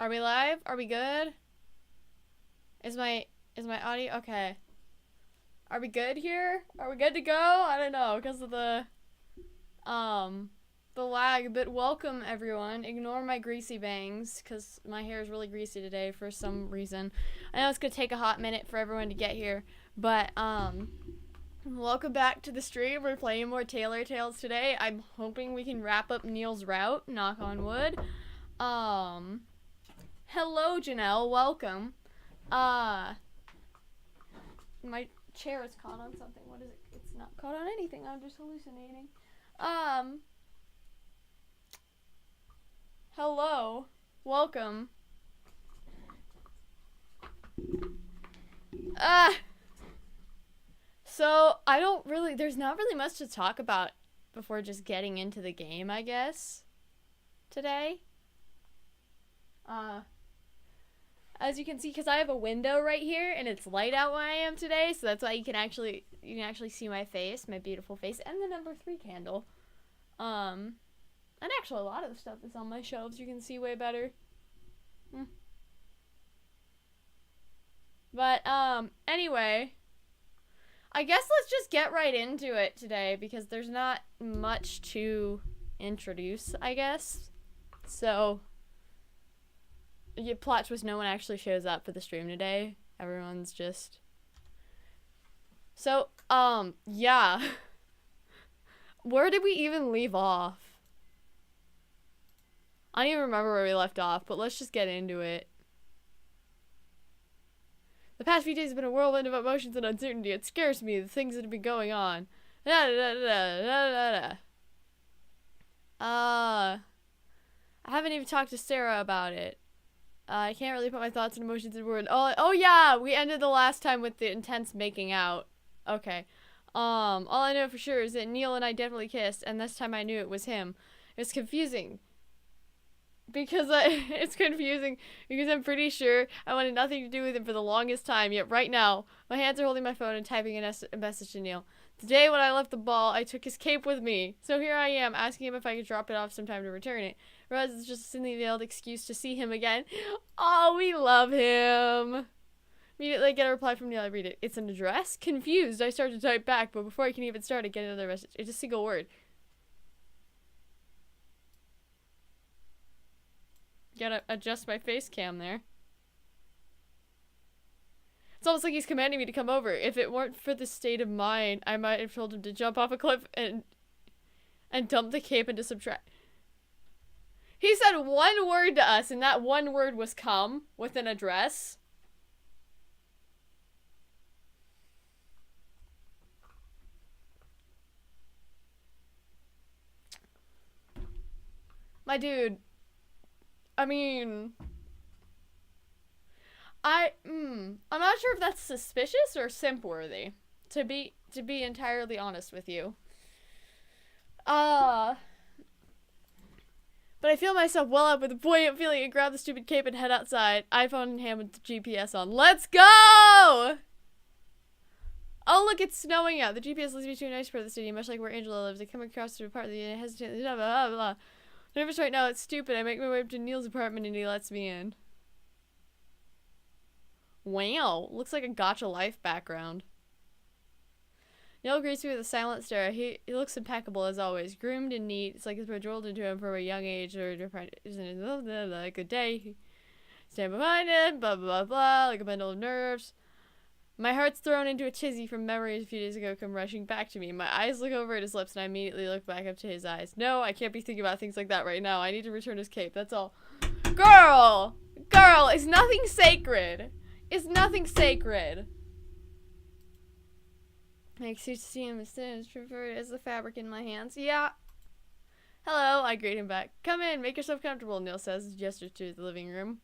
Are we live? Are we good? Is my audio okay? Are we good here? Are we good to go? I don't know because of the lag, but welcome everyone. Ignore my greasy bangs because my hair is really greasy today for some reason. I know it's gonna take a hot minute for everyone to get here, but welcome back to the stream. We're playing more Taylor Tales today. I'm hoping we can wrap up Neil's route, knock on wood. Hello Janelle, welcome. My chair is caught on something. What is it? It's not caught on anything. I'm just hallucinating. Hello. Welcome. So there's not really much to talk about before just getting into the game, I guess, today. As you can see, because I have a window right here and it's light out where I am today, so that's why you can actually see my face, my beautiful face, and the number 3 candle. And actually a lot of the stuff that's on my shelves you can see way better. But anyway, I guess let's just get right into it today because there's not much to introduce, I guess. So plot twist, no one actually shows up for the stream today. Everyone's just... So, yeah. Where did we even leave off? I don't even remember where we left off, but let's just get into it. The past few days have been a whirlwind of emotions and uncertainty. It scares me, the things that have been going on. I haven't even talked to Sarah about it. I can't really put my thoughts and emotions in words. Oh yeah, we ended the last time with the intense making out. Okay. All I know for sure is that Neil and I definitely kissed, and this time I knew it was him. It's confusing. It's confusing because I'm pretty sure I wanted nothing to do with him for the longest time, yet right now, my hands are holding my phone and typing a message to Neil. Today when I left the ball, I took his cape with me. So here I am, asking him if I could drop it off sometime to return it. Whereas it's just a thinly veiled excuse to see him again. Oh, we love him. Immediately I get a reply from Neil. I read it. It's an address? Confused, I start to type back, but before I can even start, I get another message. It's a single word. Gotta adjust my face cam there. It's almost like he's commanding me to come over. If it weren't for the state of mind, I might have told him to jump off a cliff and dump the cape into some trash. He said one word to us, and that one word was come, with an address. My dude. I mean... I'm not sure if that's suspicious or simp-worthy, to be entirely honest with you. But I feel myself well up with a buoyant feeling and grab the stupid cape and head outside. iPhone in hand with the GPS on. Let's go! Oh, look, it's snowing out. The GPS leads me to a nice part of the city, much like where Angela lives. I come across to a part of the hesitantly, blah, blah, blah. Nervous right now, it's stupid. I make my way up to Neil's apartment and he lets me in. Wow, looks like a Gacha Life background. Neil greets me with a silent stare. He looks impeccable as always, groomed and neat. It's like it's been drilled into him from a young age. Good day. Stand behind him, blah, blah, blah, blah, like a bundle of nerves. My heart's thrown into a tizzy from memories a few days ago come rushing back to me. My eyes look over at his lips and I immediately look back up to his eyes. No, I can't be thinking about things like that right now. I need to return his cape, that's all. Girl! Girl, it's nothing sacred. It's nothing sacred. I excuse to see him instead as preferred as the fabric in my hands. Yeah. Hello, I greet him back. Come in, make yourself comfortable, Neil says, gestures to the living room.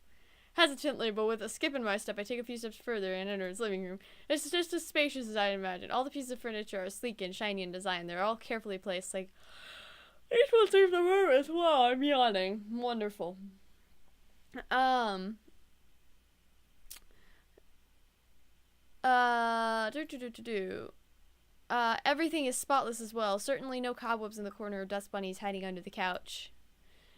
Hesitantly, but with a skip in my step, I take a few steps further and enter his living room. It's just as spacious as I'd imagined. All the pieces of furniture are sleek and shiny in design. They're all carefully placed, like each one serves a purpose. Wow, I'm yawning. Wonderful. Everything is spotless as well. Certainly no cobwebs in the corner or dust bunnies hiding under the couch.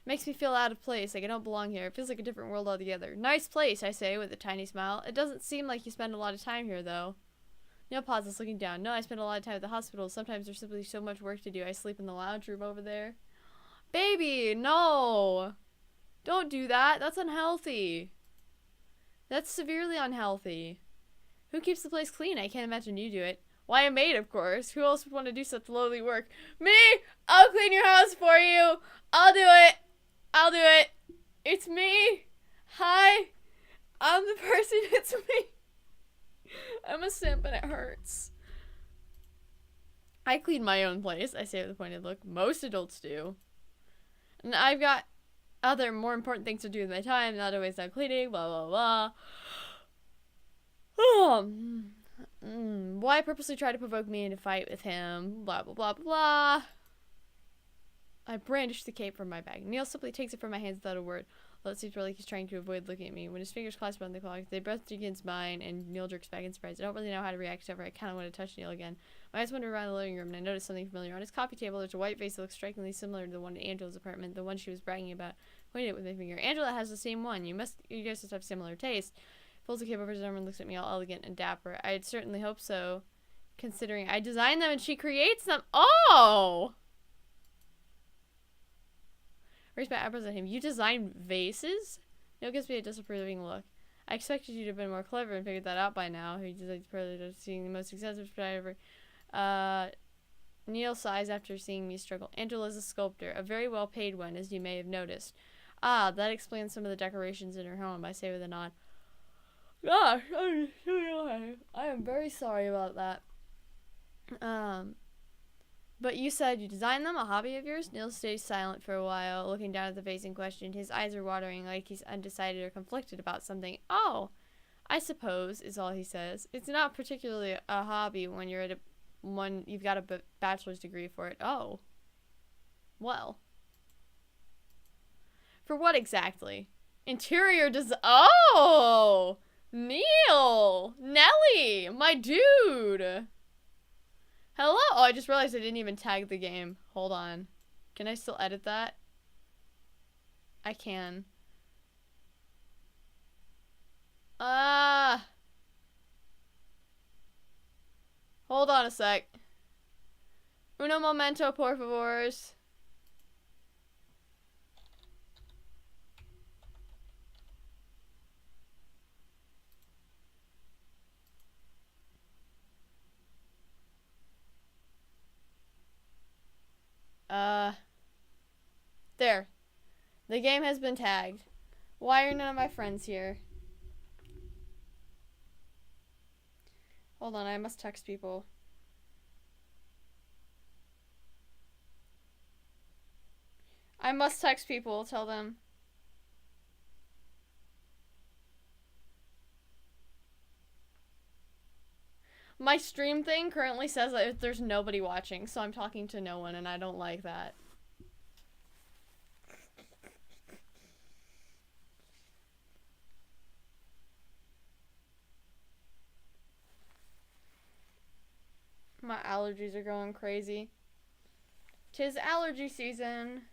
Makes me feel out of place, like I don't belong here. It feels like a different world altogether. Nice place, I say with a tiny smile. It doesn't seem like you spend a lot of time here, though. Neil pauses, looking down. No, I spend a lot of time at the hospital. Sometimes there's simply so much work to do. I sleep in the lounge room over there. Baby, no! Don't do that. That's unhealthy. That's severely unhealthy. Who keeps the place clean? I can't imagine you do it. Why, a maid, of course. Who else would want to do such lowly work? Me! I'll clean your house for you! I'll do it! I'll do it! It's me! Hi! I'm the person, it's me! I'm a simp and it hurts. I clean my own place, I say with a pointed look. Most adults do. And I've got other more important things to do with my time, not always not cleaning, blah blah blah. Why purposely try to provoke me into fight with him? Blah blah blah blah. I brandish the cape from my bag. Neil simply takes it from my hands without a word. Well, it seems like he's trying to avoid looking at me. When his fingers clasp around the clock, they both dig against mine, and Neil jerks back in surprise. I don't really know how to react, except for I kind of want to touch Neil again. My eyes wander around the living room, and I notice something familiar. On his coffee table, there's a white vase that looks strikingly similar to the one in Angela's apartment, the one she was bragging about. Pointed it with my finger. Angela has the same one. You guys must have similar taste. Pulls the cape over his arm and looks at me all elegant and dapper. I'd certainly hope so, considering I designed them and she creates them. Oh! Raise my eyebrows at him. You design vases? Neil gives me a disapproving look. I expected you to have been more clever and figured that out by now. He designs probably seeing the most expensive photographer. Neil sighs after seeing me struggle. Angela's a sculptor, a very well-paid one, as you may have noticed. Ah, that explains some of the decorations in her home, I say with a nod. Gosh, I am very sorry about that. But you said you designed them, a hobby of yours? Neil stays silent for a while, looking down at the vase in question. His eyes are watering like he's undecided or conflicted about something. Oh, I suppose, is all he says. It's not particularly a hobby when you're at you've got a bachelor's degree for it. Oh. Well. For what exactly? Interior design. Oh! Neil! Nelly! My dude! Hello? Oh, I just realized I didn't even tag the game. Hold on. Can I still edit that? I can. Hold on a sec. Uno momento, por favors. There. The game has been tagged. Why are none of my friends here? Hold on, I must text people. I must text people, tell them. My stream thing currently says that there's nobody watching, so I'm talking to no one, and I don't like that. My allergies are going crazy. 'Tis allergy season.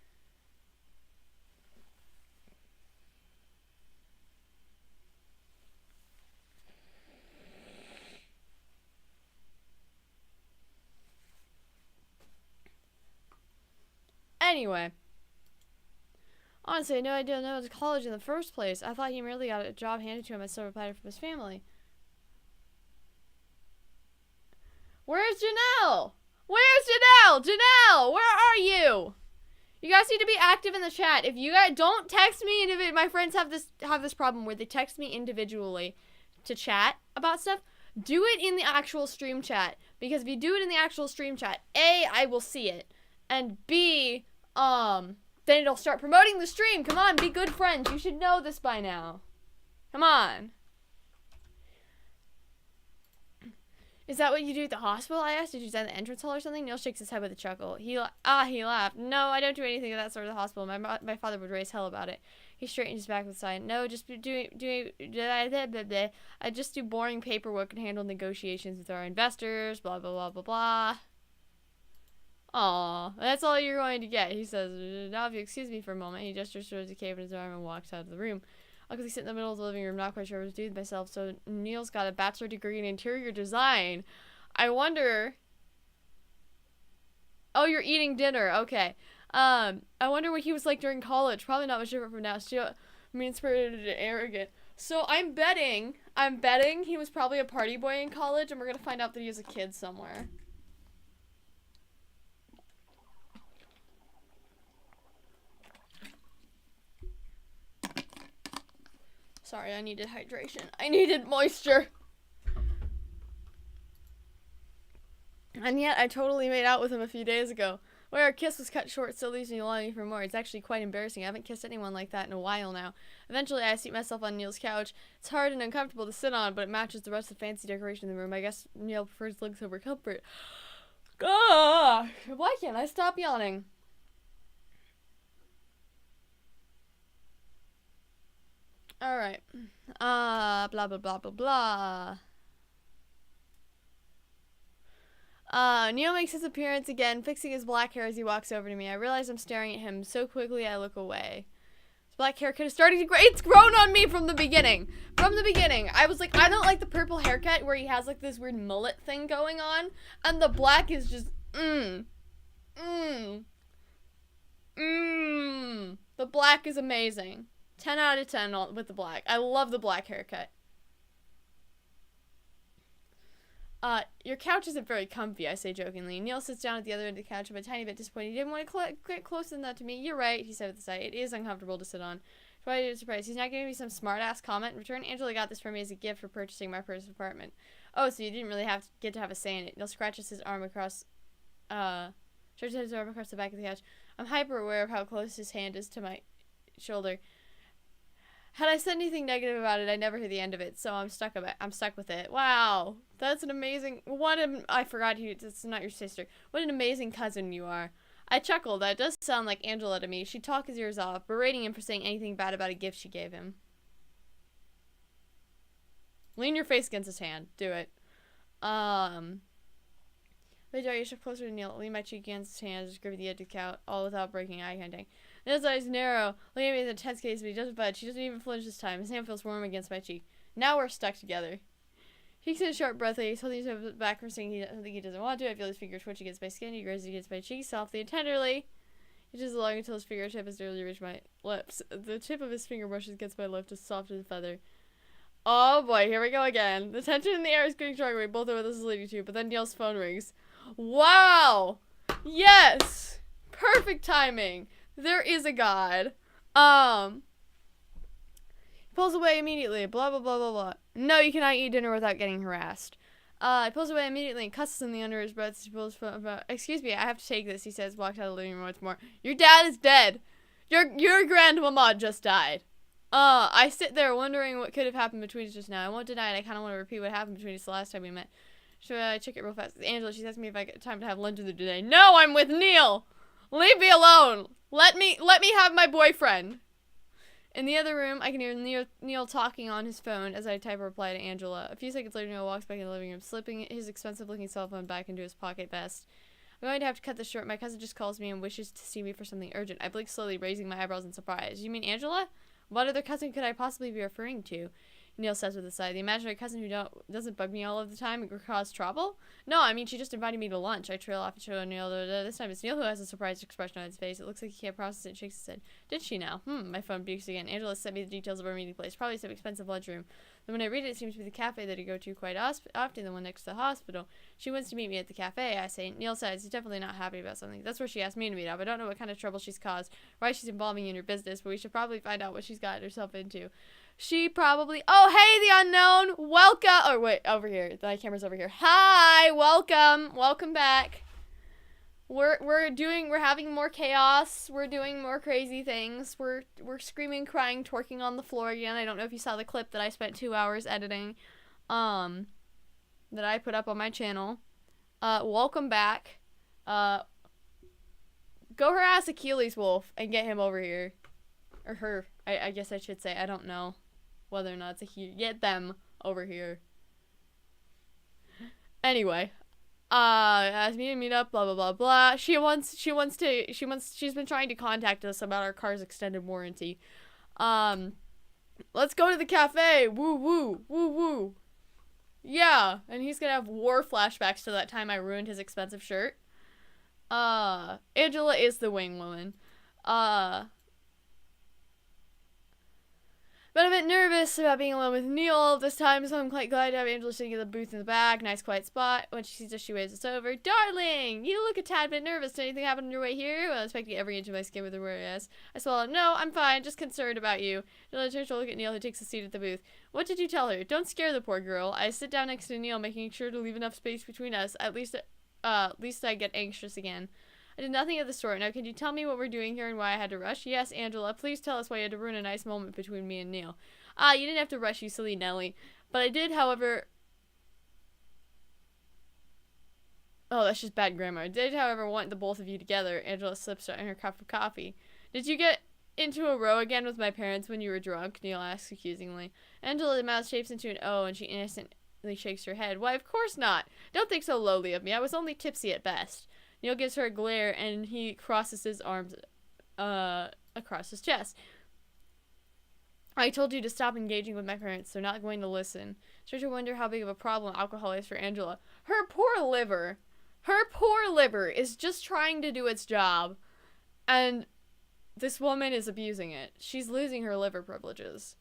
Anyway. Honestly, I had no idea no one was college in the first place. I thought he merely got a job handed to him as silver platter from his family. Where's Janelle? Where's Janelle? Janelle, where are you? You guys need to be active in the chat. If you guys don't text me individually, my friends have this problem where they text me individually to chat about stuff. Do it in the actual stream chat, because if you do it in the actual stream chat, A, I will see it, and B, then it'll start promoting the stream. Come on, be good friends. You should know this by now. Come on. Is that what you do at the hospital? I asked. Did you design the entrance hall or something? Neil shakes his head with a chuckle. He laughed. No, I don't do anything of that sort of the hospital. My father would raise hell about it. He straightened his back with a sigh. No, just I just do boring paperwork and handle negotiations with our investors. Blah blah blah blah blah. Aw, that's all you're going to get, he says. Now, if you excuse me for a moment, he gestures towards the cave in his arm and walks out of the room. Awkwardly sit in the middle of the living room, not quite sure what to do with myself. So Neil's got a bachelor degree in interior design. I wonder. Oh, you're eating dinner. Okay. I wonder what he was like during college. Probably not much different from now. Still mean-spirited and arrogant. So I'm betting he was probably a party boy in college, and we're gonna find out that he was a kid somewhere. Sorry, I needed hydration. I needed moisture. And yet, I totally made out with him a few days ago. Where our kiss was cut short still leaves me longing for more. It's actually quite embarrassing. I haven't kissed anyone like that in a while now. Eventually, I seat myself on Neil's couch. It's hard and uncomfortable to sit on, but it matches the rest of the fancy decoration in the room. I guess Neil prefers looks over comfort. Gah! Why can't I stop yawning? Alright. Blah, blah, blah, blah, blah. Neil makes his appearance again, fixing his black hair as he walks over to me. I realize I'm staring at him so quickly I look away. His black haircut is starting to grow. It's grown on me from the beginning. From the beginning. I was like, I don't like the purple haircut where he has like this weird mullet thing going on. And the black is just, The black is amazing. 10 out of 10 with the black. I love the black haircut. Your couch isn't very comfy, I say jokingly. Neil sits down at the other end of the couch. I'm a tiny bit disappointed. He didn't want to get closer than that to me. You're right, he said with a sigh. It is uncomfortable to sit on. Quite surprised. He's not giving me some smart-ass comment in return. Angela got this for me as a gift for purchasing my first apartment. Oh, so you didn't really get to have a say in it. Neil scratches his arm across, stretches his arm across the back of the couch. I'm hyper aware of how close his hand is to my shoulder. Had I said anything negative about it, I never hear the end of it, so I'm stuck with it. Wow, that's an amazing. I forgot it's not your sister. What an amazing cousin you are. I chuckled. That does sound like Angela to me. She'd talk his ears off, berating him for saying anything bad about a gift she gave him. Lean your face against his hand. Do it. Wait, do I shift closer to Neil? Lean my cheek against his hand, just gripping the edge of the couch, all without breaking eye contact. His eyes narrow, looking at me with a tense gaze, but he doesn't budge. She doesn't even flinch this time. His hand feels warm against my cheek. Now we're stuck together. He takes a sharp breath. He's holding his back for saying something he doesn't want to. I feel his finger twitch against my skin. He grazes against my cheek softly and tenderly. He just along until his fingertip has nearly reached my lips. The tip of his finger brushes against my lip, as soft as a feather. Oh boy, here we go again. The tension in the air is getting stronger. We both know where this is leading to, but then Neil's phone rings. Wow! Yes! Perfect timing! There is a God. He pulls away immediately. Blah, blah, blah, blah, blah. No, you cannot eat dinner without getting harassed. He pulls away immediately and cusses him under his breath. He pulls excuse me, I have to take this, he says, walks out of the living room once more. Your dad is dead. Your grandmama just died. I sit there wondering what could have happened between us just now. I won't deny it. I kind of want to repeat what happened between us the last time we met. Should I check it real fast? Angela, she's asking me if I get time to have lunch with her today. No, I'm with Neil. Leave me alone. Let me have my boyfriend. In the other room, I can hear Neil talking on his phone as I type a reply to Angela. A few seconds later, Neil walks back in the living room, slipping his expensive-looking cell phone back into his pocket vest. I'm going to have to cut this short. My cousin just calls me and wishes to see me for something urgent. I blink slowly, raising my eyebrows in surprise. You mean Angela? What other cousin could I possibly be referring to? Neil says with a sigh. The imaginary cousin who doesn't bug me all of the time and cause trouble? No, I mean, she just invited me to lunch. I trail off and show Neil. This time it's Neil who has a surprised expression on his face. It looks like he can't process it and shakes his head. Did she now? My phone beeps again. Angela sent me the details of our meeting place. Probably some expensive lunchroom. Then when I read it, it seems to be the cafe that I go to quite often, the one next to the hospital. She wants to meet me at the cafe, I say. Neil says he's definitely not happy about something. That's where she asked me to meet up. I don't know what kind of trouble she's caused, why she's involving me in her business, but we should probably find out what she's gotten herself into. She probably... Oh, hey, the unknown! Welcome! Oh, wait, over here. My camera's over here. Hi! Welcome! Welcome back. We're having more chaos. We're doing more crazy things. We're screaming, crying, twerking on the floor again. I don't know if you saw the clip that I spent 2 hours editing, that I put up on my channel. Welcome back. Go harass Achilles Wolf and get him over here. Or her, I guess I should say. I don't know whether or not it's a he. Get them over here. Anyway, asked me to meet up, blah blah blah blah. She's been trying to contact us about our car's extended warranty. Let's go to the cafe. Woo woo woo woo. Yeah, and he's gonna have war flashbacks to that time I ruined his expensive shirt. Angela is the wing woman. But I'm a bit nervous about being alone with Neil this time, so I'm quite glad to have Angela sitting in the booth in the back. Nice quiet spot. When she sees us, she waves us over. Darling, you look a tad bit nervous. Did anything happen on your way here? Well, I expecting every inch of my skin with a word yes. I swallow. No, I'm fine. Just concerned about you. Angela turns to look at Neil, who takes a seat at the booth. What did you tell her? Don't scare the poor girl. I sit down next to Neil, making sure to leave enough space between us. At least I get anxious again. I did nothing of the sort. Now, can you tell me what we're doing here and why I had to rush? Yes, Angela. Please tell us why you had to ruin a nice moment between me and Neil. You didn't have to rush, you silly Nelly. But I did, however... Oh, that's just bad grammar. I did, however, want the both of you together. Angela slips on her cup of coffee. Did you get into a row again with my parents when you were drunk? Neil asks accusingly. Angela's mouth shapes into an O, and she innocently shakes her head. Why, of course not. Don't think so lowly of me. I was only tipsy at best. Neil gives her a glare, and he crosses his arms across his chest. I told you to stop engaging with my parents. They're not going to listen. Start to wonder how big of a problem alcohol is for Angela. Her poor liver is just trying to do its job, and this woman is abusing it. She's losing her liver privileges.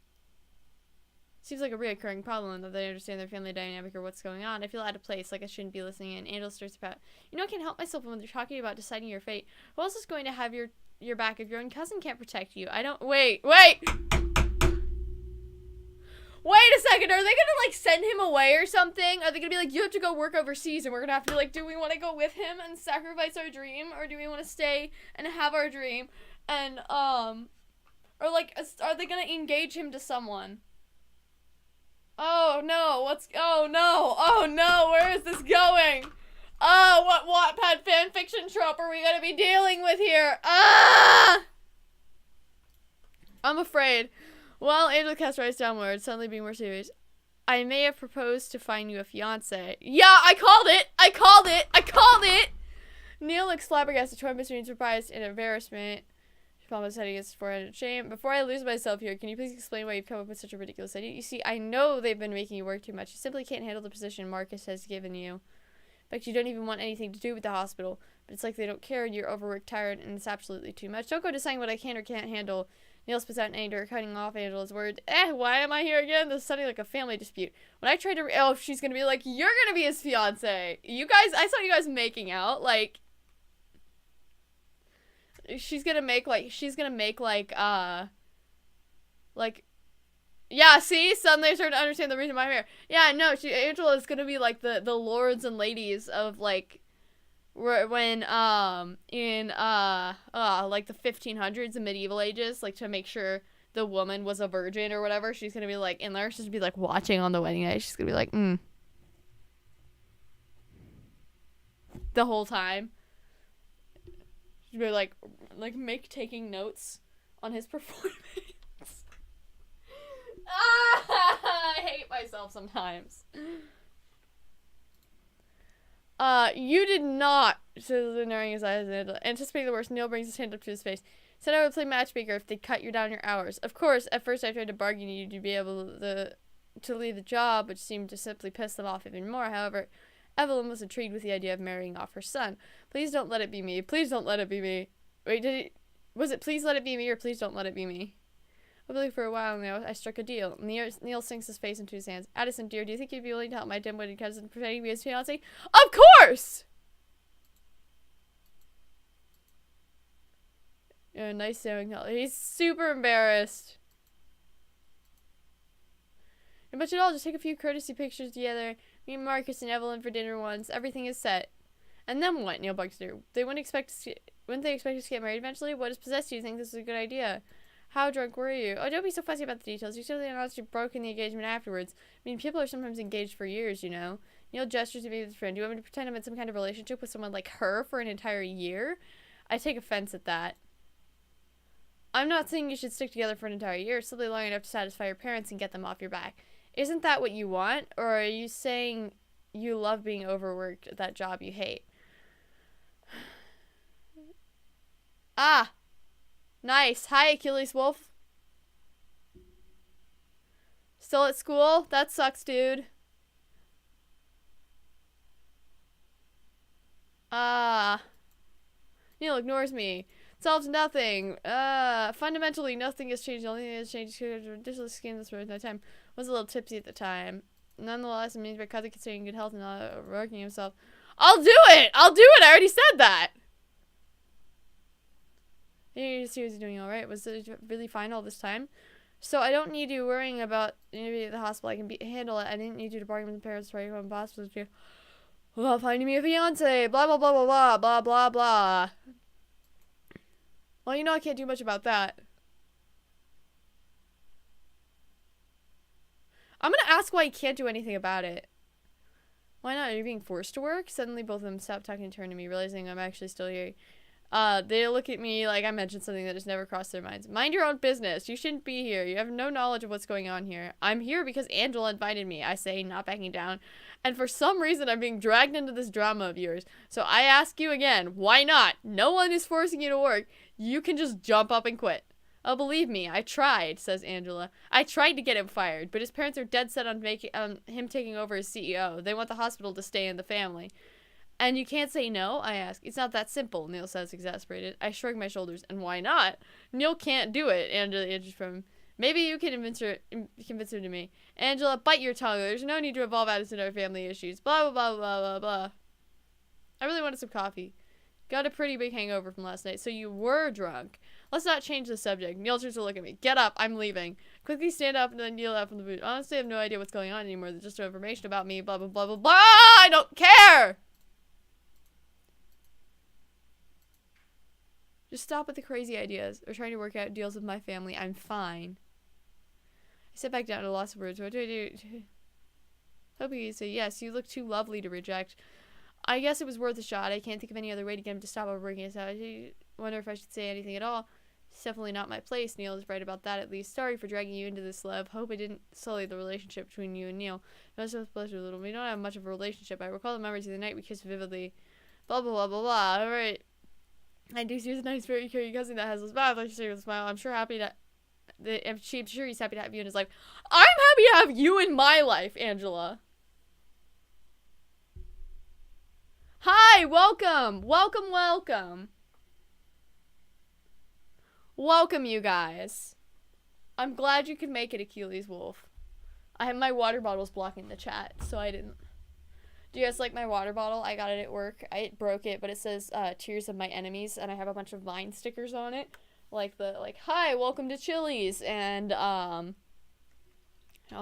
Seems like a reoccurring problem that they understand their family dynamic or what's going on. I feel out of place, like I shouldn't be listening in. Angela starts about, you know, I can't help myself when they're talking about deciding your fate. Who else is going to have your back if your own cousin can't protect you? I don't, wait a second, are they gonna, like, send him away or something? Are they gonna be like, you have to go work overseas, and we're gonna have to be like, do we want to go with him and sacrifice our dream, or do we want to stay and have our dream? And, or, like, are they gonna engage him to someone? Oh no, where is this going? Oh, what Wattpad fanfiction trope are we gonna be dealing with here? I'm afraid. Well, Angela casts her eyes downward, suddenly being more serious. I may have proposed to find you a fiance. Yeah, I called it! Neil looks flabbergasted, torn between surprise and embarrassment. She palms his head against his forehead in shame. Before I lose myself here, can you please explain why you've come up with such a ridiculous idea? You see, I know they've been making you work too much. You simply can't handle the position Marcus has given you. In fact, you don't even want anything to do with the hospital. But it's like they don't care, and you're overworked, tired, and it's absolutely too much. Don't go deciding what I can or can't handle. Neil spits out in anger, cutting off Angela's words. Why am I here again? This is sounding like a family dispute. When I tried to... she's gonna be like, you're gonna be his fiance. You guys... I saw you guys making out. Like... She's gonna make, like... Yeah, see? Suddenly I started to understand the reason why I'm here. Yeah, no, Angela is gonna be, like, the lords and ladies of, like... When, in, like, the 1500s, the medieval ages, like, to make sure the woman was a virgin or whatever, she's gonna be, like, in there, she's gonna be, like, watching on the wedding night, she's gonna be like, the whole time. She'd be, like, taking notes on his performance. I hate myself sometimes. You did not, says narrowing his eyes, anticipating the worst. Neil brings his hand up to his face. Said I would play matchmaker if they cut you down your hours. Of course, at first I tried to bargain you to be able to leave the job, which seemed to simply piss them off even more. However, Evelyn was intrigued with the idea of marrying off her son. Please don't let it be me. Please don't let it be me. Wait, was it please let it be me or please don't let it be me? I believe for a while now I struck a deal. Neil sinks his face into his hands. Addison, dear, do you think you'd be willing to help my dim-witted cousin pretending to be his fiancé? Of course! Yeah, nice knowing how he's super embarrassed. And much at all, just take a few courtesy pictures together. Meet Marcus and Evelyn for dinner once. Everything is set. And then what? Neil bugs her. Wouldn't they expect us to get married eventually? What has possessed you to think this is a good idea? How drunk were you? Oh, don't be so fussy about the details. You certainly announced you broke in the engagement afterwards. I mean, people are sometimes engaged for years, you know. Neil gestures to me with his friend. Do you want me to pretend I'm in some kind of relationship with someone like her for an entire year? I take offense at that. I'm not saying you should stick together for an entire year, simply long enough to satisfy your parents and get them off your back. Isn't that what you want? Or are you saying you love being overworked at that job you hate. Ah! Nice. Hi, Achilles Wolf. Still at school? That sucks, dude. Ah. Neil ignores me. Solves nothing. Fundamentally, nothing has changed. The only thing that has changed is ridiculous skin this worth no time. Was a little tipsy at the time. Nonetheless, it means because of considering good health and not overworking himself. I'll do it! I'll do it! I already said that! He was doing alright. Was it really fine all this time? So I don't need you worrying about maybe at the hospital. I can handle it. I didn't need you to bargain with the parents right from the hospital to about finding me a fiance. Blah, blah, blah, blah, blah, blah, blah, blah. Well, you know I can't do much about that. I'm gonna ask why he can't do anything about it. Why not? Are you being forced to work? Suddenly both of them stop talking and turn to me, realizing I'm actually still here. They look at me like I mentioned something that just never crossed their minds. Mind your own business. You shouldn't be here. You have no knowledge of what's going on here. I'm here because Angela invited me, I say, not backing down. And for some reason, I'm being dragged into this drama of yours. So I ask you again, why not? No one is forcing you to work. You can just jump up and quit. Oh, believe me, I tried, says Angela. I tried to get him fired, but his parents are dead set on him taking over as CEO. They want the hospital to stay in the family. And you can't say no? I ask. It's not that simple, Neil says, exasperated. I shrug my shoulders. And why not? Neil can't do it, Angela answers from. Maybe you can convince her to me. Angela, bite your tongue. There's no need to involve Addison in our family issues. Blah, blah, blah, blah, blah, blah. I really wanted some coffee. Got a pretty big hangover from last night, so you were drunk. Let's not change the subject. Neil turns to look at me. Get up. I'm leaving. Quickly stand up and then kneel out from the boot. Honestly, I have no idea what's going on anymore. There's just no information about me. Blah, blah, blah, blah, blah. I don't care! Just stop with the crazy ideas or trying to work out deals with my family. I'm fine. I sit back down at a loss of words. What do I do? Hoping you'd say yes. You look too lovely to reject. I guess it was worth a shot. I can't think of any other way to get him to stop overworking us out. I wonder if I should say anything at all. It's definitely not my place. Neil is right about that at least. Sorry for dragging you into this, love. Hope I didn't sully the relationship between you and Neil. No, it's a pleasure, little. We don't have much of a relationship. I recall the memories of the night we kissed vividly. Blah, blah, blah, blah, blah. All right. I do see a nice, very caring cousin that has a smile. Like she with a smile. I'm sure happy to. I'm sure he's happy to have you in his life. I'm happy to have you in my life, Angela. Hi, welcome, welcome, welcome. Welcome, you guys. I'm glad you could make it, Achilles Wolf. I have my water bottles blocking the chat, so I didn't. Do you guys like my water bottle? I got it at work. I broke it, but it says Tears of My Enemies, and I have a bunch of Vine stickers on it. Hi, welcome to Chili's, and I'll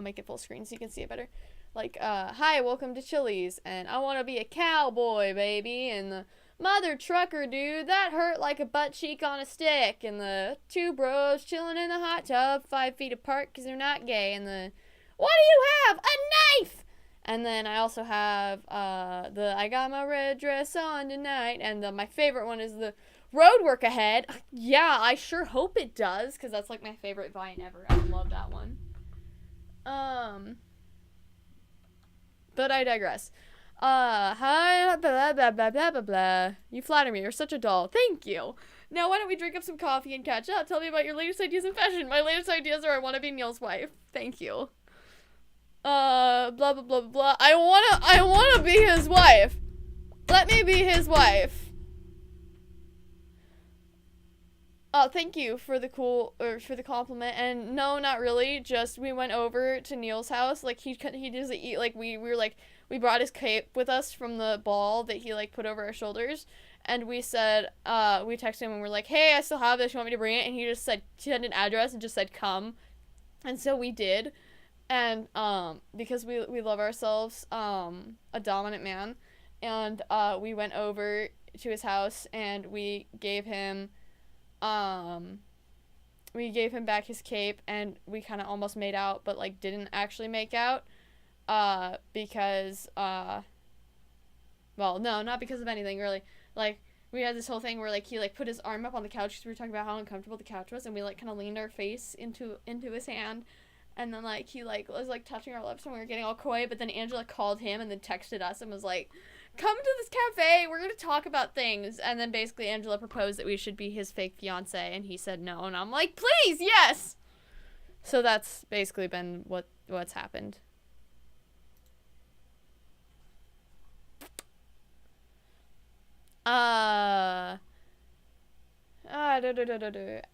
make it full screen so you can see it better. Hi, welcome to Chili's, and I want to be a cowboy, baby, and the mother trucker dude, that hurt like a butt cheek on a stick, and the two bros chilling in the hot tub 5 feet apart because they're not gay, and the, what do you have? A knife! And then I also have I got my red dress on tonight, and my favorite one is the road work ahead. Yeah, I sure hope it does, because that's like my favorite Vine ever. I love that one. But I digress. Hi, blah, blah, blah, blah, blah, blah. You flatter me. You're such a doll. Thank you. Now, why don't we drink up some coffee and catch up? Tell me about your latest ideas in fashion. My latest ideas are I want to be Neil's wife. Thank you. Blah, blah, blah, blah. I wanna be his wife. Let me be his wife. Oh, thank you for the for the compliment. And no, not really. Just we went over to Neil's house. Like he doesn't eat. Like we were like we brought his cape with us from the ball that he like put over our shoulders. And we said we texted him and we're like, hey, I still have this. You want me to bring it? And he just said sent an address and just said come. And so we did. And because we love ourselves a dominant man, and we went over to his house and we gave him back his cape, and we kind of almost made out but like didn't actually make out because well, no, not because of anything really. Like we had this whole thing where like he like put his arm up on the couch because we were talking about how uncomfortable the couch was, and we like kind of leaned our face into his hand. And then, like, he, like, was, like, touching our lips and we were getting all coy, but then Angela called him and then texted us and was like, come to this cafe, we're gonna talk about things. And then basically Angela proposed that we should be his fake fiance, and he said no, and I'm like, please, yes! So that's basically been what's happened.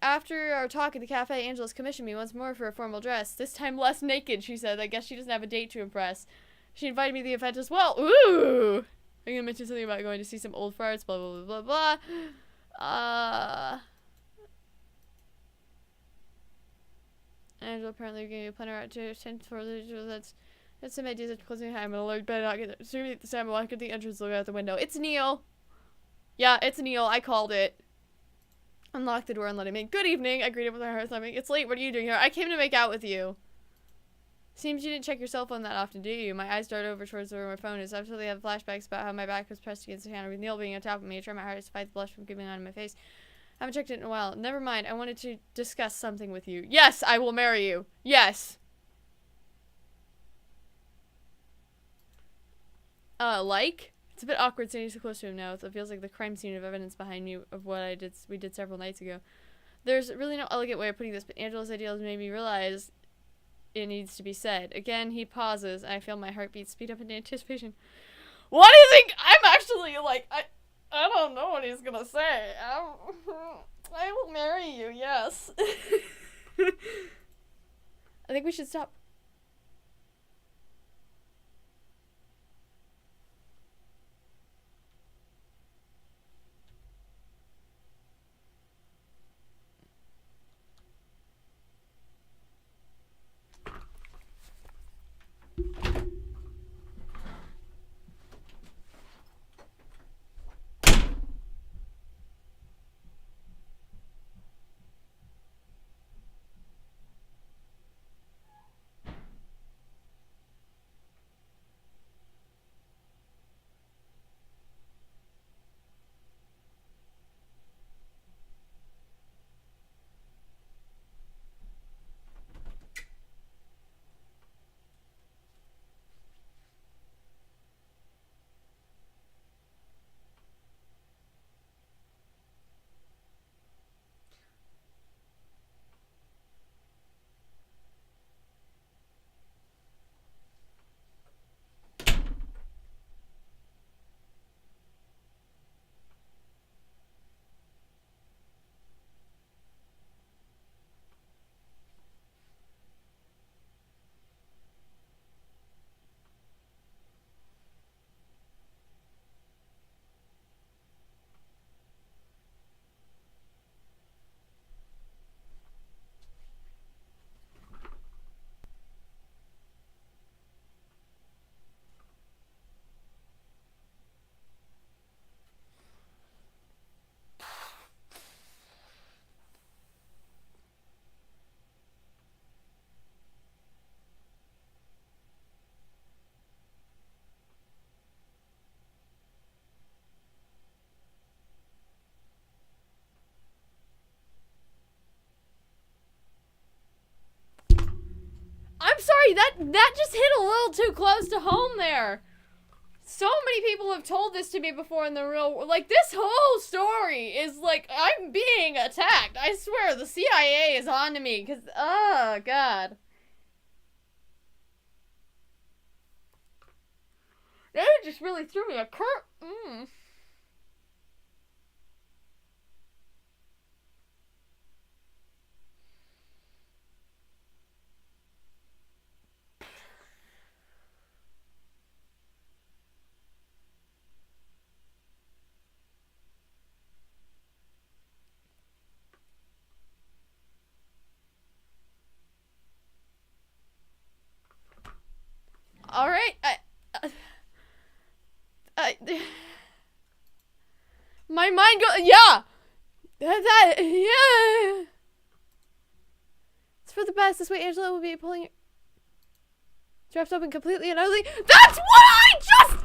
After our talk at the cafe, Angela's commissioned me once more for a formal dress. This time less naked, she said. I guess she doesn't have a date to impress. She invited me to the event as well. Ooh! I'm gonna mention something about going to see some old farts, blah, blah, blah, blah, blah. Angela apparently gave me a planner out to attend for that's some ideas of closing time. I'm alert, better not get assuming at the time. I walk at the entrance, look out the window. It's Neil! Yeah, it's Neil. I called it. Unlock the door and let him in. Good evening. I greeted with my heart thumping. It's late. What are you doing here? I came to make out with you. Seems you didn't check your cell phone that often, do you? My eyes dart over towards where my phone is. I absolutely have flashbacks about how my back was pressed against the counter with Neil being on top of me. I tried my hardest to fight the blush from giving out of my face. I haven't checked it in a while. Never mind. I wanted to discuss something with you. Yes, I will marry you. Yes. Like? It's a bit awkward standing so close to him now. It feels like the crime scene of evidence behind me of what we did several nights ago. There's really no elegant way of putting this, but Angela's ideals made me realize it needs to be said. Again, he pauses, and I feel my heartbeat speed up in anticipation. What do you think? I'm actually, like, I don't know what he's gonna say. I will marry you, yes. I think we should stop. I'm sorry, that just hit a little too close to home there. So many people have told this to me before in the real world. Like, this whole story is like, I'm being attacked. I swear, the CIA is on to me, because, oh, God. They just really threw me a curve. Alright, my mind yeah! Yeah! It's for the best. This way Angela will be pulling it draped open completely and utterly. That's what I just...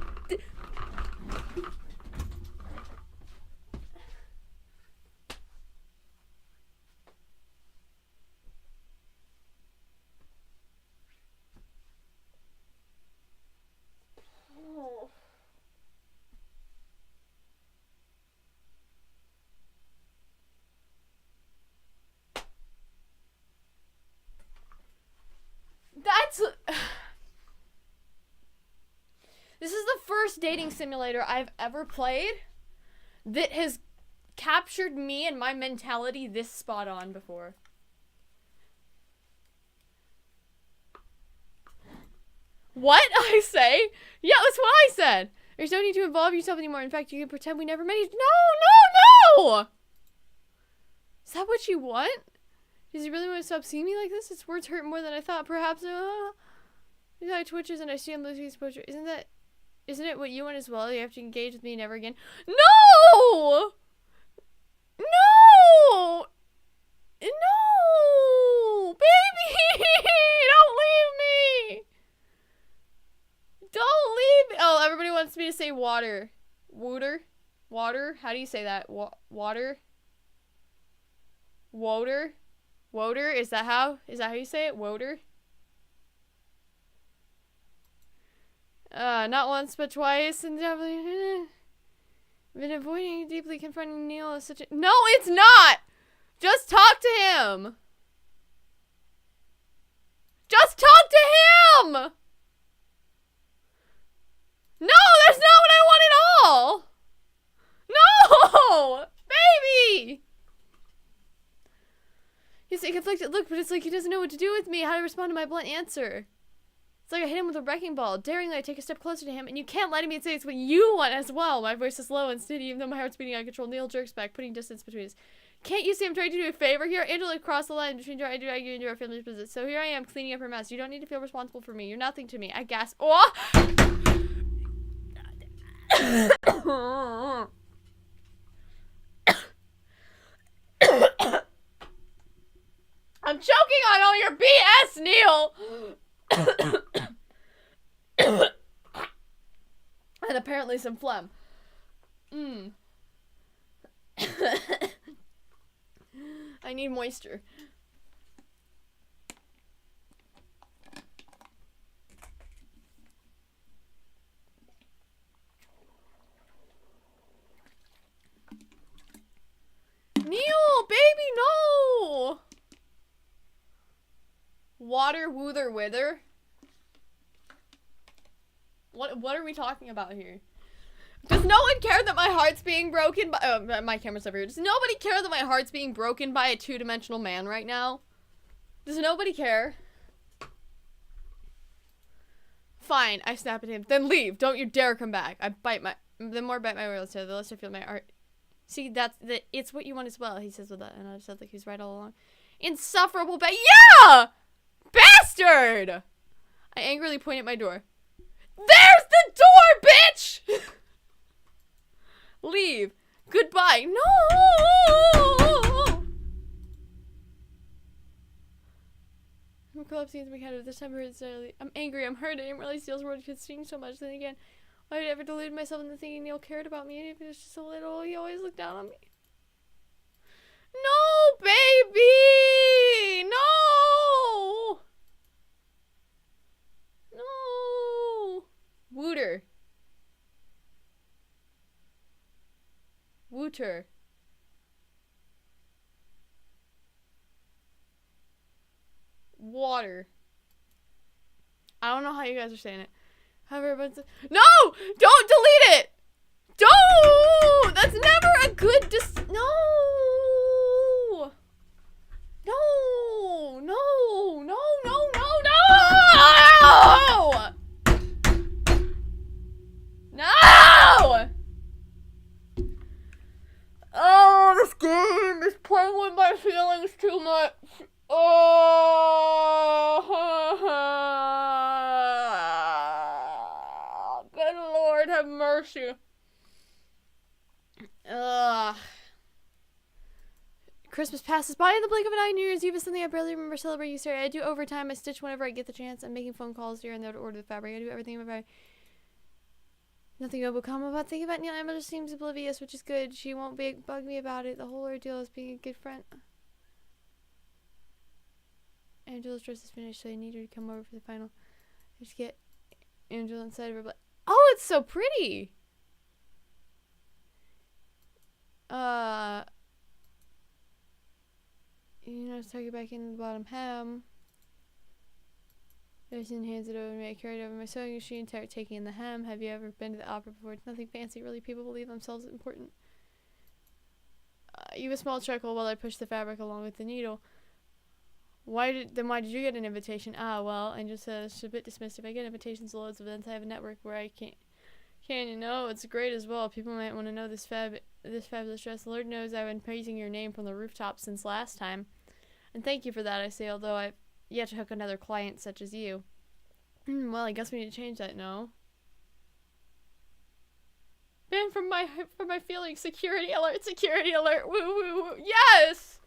worst dating simulator I've ever played that has captured me and my mentality this spot on before. What? I say? Yeah, that's what I said. There's no need to involve yourself anymore. In fact, you can pretend we never met each. No! Is that what you want? Does he really want to stop seeing me like this? His words hurt more than I thought. Perhaps, his eye twitches and I see him losing his posture. Isn't it what you want as well? You have to engage with me never again. No! No! No! Baby! Don't leave me! Don't leave me! Oh, everybody wants me to say water. Water? Water? How do you say that? Water? Woder? Woder? Is that how you say it? Woder? Not once, but twice, and definitely been avoiding deeply confronting Neil as such a— No, it's not! Just talk to him! Just talk to him! No, that's not what I want at all! No! Baby! He's a conflicted look, but it's like he doesn't know what to do with me, how to respond to my blunt answer. It's like I hit him with a wrecking ball. Daringly, I take a step closer to him, and you can't let me say it's what you want as well. My voice is low and steady, even though my heart's beating out of control. Neil jerks back, putting distance between us. Can't you see I'm trying to do a favor here? Angela crossed the line between trying to argue into our family's business. So here I am, cleaning up her mess. You don't need to feel responsible for me. You're nothing to me. I gasp. Oh! I'm choking on all your BS, Neil! And apparently some phlegm. I need moisture. Neil, baby, no! Water, woother, wither? What are we talking about here? Does no one care that my heart's being broken by— my camera's over here. Does nobody care that my heart's being broken by a two-dimensional man right now? Does nobody care? Fine, I snap at him. Then leave. Don't you dare come back. I bite my— the more I bite my words, the less I feel my heart. See, it's what you want as well, he says with that. And I said like he's right all along. Insufferable yeah! Bastard! I angrily point at my door. There's the door, bitch! Leave. Goodbye. No! I'm collapsing into my head. This time I'm angry. I'm hurt. I didn't realize Neil's word could sting so much. Then again, why did I ever delude myself into thinking Neil cared about me? And even if it's just a little, he always looked down on me. No, baby! No! No! Wooter. Wooter. Water. I don't know how you guys are saying it. However, but no! Don't delete it! Don't! That's never a good no! No! No! No! No! No! No! No! Oh, this game is playing with my feelings too much. Oh, good Lord, have mercy. Christmas passes by in the blink of an eye. New Year's Eve is something I barely remember celebrating. Sorry, I do overtime. I stitch whenever I get the chance. I'm making phone calls here and there to order the fabric. I do everything in my power. Nothing good will come about thinking about Neil. Emma just seems oblivious, which is good. She won't bug me about it. The whole ordeal is being a good friend. Angela's dress is finished, so I need her to come over for the final. I just get Angela inside of her. Oh, it's so pretty. You know, tuck it back into the bottom hem. Jason hands it over to me. I carry it over my sewing machine, start taking in the hem. Have you ever been to the opera before? It's nothing fancy, really. People believe themselves important. You a small chuckle while I push the fabric along with the needle. Why did you get an invitation? Ah, well, and just a bit dismissive. I get invitations to loads of events. I have a network where I can, you know, it's great as well. People might want to know this fabulous dress. Lord knows I've been praising your name from the rooftop since last time. And thank you for that, I say, although I've yet to hook another client such as you. Well, I guess we need to change that, no? Man, from my feelings, security alert, woo woo woo, yes!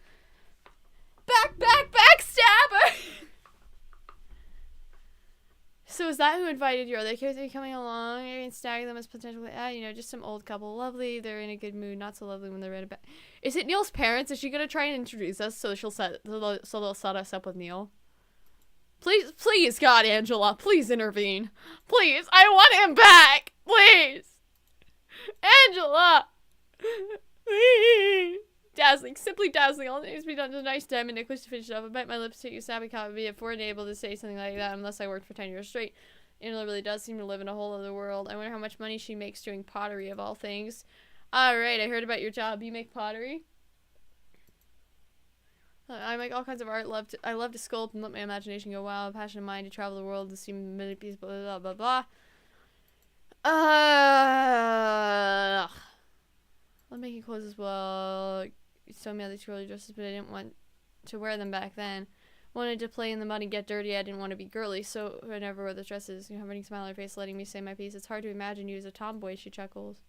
Backstabber! So is that who invited you? Are they coming along? I mean, stag them as potentially, you know, just some old couple. Lovely, they're in a good mood, not so lovely when they're in a bed. Is it Neil's parents? Is she gonna try and introduce us so they'll set us up with Neil? Please, God, Angela, please intervene. Please, I want him back. Please. Angela. Please. Dazzling, simply dazzling. All that needs to be done is a nice diamond necklace to finish it up. I bet my lipstick you savvy cop would be afforded able to say something like that unless I worked for 10 years straight. Angela really does seem to live in a whole other world. I wonder how much money she makes doing pottery of all things. Alright, I heard about your job. You make pottery? I make all kinds of art. I love to sculpt and let my imagination go wild. A passion of mine to travel the world to see many people. Blah blah blah. I'm making clothes as well. You showed me all these twirly dresses, but I didn't want to wear them back then. Wanted to play in the mud and get dirty. I didn't want to be girly, so I never wore the dresses. Having a smile on her face, letting me say my piece. It's hard to imagine you as a tomboy. She chuckles.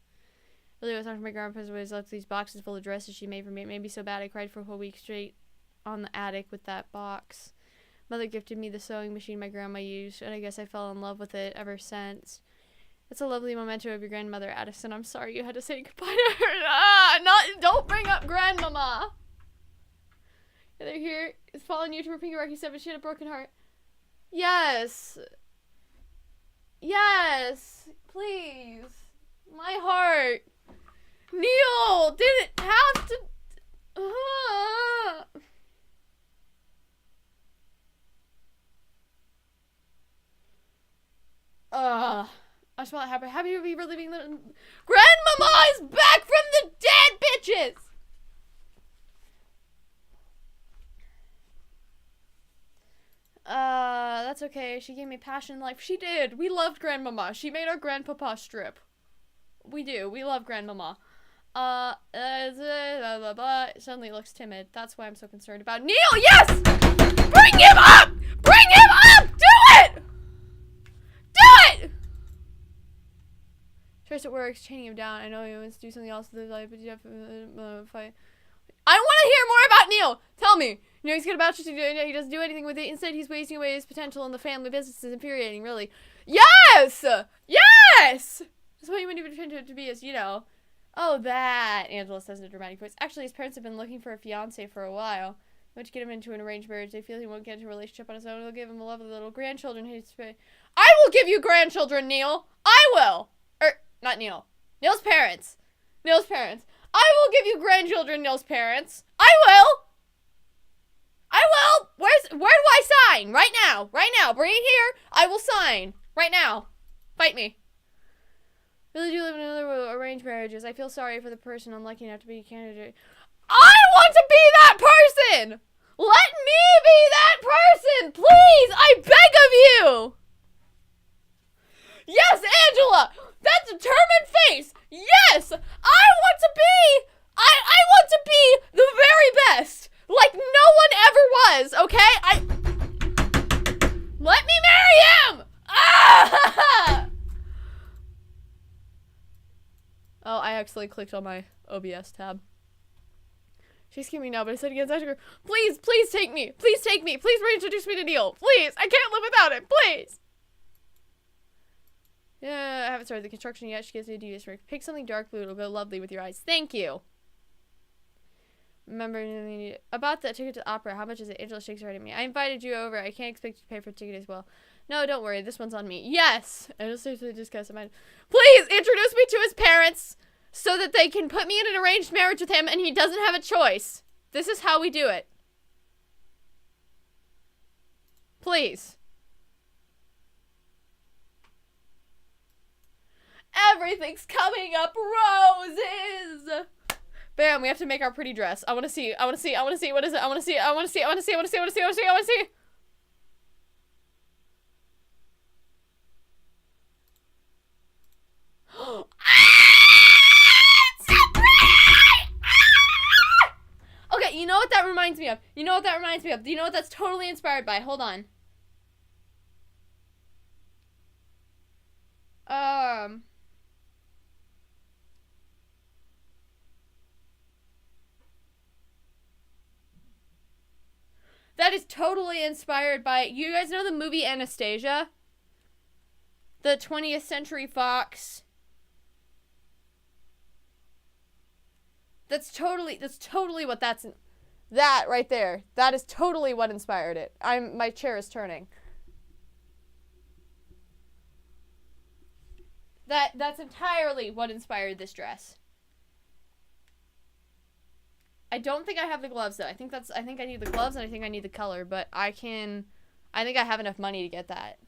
Really, I was talking to my grandpa's always left these boxes full of dresses she made for me. It made me so bad I cried for a whole week straight on the attic with that box. Mother gifted me the sewing machine my grandma used, and I guess I fell in love with it ever since. It's a lovely memento of your grandmother, Addison. I'm sorry you had to say goodbye to her. Don't bring up grandmama. They're here. It's fallen you to her Pinky Rocky 7. She had a broken heart. Yes. Yes. Please. My heart. Neil didn't have to. I smell happy. Happy to be reliving the. Grandmama is back from the dead, bitches! That's okay. She gave me passion in life. She did. We loved Grandmama. She made our Grandpapa strip. We do. We love Grandmama. Blah, blah, blah. Suddenly looks timid. That's why I'm so concerned about Neil. Yes! Bring him up! Bring him up! Do it! Do it! Tries it works, chaining him down. I know he wants to do something else with his life, but you have to fight. I want to hear more about Neil. Tell me. You know, he's got about you to do it. He doesn't do anything with it. Instead, he's wasting away his potential in the family business. It's infuriating, really. Yes! Yes! That's what you would even pretend to be, as you know. Oh, that, Angela says in a dramatic voice. Actually, his parents have been looking for a fiance for a while. They want to get him into an arranged marriage. They feel he won't get into a relationship on his own. They'll give him a lovely little grandchildren. I will give you grandchildren, Neil. I will. Not Neil. Neil's parents. Neil's parents. I will give you grandchildren, Neil's parents. I will. I will. Where do I sign? Right now. Right now. Bring it here. I will sign. Right now. Fight me. Really do live in another arranged marriages. I feel sorry for the person unlucky enough to be a candidate. I want to be that person. Let me be that person. Please. I beg of you. Yes, Angela. That determined face. Yes. I want to be the very best. Like no one ever was, okay? Let me marry him! Ah! Oh, I accidentally clicked on my OBS tab. She's kidding me now, but I said against her, please take me. Please take me. Please reintroduce me to Neil. Please. I can't live without him. Please. Yeah, I haven't started the construction yet. She gives me a devious trick. Pick something dark blue. It'll go lovely with your eyes. Thank you. Remember, about that ticket to the opera, how much is it? Angela shakes her head at me. I invited you over. I can't expect you to pay for a ticket as well. No, don't worry. This one's on me. Yes! Angela seriously discussed it. Please introduce me to his parents so that they can put me in an arranged marriage with him and he doesn't have a choice. This is how we do it. Please. Everything's coming up roses. Bam, we have to make our pretty dress. I want to see. What is it? I want to see. I want to see. I want to see. I want to see. I want to see. I want to see. I want to see. It's so pretty! Okay, you know what that reminds me of? You know what that reminds me of? Do you know what that's totally inspired by? Hold on. That is totally inspired by, you guys know the movie Anastasia? The 20th Century Fox. That's totally what that right there. That is totally what inspired it. My chair is turning. That's entirely what inspired this dress. I don't think I have the gloves though. I think I need the gloves and I think I need the color, but I think I have enough money to get that.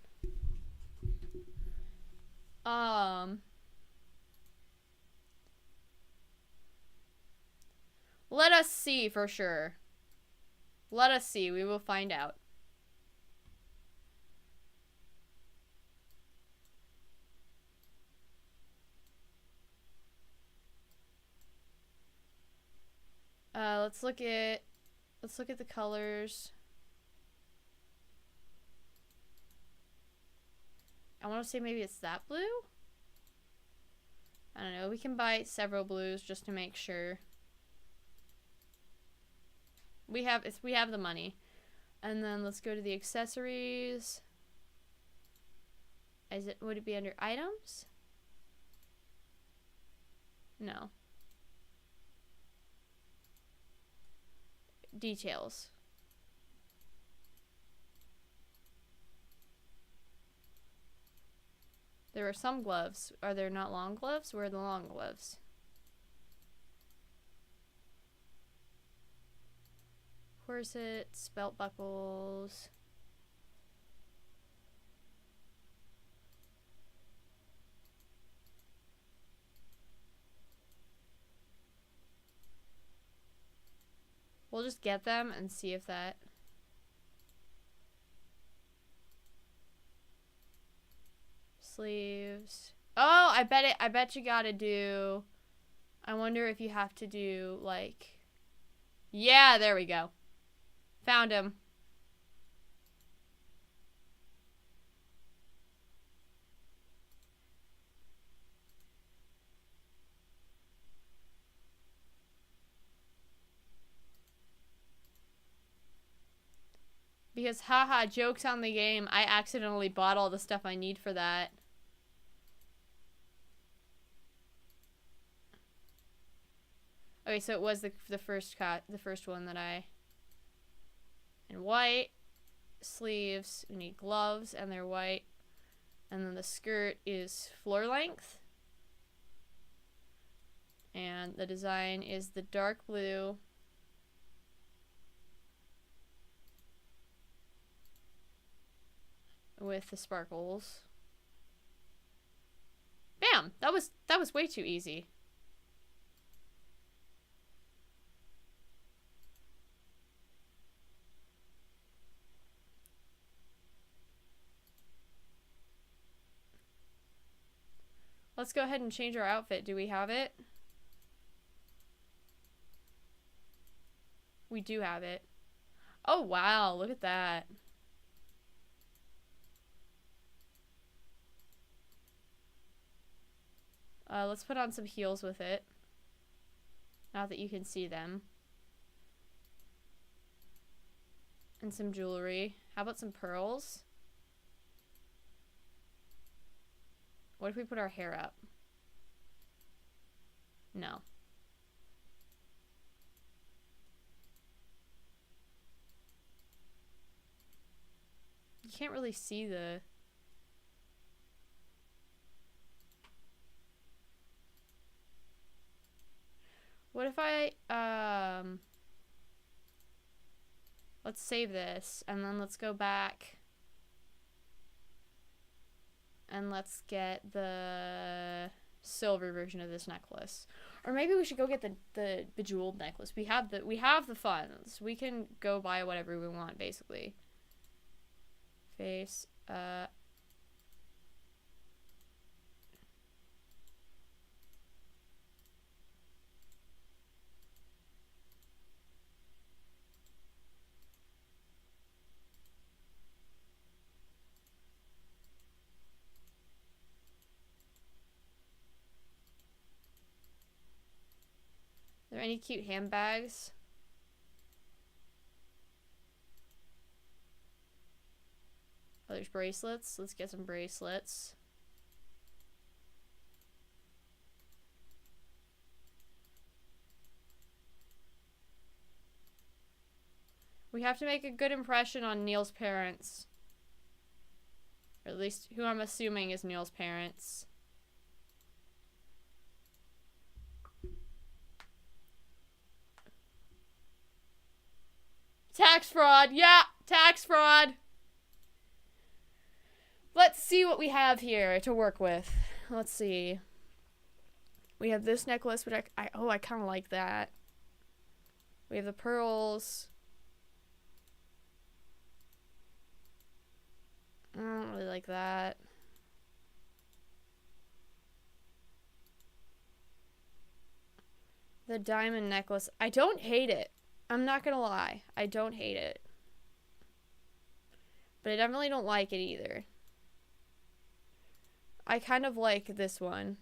Let us see for sure. Let us see. We will find out. Let's look at the colors. I want to say maybe it's that blue. I don't know. We can buy several blues just to make sure. We have the money. And then let's go to the accessories. Would it be under items? No. Details. There are some gloves. Are there not long gloves? Where are the long gloves? Corsets, belt buckles. We'll just get them and see if that... Sleeves. Oh, I bet you gotta do... I wonder if you have to do, like... Yeah, there we go. Found him. Because, haha, joke's on the game. I accidentally bought all the stuff I need for that. Okay, so it was the first one that I... In white. Sleeves. We need gloves, and they're white. And then the skirt is floor length. And the design is the dark blue. With the sparkles. Bam! That was way too easy. Let's go ahead and change our outfit. Do we have it? We do have it. Oh wow, look at that. Let's put on some heels with it. Now that you can see them. And some jewelry. How about some pearls? What if we put our hair up? No. You can't really see the... What if I, let's save this, and then let's go back, and let's get the silver version of this necklace. Or maybe we should go get the bejeweled necklace. We have the funds. We can go buy whatever we want, basically. Face, Are there any cute handbags? Oh, there's bracelets. Let's get some bracelets. We have to make a good impression on Neil's parents. Or at least who I'm assuming is Neil's parents. Tax fraud. Yeah, tax fraud. Let's see what we have here to work with. Let's see. We have this necklace, which I kind of like that. We have the pearls. I don't really like that. The diamond necklace. I don't hate it. I'm not gonna lie. I don't hate it. But I definitely don't like it either. I kind of like this one.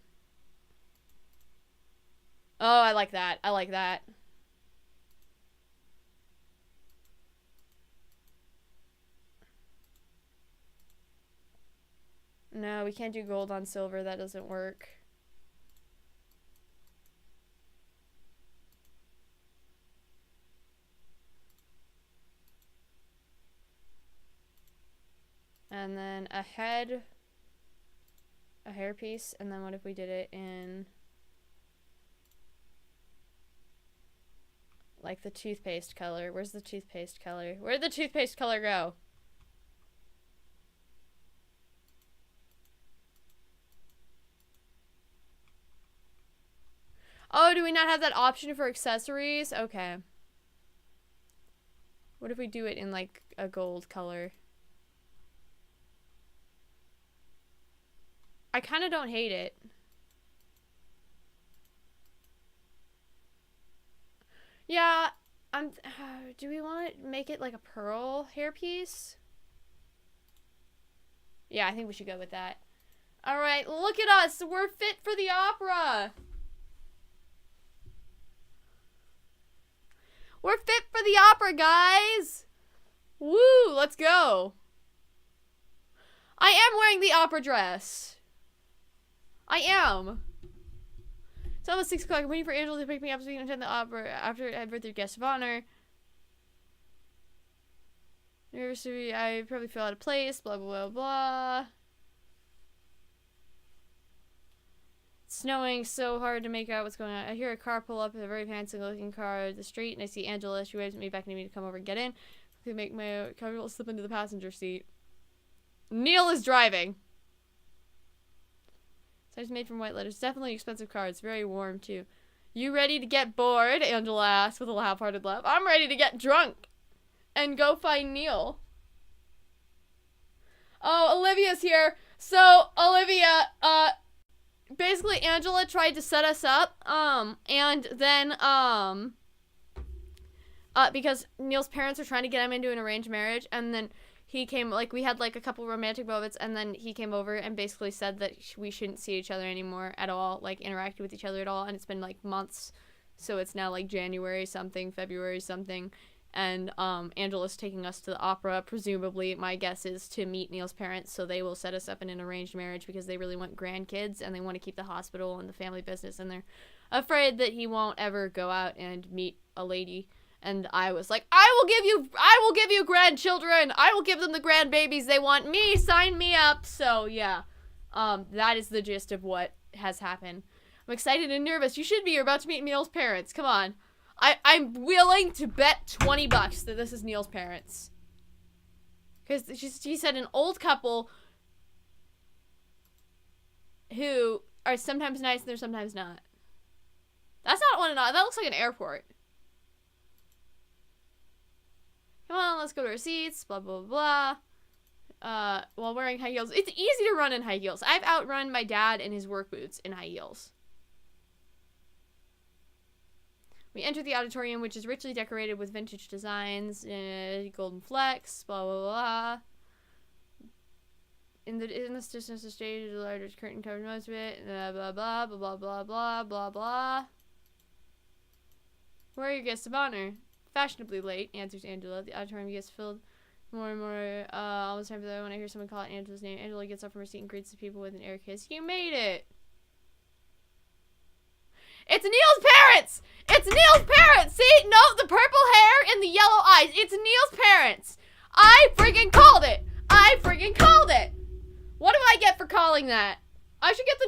Oh, I like that. I like that. No, we can't do gold on silver. That doesn't work. And then a head, a hairpiece, and then what if we did it in like the toothpaste color? Where's the toothpaste color? Where'd the toothpaste color go? Oh, do we not have that option for accessories? Okay. What if we do it in like a gold color? I kind of don't hate it. Yeah, do we want to make it like a pearl hairpiece? Yeah, I think we should go with that. Alright, look at us! We're fit for the opera! We're fit for the opera, guys! Woo, let's go! I am wearing the opera dress. I am. It's almost 6 o'clock. I'm waiting for Angela to pick me up so we can attend the opera after I had birthday guest of honor. University, I probably feel out of place, blah, blah, blah, blah. It's snowing, so hard to make out what's going on. I hear a car pull up, a very fancy-looking car at the street, and I see Angela. She waves at me, beckoning me to come over and get in. To make my comfortable slip into the passenger seat. Neil is driving. Signs made from white letters. Definitely expensive car. It's very warm, too. You ready to get bored? Angela asked with a half-hearted laugh. I'm ready to get drunk and go find Neil. Oh, Olivia's here. So, Olivia, basically Angela tried to set us up, and then, because Neil's parents were trying to get him into an arranged marriage, and then he came, like, we had, like, a couple romantic moments, and then he came over and basically said that we shouldn't see each other anymore at all, like, interact with each other at all, and it's been, like, months, so it's now, like, January something, February something, and, Angela's taking us to the opera, presumably, my guess is to meet Neil's parents, so they will set us up in an arranged marriage because they really want grandkids, and they want to keep the hospital and the family business, and they're afraid that he won't ever go out and meet a lady. And I was like, I will give you grandchildren. I will give them the grandbabies they want. Me, sign me up. So, yeah. That is the gist of what has happened. I'm excited and nervous. You should be. You're about to meet Neil's parents. Come on. I'm willing to bet $20 that this is Neil's parents. Because she said an old couple who are sometimes nice and they're sometimes not. That's not one and all. That looks like an airport. Come on, let's go to our seats. Blah, blah, blah. While wearing high heels. It's easy to run in high heels. I've outrun my dad in his work boots in high heels. We enter the auditorium, which is richly decorated with vintage designs, golden flecks, blah, blah, blah. In this distance, the stage is a larger curtain covered most of it, blah, blah, blah, blah, blah, blah, blah, blah. Where are your guests of honor? Fashionably late, answers Angela. The auditorium gets filled more and more, almost time for that. When I hear someone call out Angela's name, Angela gets up from her seat and greets the people with an air kiss. You made it! It's Neil's parents! It's Neil's parents! See? No, the purple hair and the yellow eyes. It's Neil's parents! I friggin' called it! I friggin' called it! What do I get for calling that? I should get the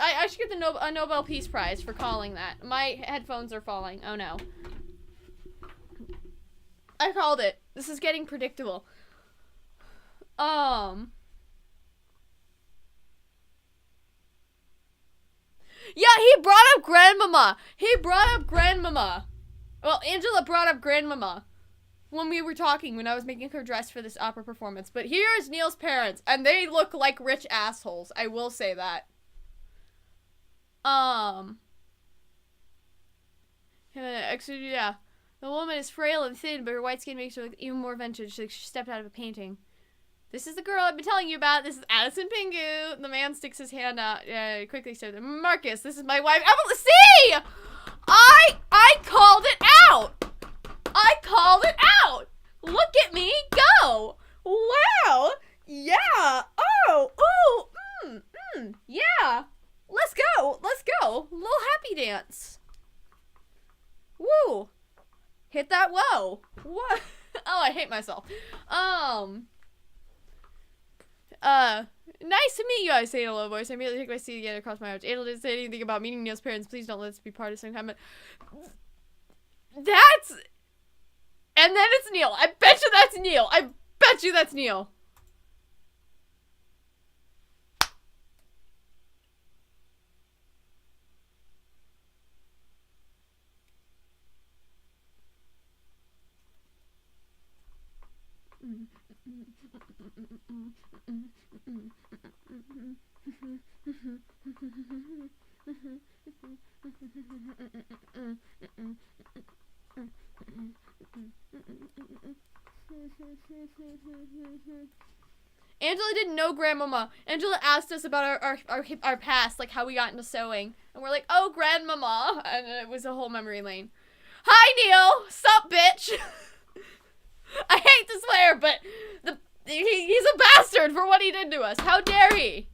I should get a Nobel Peace Prize for calling that. My headphones are falling. Oh no. I called it. This is getting predictable. Yeah, he brought up Grandmama. Well, Angela brought up Grandmama when we were talking, when I was making her dress for this opera performance. But here is Neil's parents, and they look like rich assholes. I will say that. Yeah. The woman is frail and thin, but her white skin makes her look even more vintage, like she stepped out of a painting. This is the girl I've been telling you about. This is Addison Pingu. The man sticks his hand out. Quickly says, Marcus, this is my wife. Emily, see! I called it out! I called it out! Look at me go! Wow! Yeah! Oh! Yeah! Let's go! Little happy dance. Woo! Hit that whoa! What? Oh, I hate myself. Nice to meet you, I say in a low voice. I immediately take my seat again across my arms. Angela didn't say anything about meeting Neil's parents. Please don't let this be part of some kind of... That's... And then it's Neil. I bet you that's Neil. Angela didn't know Grandmama. Angela asked us about our past, like how we got into sewing. And we're like, oh, Grandmama. And it was a whole memory lane. Hi, Neil. Sup, bitch. I hate to swear, but he's a bastard for what he did to us. How dare he?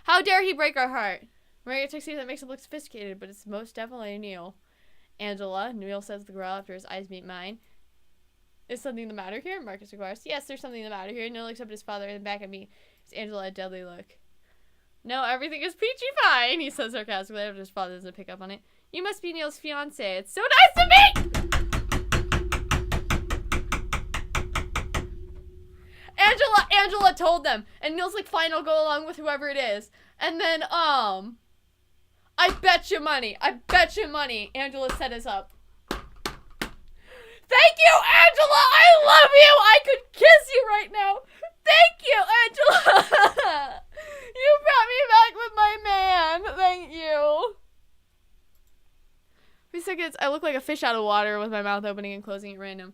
How dare he break our heart? Maria takes something that makes him look sophisticated, but it's most definitely Neil. Angela, Neil says the girl after his eyes meet mine. Is something the matter here? Marcus inquires. Yes, there's something the matter here. Neil looks up at his father and then back at me. It's Angela a deadly look. No, everything is peachy fine, he says sarcastically after his father doesn't pick up on it. You must be Neil's fiance. It's so nice to meet! Angela told them, and Neil's like, fine, I'll go along with whoever it is. And then, I bet you money. Angela set us up. Thank you, Angela! I love you! I could kiss you right now. Thank you, Angela! You brought me back with my man. Thank you. For seconds, I look like a fish out of water with my mouth opening and closing at random.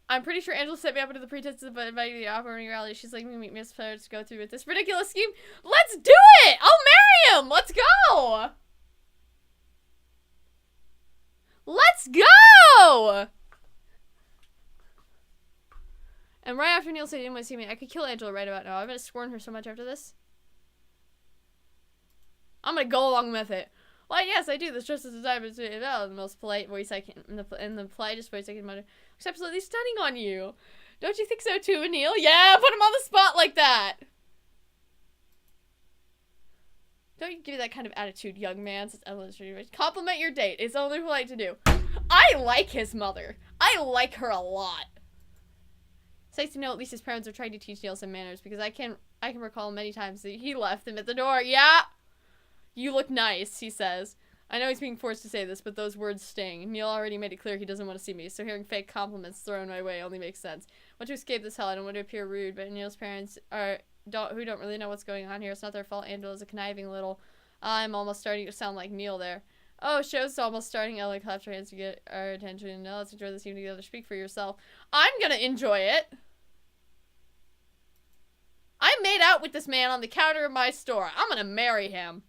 I'm pretty sure Angela set me up under the pretense of inviting me to the opera rally. She's like, meet Miss Player to go through with this ridiculous scheme. Let's do it! I'll marry him! Let's go! Let's go! And right after Neil said he didn't want to see me, I could kill Angela right about now. I'm gonna scorn her so much after this. I'm gonna go along with it. Why, yes, I do. This just as designed in the most polite voice I can, in the politest voice I can mutter. Looks absolutely stunning on you. Don't you think so too, Neil? Yeah, put him on the spot like that. Don't you give me that kind of attitude, young man. Says Evelyn. Compliment your date. It's only polite to do. I like his mother. I like her a lot. It's nice to know at least his parents are trying to teach Neil some manners, because I can recall many times that he left them at the door. Yeah! You look nice, he says. I know he's being forced to say this, but those words sting. Neil already made it clear he doesn't want to see me, so hearing fake compliments thrown my way only makes sense. I want to escape this hell. I don't want to appear rude, but Neil's parents who don't really know what's going on here. It's not their fault. Angela's a conniving little... I'm almost starting to sound like Neil there. Oh, show's almost starting. Ella claps her hands to get our attention. Now let's enjoy this evening together. Speak for yourself. I'm gonna enjoy it. I made out with this man on the counter of my store. I'm gonna marry him.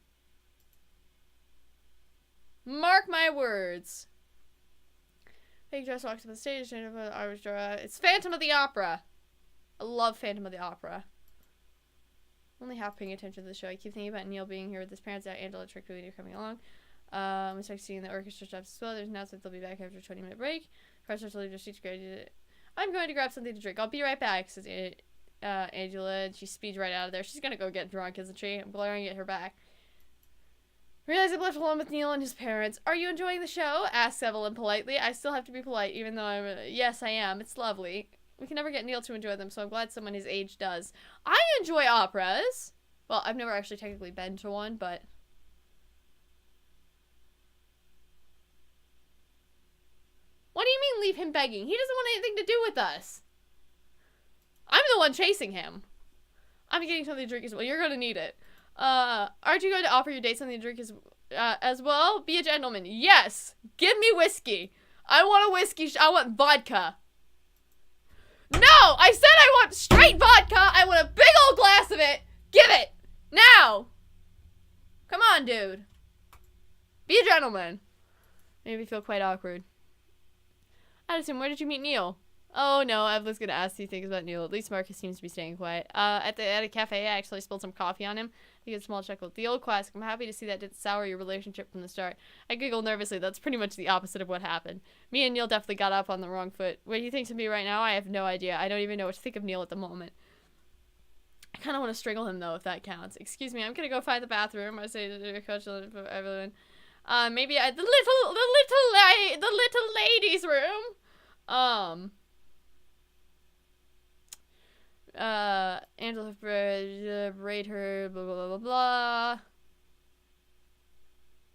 Mark my words. Fake dress walks up the stage. It's Phantom of the Opera. I love Phantom of the Opera. Only half paying attention to the show. I keep thinking about Neil being here with his parents out. Angela tricked when you're coming along. We start seeing the orchestra stops as well. There's an announcement they'll be back after a 20-minute break. Press to leave the sheets graded. I'm going to grab something to drink. I'll be right back, says Angela, and she speeds right out of there. She's gonna go get drunk, isn't she? I'm glaring at her back. Realize I'm left alone with Neil and his parents. Are you enjoying the show? Asks Evelyn politely. I still have to be polite, even though yes, I am. It's lovely. We can never get Neil to enjoy them, so I'm glad someone his age does. I enjoy operas. Well, I've never actually technically been to one, but... What do you mean leave him begging? He doesn't want anything to do with us. I'm the one chasing him. I'm getting something to drink as well. You're gonna need it. Aren't you going to offer your date something to drink as well? Be a gentleman. Yes! Give me whiskey. I want a whiskey. I want vodka. No! I said I want straight vodka. I want a big old glass of it. Give it. Now! Come on, dude. Be a gentleman. Made me feel quite awkward. Addison, where did you meet Neil? Oh no, Evelyn's gonna ask you things about Neil. At least Marcus seems to be staying quiet. At a cafe, I actually spilled some coffee on him. He gets a small chuckle. The old classic. I'm happy to see that didn't sour your relationship from the start. I giggle nervously. That's pretty much the opposite of what happened. Me and Neil definitely got up on the wrong foot. What he thinks of me right now, I have no idea. I don't even know what to think of Neil at the moment. I kind of want to strangle him though, if that counts. Excuse me, I'm gonna go find the bathroom. I say to Coach Evelyn. Maybe the little ladies' room. Angela braid her, blah, blah, blah, blah, blah.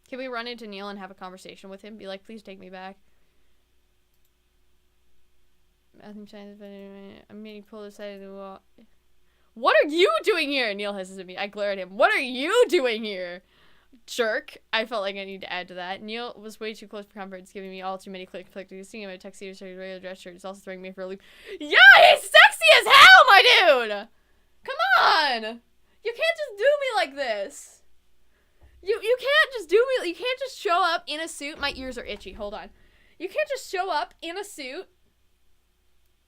Can we run into Neil and have a conversation with him? Be like, please take me back. I'm meeting pull aside the wall. What are you doing here? Neil hisses at me. I glare at him. What are you doing here? Jerk. I felt like I need to add to that. Neil was way too close for comfort. It's giving me all too many conflicting. Seeing him in a tuxedo, so regular dress shirt. It's also throwing me for a loop. Yeah, he's sexy as hell, my dude! Come on! You can't just do me like this. You can't just do me. You can't just show up in a suit. My ears are itchy. Hold on. You can't just show up in a suit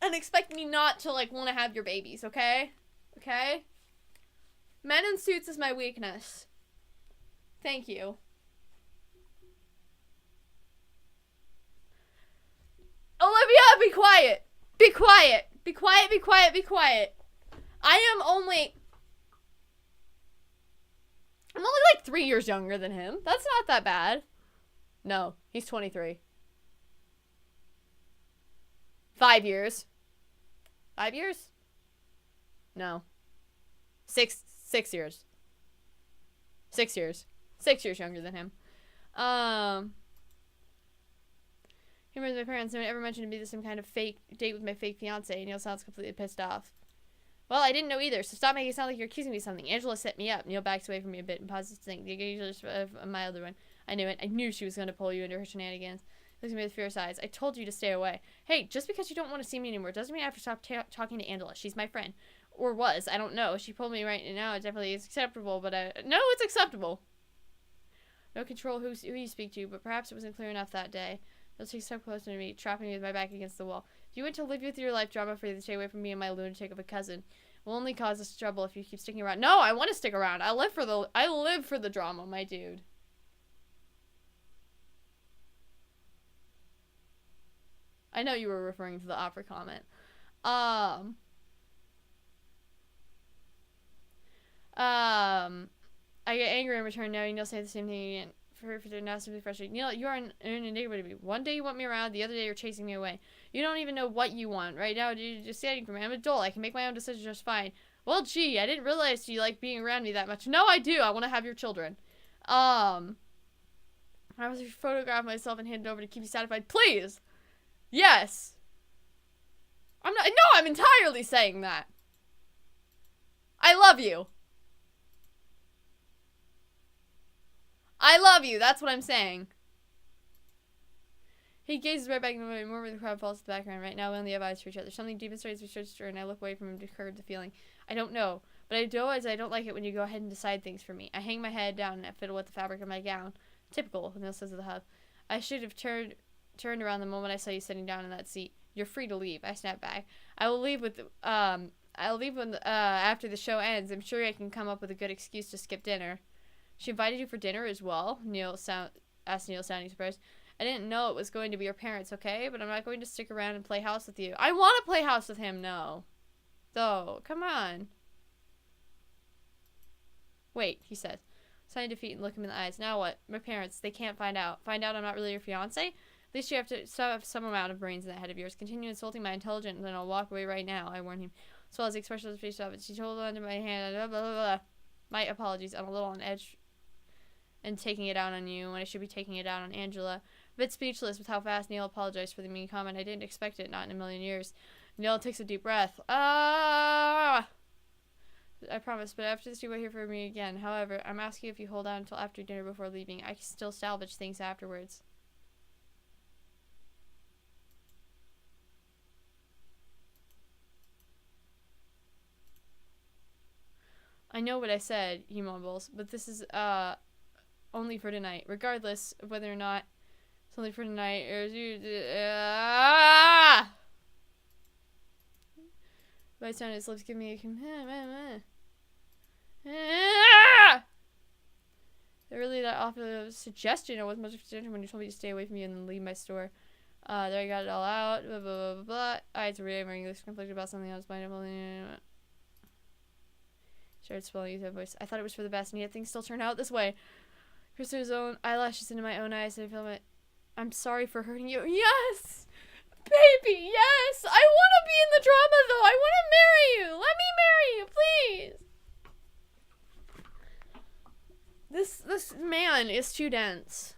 and expect me not to, like, want to have your babies, okay? Okay? Men in suits is my weakness. Thank you. Olivia, be quiet. Be quiet. Be quiet, be quiet, be quiet. I'm only like 3 years younger than him. That's not that bad. No, he's 23. 5 years. 5 years? No. 6 years. 6 years. 6 years younger than him. He remembers my parents never mentioned to me some kind of fake date with my fake fiance. Neil sounds completely pissed off. Well, I didn't know either, so stop making it sound like you're accusing me of something. Angela set me up. Neil backs away from me a bit and pauses to think. The occasionally a milder one. I knew it. I knew she was going to pull you into her shenanigans. Looks at me with fierce eyes. I told you to stay away. Hey, just because you don't want to see me anymore doesn't mean I have to stop talking to Angela. She's my friend. Or was. I don't know. She pulled me right now. It definitely is acceptable, but no, it's acceptable. No control who you speak to, but perhaps it wasn't clear enough that day. He'll take so close to me, trapping me with my back against the wall. If you want to live with your life drama free, then stay away from me and my lunatic of a cousin. It will only cause us trouble if you keep sticking around. No, I want to stick around. I live for the drama, my dude. I know you were referring to the opera comment. I get angry in return knowing you'll say the same thing again. for now simply frustrating. Neil, you are an enigma to me. One day you want me around, the other day you're chasing me away. You don't even know what you want. Right now, you're just standing for me. I'm an adult. I can make my own decisions just fine. Well, gee, I didn't realize you like being around me that much. No, I do. I want to have your children. I was to photograph myself and hand it over to keep you satisfied. Please. Yes. I'm not. No, I'm entirely saying that. I love you. I love you. That's what I'm saying. He gazes right back into the more of the crowd falls to the background. Right now, we only have eyes for each other. Something deep inside me starts to stir, and I look away from him to curb the feeling. I don't know, but I do as I don't like it when you go ahead and decide things for me. I hang my head down and I fiddle with the fabric of my gown. Typical, Neil says to the hub. I should have turned around the moment I saw you sitting down in that seat. You're free to leave. I snap back. I'll leave when after the show ends. I'm sure I can come up with a good excuse to skip dinner. She invited you for dinner as well? Asked Neil, sounding surprised. I didn't know it was going to be your parents, okay? But I'm not going to stick around and play house with you. I want to play house with him, no. Though, come on. Wait, he says. Sign defeat and look him in the eyes. Now what? My parents, they can't find out. Find out I'm not really your fiancé? At least you have to have some amount of brains in that head of yours. Continue insulting my intelligence and then I'll walk away right now, I warn him. As well as the expression of his face of it. She held onto my hand. Blah, blah, blah, blah. My apologies. I'm a little on edge and taking it out on you when I should be taking it out on Angela. A bit speechless with how fast Neil apologized for the mean comment. I didn't expect it, not in a million years. Neil takes a deep breath. Ah! I promise, but after this you will hear from me again. However, I'm asking if you hold on until after dinner before leaving. I can still salvage things afterwards. I know what I said, he mumbles, but this is, only for tonight. Regardless of whether or not it's only for tonight, or by the time his lips give me really that offer of suggestion. I wasn't much of a suggestion when you told me to stay away from you and then leave my store. There I got it all out. Blah, blah, blah, blah. I had to read my English conflicted about something else. Started swelling his voice. I thought it was for the best, and yet things still turn out this way. Christopher's own eyelashes into my own eyes, and I feel my... I'm sorry for hurting you. Yes! Baby, yes! I want to be in the drama, though! I want to marry you! Let me marry you, please! This man is too dense.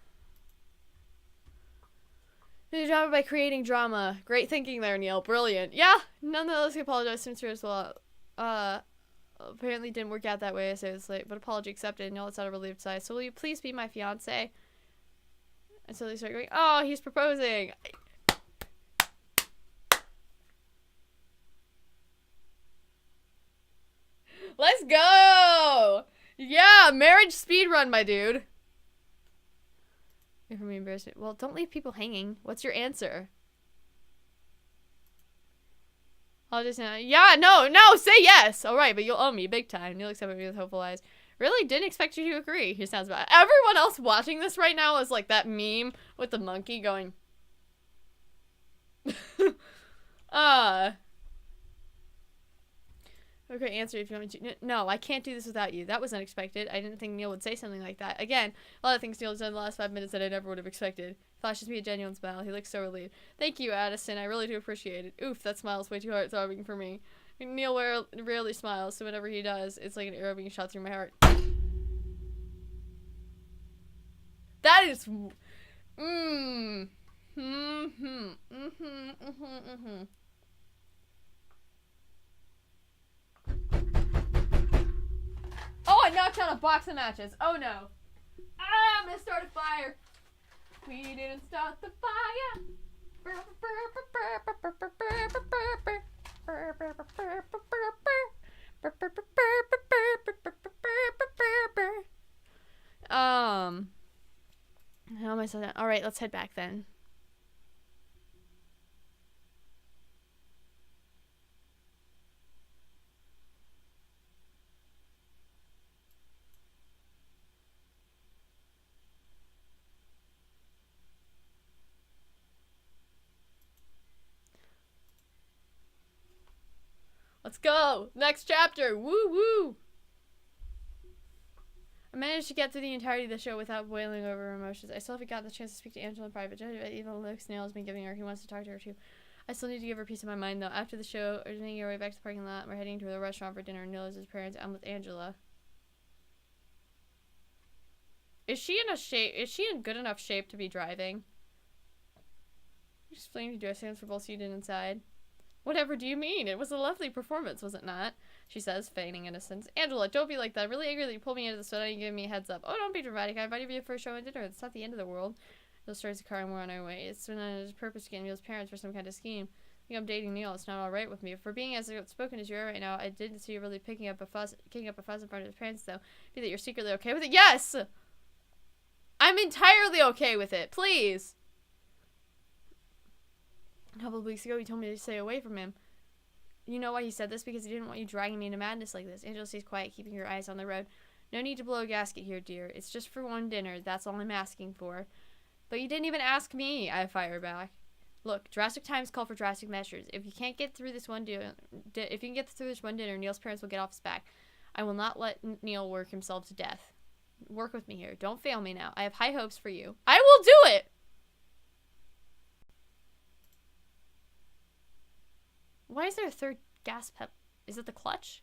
The drama by creating drama. Great thinking there, Neil. Brilliant. Yeah! Nonetheless, I apologize sincerely as well. Apparently didn't work out that way. I say this late, but apology accepted. No, it's not a relieved sigh. So will you please be my fiance? And so they start going, oh, he's proposing. Let's go! Yeah, marriage speed run, my dude. If I'm embarrassed. Well, don't leave people hanging. What's your answer? I'll just yeah, no, say yes. All right, but you'll owe me big time. Neil looks at me with hopeful eyes. Really didn't expect you to agree. He sounds bad. Everyone else watching this right now is like that meme with the monkey going. Okay, answer if you want me to. No, I can't do this without you. That was unexpected. I didn't think Neil would say something like that. Again, a lot of things Neil's done in the last 5 minutes that I never would have expected. Flashes me a genuine smile. He looks so relieved. Thank you, Addison. I really do appreciate it. Oof, that smile is way too heart-throbbing for me. Neil rarely smiles, so whenever he does, it's like an arrow being shot through my heart. That is... Oh, I knocked down a box of matches. Oh no. Ah, I'm gonna start a fire. We didn't start the fire. How am I so done? All right, let's head back then. Let's go! Next chapter! Woo woo! I managed to get through the entirety of the show without boiling over emotions. I still haven't gotten the chance to speak to Angela in private. Judging by even looks Neil has been giving her, he wants to talk to her too. I still need to give her peace of my mind though. After the show, we're making our way back to the parking lot. We're heading to the restaurant for dinner. Neil is his parents. I'm with Angela. Is she in good enough shape to be driving? Explaining to do stands for both seated and inside. Whatever do you mean? It was a lovely performance, was it not? She says, feigning innocence. Angela, don't be like that. Really angry that you pulled me into this without even giving me a heads up. Oh, don't be dramatic. I invited you for a show and dinner. It's not the end of the world. Neil starts the car and we're on our way. It's been on his purpose to get Neil's parents for some kind of scheme. I think I'm dating Neil. It's not alright with me. For being as outspoken as you are right now, I didn't see you really kicking up a fuss in front of his parents, though. Be that you're secretly okay with it? Yes! I'm entirely okay with it. Please! A couple of weeks ago, he told me to stay away from him. You know why he said this? Because he didn't want you dragging me into madness like this. Angela stays quiet, keeping her eyes on the road. No need to blow a gasket here, dear. It's just for one dinner. That's all I'm asking for. But you didn't even ask me, I fire back. Look, drastic times call for drastic measures. If you can't get through this one dinner, Neil's parents will get off his back. I will not let Neil work himself to death. Work with me here. Don't fail me now. I have high hopes for you. I will do it! Why is there a third gas pep? Is it the clutch?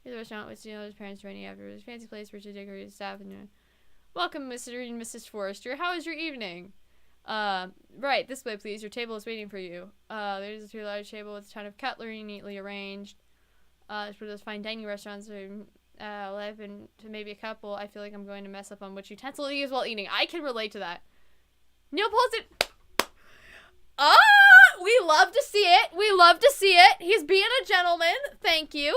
The restaurant with Neil's parents training after his fancy place for decorated staff and welcome, Mr. and Mrs. Forrester. How was your evening? Right, this way, please. Your table is waiting for you. There's a 2-large table with a ton of cutlery neatly arranged. It's for those fine dining restaurants where I've been to maybe a couple. I feel like I'm going to mess up on which utensil to use while eating. I can relate to that. Neil pulls it. We love to see it. We love to see it. He's being a gentleman. Thank you.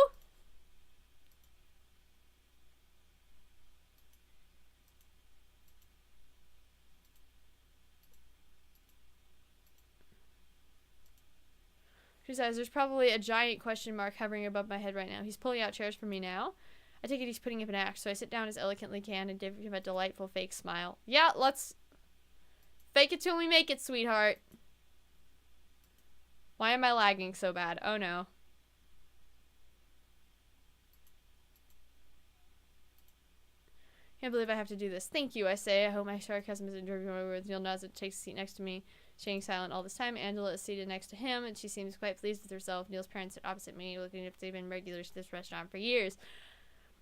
She says, there's probably a giant question mark hovering above my head right now. He's pulling out chairs for me now. I take it he's putting up an act, so I sit down as elegantly can and give him a delightful fake smile. Yeah, let's fake it till we make it, sweetheart. Why am I lagging so bad? Oh no. Can't believe I have to do this. Thank you, I say. I hope my sarcasm isn't driven my words. Neil nods and takes a seat next to me, staying silent all this time. Angela is seated next to him, and she seems quite pleased with herself. Neil's parents sit opposite me, looking as if they've been regulars to this restaurant for years.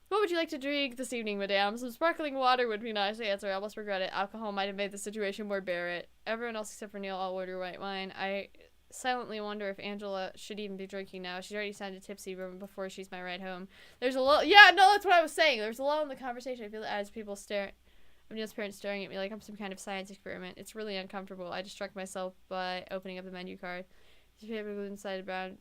What would you like to drink this evening, madame? Some sparkling water would be nice, I answer. I almost regret it. Alcohol might have made the situation more bear. Everyone else except for Neil all order white wine. I silently wonder if Angela should even be drinking now. She's already sounded tipsy before she's my ride home. There's a lull. Yeah, no, that's what I was saying. There's a lull in the conversation. I feel as people stare. Neil's parents staring at me like I'm some kind of science experiment. It's really uncomfortable. I distract myself by opening up the menu card. There's paper glued inside brown,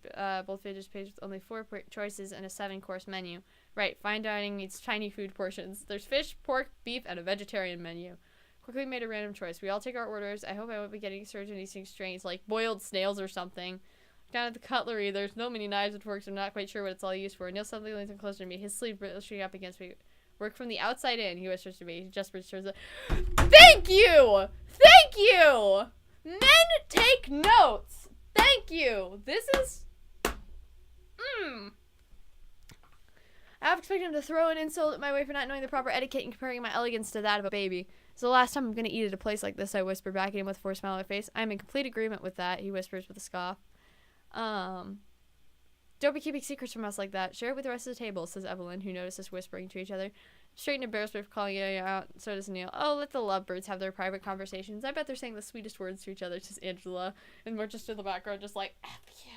both pages with only 4 choices and a 7-course menu. Right, fine dining means tiny food portions. There's fish, pork, beef, and a vegetarian menu. Quickly made a random choice. We all take our orders. I hope I won't be getting served anything strange, like boiled snails or something. Down at the cutlery, there's no many knives and forks. I'm not quite sure what it's all used for. Neil suddenly leans in closer to me, his sleeve brushing up against me. Work from the outside in, he whispers to me. He just whispers, thank you! Thank you! Men take notes! Thank you! This is... I half expected him to throw an insult at my way for not knowing the proper etiquette and comparing my elegance to that of a baby. It's the last time I'm going to eat at a place like this, I whisper back at him with a forced smile on my face. I'm in complete agreement with that, he whispers with a scoff. Don't be keeping secrets from us like that. Share it with the rest of the table, says Evelyn, who notices whispering to each other. Straight and embarrassed by calling it out, so does Neil. Oh, let the lovebirds have their private conversations. I bet they're saying the sweetest words to each other, says Angela. And we're just in the background, just like, F you,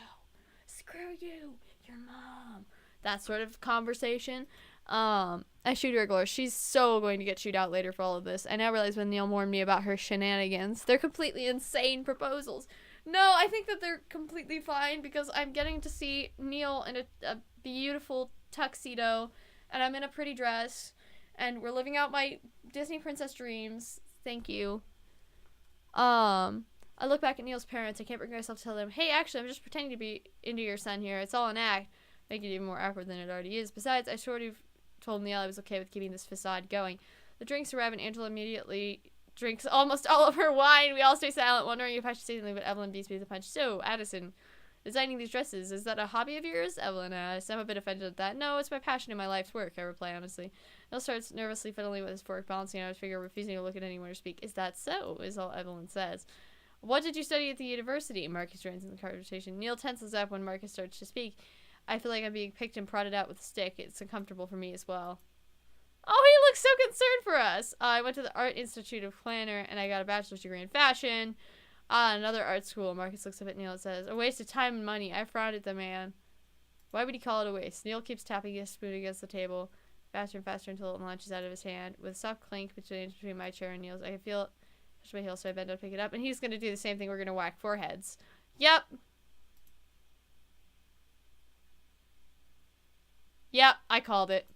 screw you, your mom. That sort of conversation. I shoot her a glare. She's so going to get chewed out later for all of this. I now realize when Neil warned me about her shenanigans. They're completely insane proposals. No, I think that they're completely fine because I'm getting to see Neil in a beautiful tuxedo and I'm in a pretty dress and we're living out my Disney princess dreams. Thank you. I look back at Neil's parents. I can't bring myself to tell them, hey, actually, I'm just pretending to be into your son here. It's all an act. Make it even more awkward than it already is. Besides, I sort of told Neil I was okay with keeping this facade going. The drinks arrive and Angela immediately drinks almost all of her wine. We all stay silent, wondering if I should say something, but Evelyn beats me with a punch. So, Addison, Designing these dresses, is that a hobby of yours? Evelyn asks. I'm a bit offended at that. No, it's my passion in my life's work, I reply honestly. Neil starts nervously fiddling with his fork, balancing out his figure, refusing to look at anyone or speak. Is that so? Is all Evelyn says. What did you study at the university? Marcus joins in the conversation. Neil tenses up when Marcus starts to speak. I feel like I'm being picked and prodded out with a stick. It's uncomfortable for me as well. Oh, he looks so concerned for us. I went to the Art Institute of Planner, and I got a bachelor's degree in fashion. Another art school. Marcus looks up at Neil and says, a waste of time and money. I frowned at the man. Why would he call it a waste? Neil keeps tapping his spoon against the table, faster and faster until it launches out of his hand. With a soft clink between my chair and Neil's, I feel touch my heel, so I bend down to pick it up, and he's going to do the same thing. We're going to whack foreheads. Yep. Yep, I called it.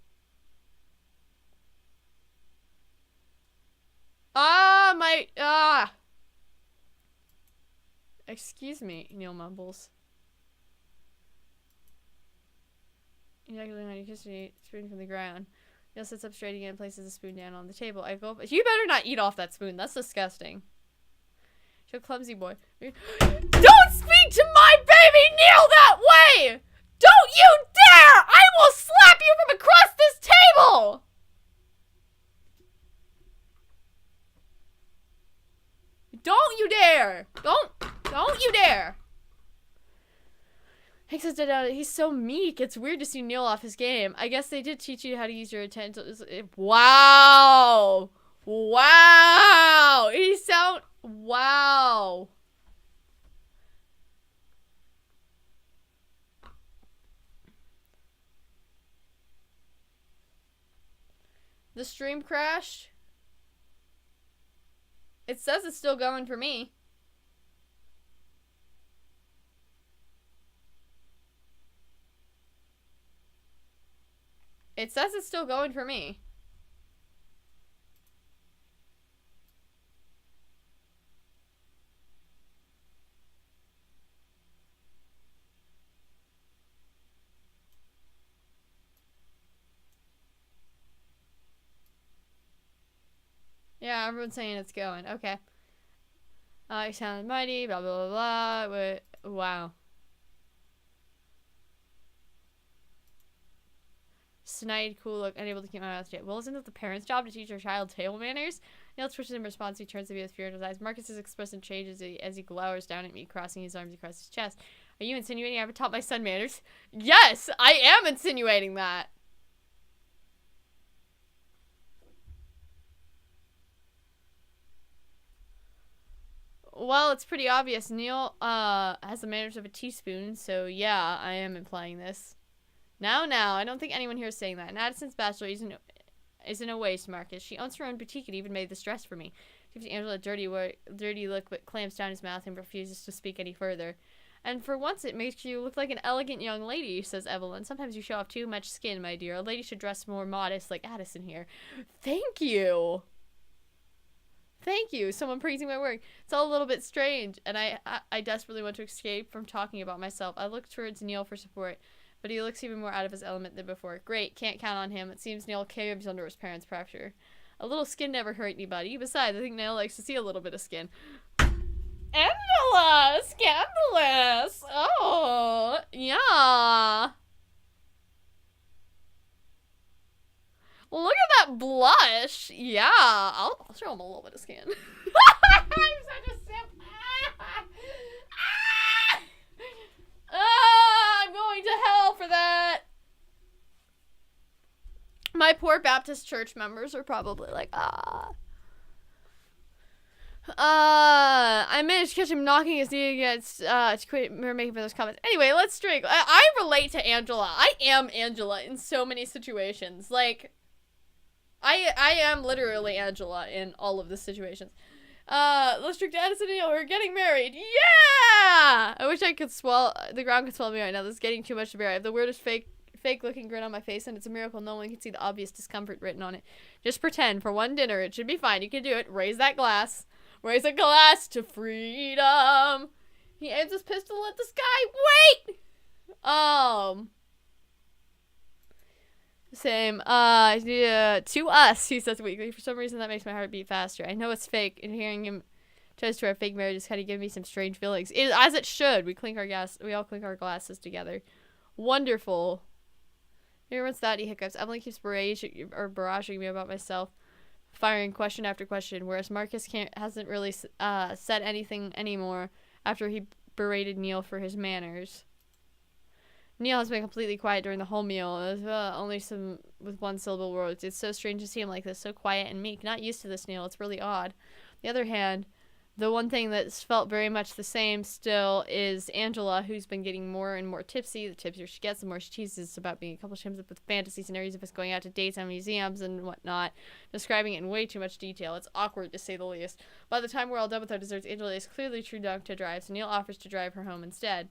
Excuse me, Neil mumbles. Ejaculating on your history, spoon from the ground. Neil sits up straight again and places the spoon down on the table. I go, you better not eat off that spoon. That's disgusting. You're a clumsy boy. Don't speak to my baby Neil that way! Don't you dare! I will slap you from across this table! Don't you dare! Don't you dare! Hank says that he's so meek. It's weird to see Neil off his game. I guess they did teach you how to use your utensils. Wow! Wow! Wow! The stream crashed. It says it's still going for me. It says it's still going for me. Yeah, everyone's saying it's going. Okay. You sound mighty, blah, blah, blah, blah. Wow. Snide, cool look, unable to keep my mouth shut. Well, isn't it the parent's job to teach their child table manners? Neil twitches in response. He turns to me with fear in his eyes. Marcus's expression changes as he glowers down at me, crossing his arms across his chest. Are you insinuating I haven't taught my son manners? Yes, I am insinuating that. Well, it's pretty obvious. Neil has the manners of a teaspoon, so yeah, I am implying this. Now, I don't think anyone here is saying that. And Addison's bachelor isn't a waste, Marcus. She owns her own boutique and even made this dress for me. Gives Angela a dirty look, but clamps down his mouth and refuses to speak any further. And for once, it makes you look like an elegant young lady, says Evelyn. Sometimes you show off too much skin, my dear. A lady should dress more modest, like Addison here. Thank you. Thank you. Someone praising my work. It's all a little bit strange, and I desperately want to escape from talking about myself. I look towards Neil for support, but he looks even more out of his element than before. Great, can't count on him. It seems Neil caves under his parents' pressure. A little skin never hurt anybody. Besides, I think Neil likes to see a little bit of skin. Angela! Scandalous! Oh, yeah. Look at that blush. Yeah, I'll show him a little bit of skin. I'm such a simp. I'm going to hell for that. My poor Baptist church members are probably like, I managed to catch him knocking his knee against, to quit making those comments. Anyway, let's drink. I relate to Angela. I am Angela in so many situations. Like, I am literally Angela in all of the situations. Let's drink to Addison and Neil. We're getting married. Yeah! I wish I could the ground could swallow me right now. This is getting too much to bear. I have the weirdest fake looking grin on my face, and it's a miracle no one can see the obvious discomfort written on it. Just pretend. For one dinner, it should be fine. You can do it. Raise that glass. Raise a glass to freedom. He aims his pistol at the sky. Wait! Same. To us, he says weakly. For some reason, that makes my heart beat faster. I know it's fake, and hearing him Toast to our fake marriage is kind of giving me some strange feelings. As it should. We all clink our glasses together. Wonderful. Everyone's that he hiccups. Evelyn keeps barraging me about myself, firing question after question, whereas Marcus hasn't really said anything anymore after he berated Neil for his manners. Neil has been completely quiet during the whole meal, only some with one-syllable words. It's so strange to see him like this, so quiet and meek. Not used to this, Neil. It's really odd. On the other hand, the one thing that's felt very much the same still is Angela, who's been getting more and more tipsy. The tipsier she gets, the more she teases about being a couple times up with fantasy scenarios of us going out to dates and museums and whatnot, describing it in way too much detail. It's awkward, to say the least. By the time we're all done with our desserts, Angela is clearly too drunk to drive, so Neil offers to drive her home instead.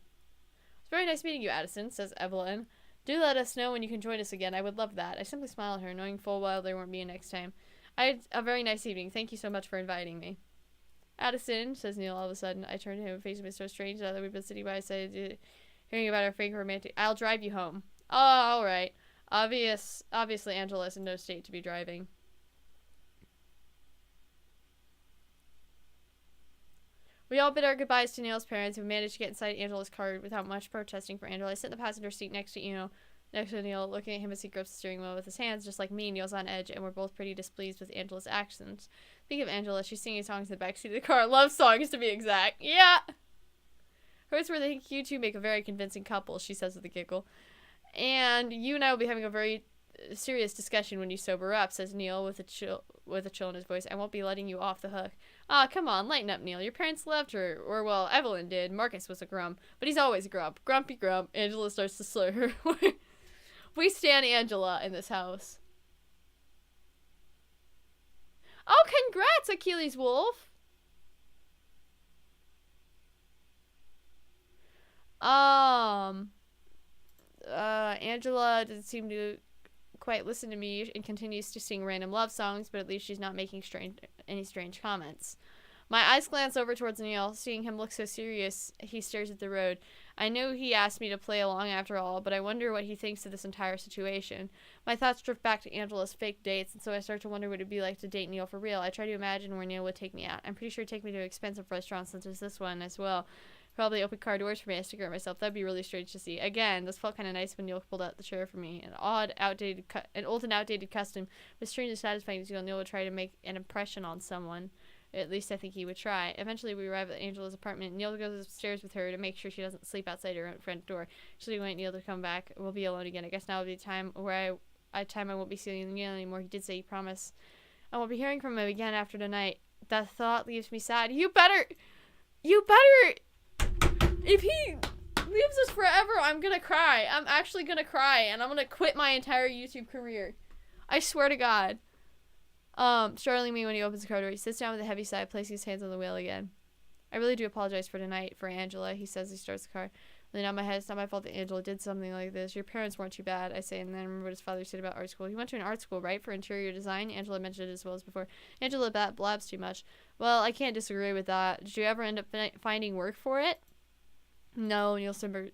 It's very nice meeting you, Addison, says Evelyn. Do let us know when you can join us again. I would love that. I simply smile at her, knowing full well there won't be a next time. I had a very nice evening. Thank you so much for inviting me. Addison, says Neil all of a sudden. I turn to him, facing me so strange that we've been sitting by his side, hearing about our fake romantic. I'll drive you home. Oh, all right. Obviously, Angela is in no state to be driving. We all bid our goodbyes to Neil's parents, who managed to get inside Angela's car without much protesting for Angela. I sit in the passenger seat next to Neil, looking at him as he grips the steering wheel with his hands. Just like me, Neil's on edge, and we're both pretty displeased with Angela's actions. Speaking of Angela, she's singing songs in the backseat of the car. Love songs, to be exact. Yeah! Hers where they think you two make a very convincing couple, she says with a giggle. And you and I will be having a very serious discussion when you sober up, says Neil with a chill in his voice. I won't be letting you off the hook. Ah, come on, lighten up, Neil. Your parents loved her. Or, well, Evelyn did. Marcus was a grump. But he's always a grump. Grumpy grump. Angela starts to slur her. We stand Angela in this house. Oh, congrats, Achilles Wolf! Angela doesn't seem to quite listen to me and continues to sing random love songs, but at least she's not making any strange comments. My eyes glance over towards Neil. Seeing him look so serious, he stares at the road. I know he asked me to play along after all, but I wonder what he thinks of this entire situation. My thoughts drift back to Angela's fake dates, and so I start to wonder what it'd be like to date Neil for real. I try to imagine where Neil would take me out. I'm pretty sure he'd take me to expensive restaurants such as this one as well. Probably open car doors for me. I stick at myself. That'd be really strange to see. Again, this felt kind of nice when Neil pulled out the chair for me. An old and outdated custom, but strangely satisfying to feel Neil would try to make an impression on someone. At least I think he would try. Eventually, we arrive at Angela's apartment. Neil goes upstairs with her to make sure she doesn't sleep outside her front door. She'll wait Neil to come back. We'll be alone again. I guess now will be the time where I won't be seeing Neil anymore. He did say he promised I won't be hearing from him again after tonight. That thought leaves me sad. You better. If he leaves us forever, I'm gonna cry. I'm actually gonna cry, and I'm gonna quit my entire YouTube career. I swear to God. Startling me when he opens the car door. He sits down with a heavy sigh, placing his hands on the wheel again. I really do apologize for tonight, for Angela, he says as he starts the car. Really nod my head. It's not my fault that Angela did something like this. Your parents weren't too bad, I say, and then I remember what his father said about art school. He went to an art school, right, for interior design? Angela mentioned it as well as before. Angela blabs too much. Well, I can't disagree with that. Did you ever end up finding work for it? No, Neil Simberg,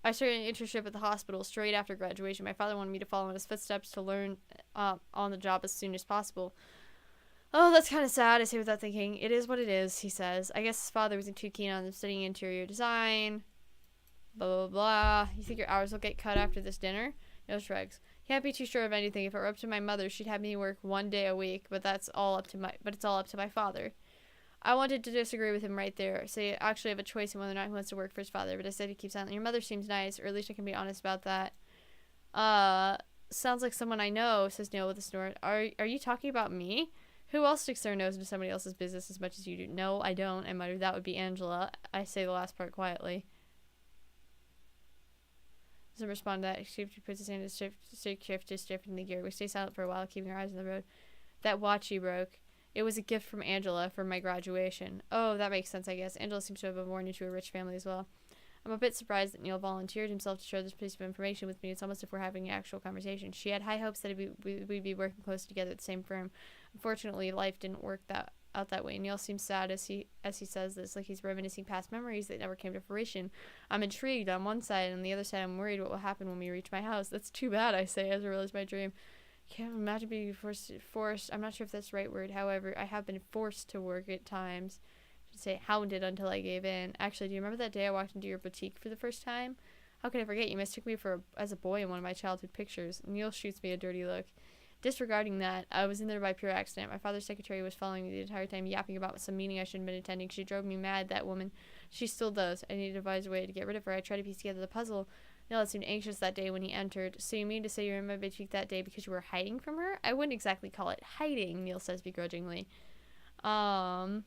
I started an internship at the hospital straight after graduation. My father wanted me to follow in his footsteps to learn on the job as soon as possible. Oh, that's kind of sad, I say without thinking. It is what it is, he says. I guess his father wasn't too keen on studying interior design. Blah, blah, blah. You think your hours will get cut after this dinner? Neil shrugs. Can't be too sure of anything. If it were up to my mother, she'd have me work 1 day a week, but it's all up to my father. I wanted to disagree with him right there. Say I actually have a choice in whether or not he wants to work for his father, but I said he keeps silent. Your mother seems nice, or at least I can be honest about that. Sounds like someone I know, says Neil with a snort. Are you talking about me? Who else sticks their nose into somebody else's business as much as you do? No, I don't. I muttered. That would be Angela. I say the last part quietly. Doesn't respond to that. She puts his hand in shift, just shifting the gear. We stay silent for a while, keeping our eyes on the road. That watch he broke. It was a gift from Angela for my graduation. Oh, that makes sense, I guess. Angela seems to have been born into a rich family as well. I'm a bit surprised that Neil volunteered himself to share this piece of information with me. It's almost as if we're having an actual conversation. She had high hopes that we'd be working close together at the same firm. Unfortunately, life didn't work out that way. Neil seems sad as he says this, like he's reminiscing past memories that never came to fruition. I'm intrigued on one side, and on the other side I'm worried what will happen when we reach my house. That's too bad, I say, as I realize my dream. Can't imagine being forced. I'm not sure if that's the right word. However, I have been forced to work at times. I should say hounded until I gave in. Actually, do you remember that day I walked into your boutique for the first time? How could I forget? You mistook me as a boy in one of my childhood pictures. Neil shoots me a dirty look. Disregarding that, I was in there by pure accident. My father's secretary was following me the entire time, yapping about some meeting I shouldn't have been attending. She drove me mad, that woman. She still does. I need to devise a way to get rid of her. I tried to piece together the puzzle. Neil seemed anxious that day when he entered. So you mean to say you were in my boutique that day because you were hiding from her? I wouldn't exactly call it hiding, Neil says begrudgingly. I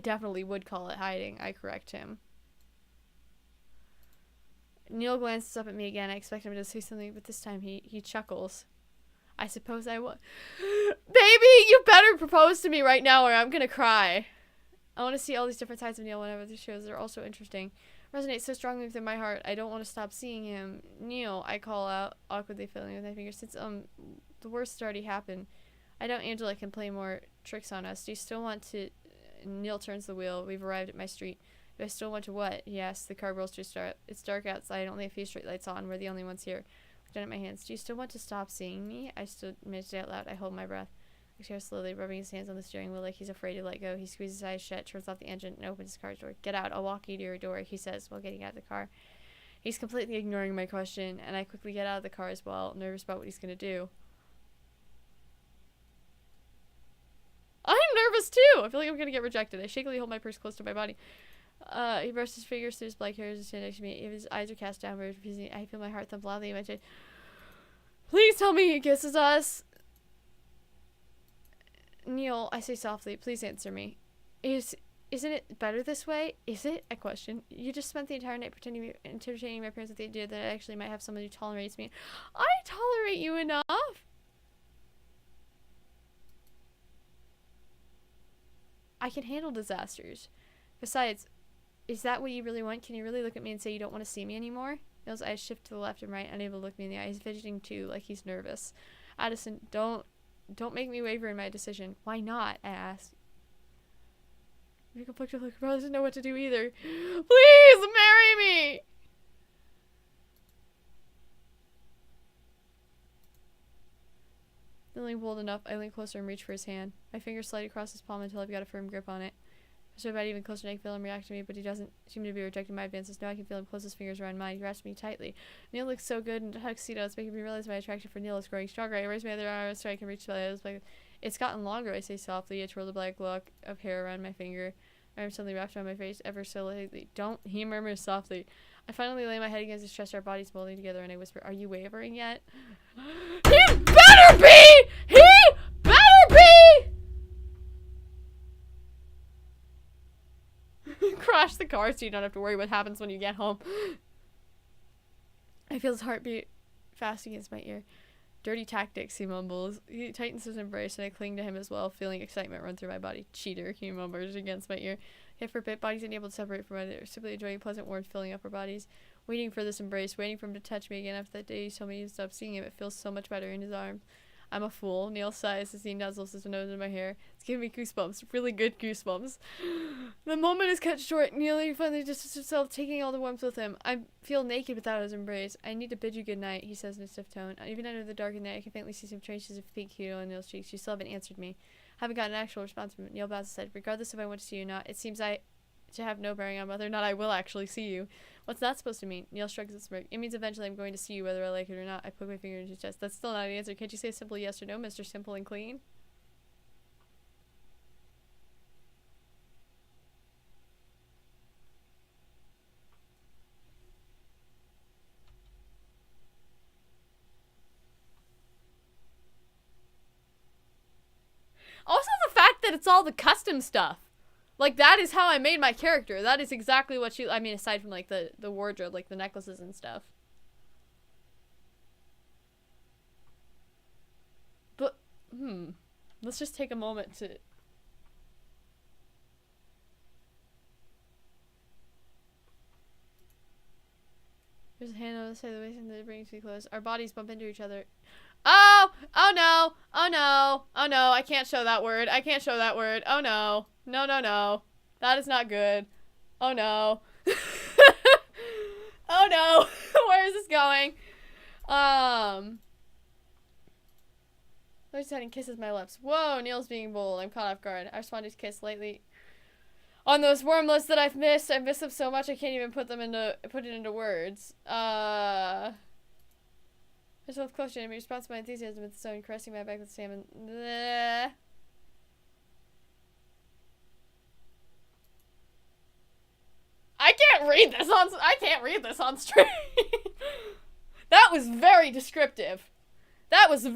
definitely would call it hiding. I correct him. Neil glances up at me again. I expect him to say something, but this time he chuckles. I suppose I will. Baby, you better propose to me right now or I'm gonna cry. I want to see all these different sides of Neil whenever the shows are also interesting. Resonate so strongly within my heart, I don't want to stop seeing him. Neil, I call out, awkwardly fiddling with my fingers. Since the worst already happened, I doubt Angela can play more tricks on us. Do you still want to... Neil turns the wheel. We've arrived at my street. Do I still want to what? Yes, the car rolls to a start. It's dark outside, only a few street lights on. We're the only ones here. I've done it in my hands. Do you still want to stop seeing me? I stood midget out loud. I hold my breath. Exhale slowly, rubbing his hands on the steering wheel like he's afraid to let go. He squeezes his eyes shut, turns off the engine, and opens his car's door. Get out, I'll walk you to your door, he says while getting out of the car. He's completely ignoring my question, and I quickly get out of the car as well, nervous about what he's going to do. I'm nervous too! I feel like I'm going to get rejected. I shakily hold my purse close to my body. He brushes his fingers through his black hair as he stands next to me. If his eyes are cast downward, I feel my heart thump loudly in my chest. Please tell me he kisses us! Neil, I say softly, please answer me. Isn't it better this way? Is it? I question. You just spent the entire night entertaining my parents with the idea that I actually might have someone who tolerates me. I tolerate you enough. I can handle disasters. Besides, is that what you really want? Can you really look at me and say you don't want to see me anymore? Neil's eyes shift to the left and right, unable to look me in the eye. He's fidgeting too, like he's nervous. Addison, don't make me waver in my decision. Why not? I ask. You're conflicted, like brother doesn't know what to do either. Please marry me! Feeling bold enough, I lean closer and reach for his hand. My fingers slide across his palm until I've got a firm grip on it. I step out even closer and I can feel him react to me, but he doesn't seem to be rejecting my advances. Now I can feel him close his fingers around mine. He grasps me tightly. Neil looks so good in a tuxedo. It's making me realize my attraction for Neil is growing stronger. I raise my other arm so I can reach my eyes. It's gotten longer, I say softly. I twirl the black lock of hair around my finger. My arm suddenly wrapped around my face ever so lightly. Don't, he murmurs softly. I finally lay my head against his chest, our bodies molding together, and I whisper, are you wavering yet? He better be! He better be! Crash the car so you don't have to worry what happens when you get home. I feel his heartbeat fast against my ear. Dirty tactics, he mumbles. He tightens his embrace and I cling to him as well, feeling excitement run through my body. Cheater, he mumbles against my ear. Yet for a bit, bodies unable to separate from one another, simply enjoying pleasant warmth filling up our bodies. Waiting for this embrace, waiting for him to touch me again after that day he told me to stop seeing him. It feels so much better in his arms. I'm a fool. Neil sighs as he nuzzles his nose in my hair. It's giving me goosebumps. Really good goosebumps. The moment is cut short. Neil finally distances himself, taking all the warmth with him. I feel naked without his embrace. I need to bid you good night, he says in a stiff tone. Even under the darkened night, I can faintly see some traces of pink hue on Neil's cheeks. You still haven't answered me. Haven't gotten an actual response from him. Neil bows his head. Regardless if I want to see you or not, it seems to have no bearing on whether or not I will actually see you. What's that supposed to mean? Neil shrugs his smirk. It means eventually I'm going to see you whether I like it or not. I poke my finger into his chest. That's still not an answer. Can't you say a simple yes or no, Mr. Simple and Clean? Also the fact that it's all the custom stuff. Like, that is how I made my character. That is exactly what I mean, aside from, like, the wardrobe, like, the necklaces and stuff. But, let's just take a moment to... There's a hand on the side of the waist and it brings me close. Our bodies bump into each other. Oh! Oh no! Oh no! Oh no, I can't show that word. I can't show that word. Oh no. No, no, no. That is not good. Oh no. Oh no. Where is this going? Larry's head and kisses my lips. Whoa, Neil's being bold. I'm caught off guard. I responded to kiss lightly. On those wormlets that I've missed them so much I can't even put it into words. I felt close to him. He responds to my enthusiasm with the stone, caressing my back with salmon. Bleh. I can't read this on stream. That was very descriptive. That was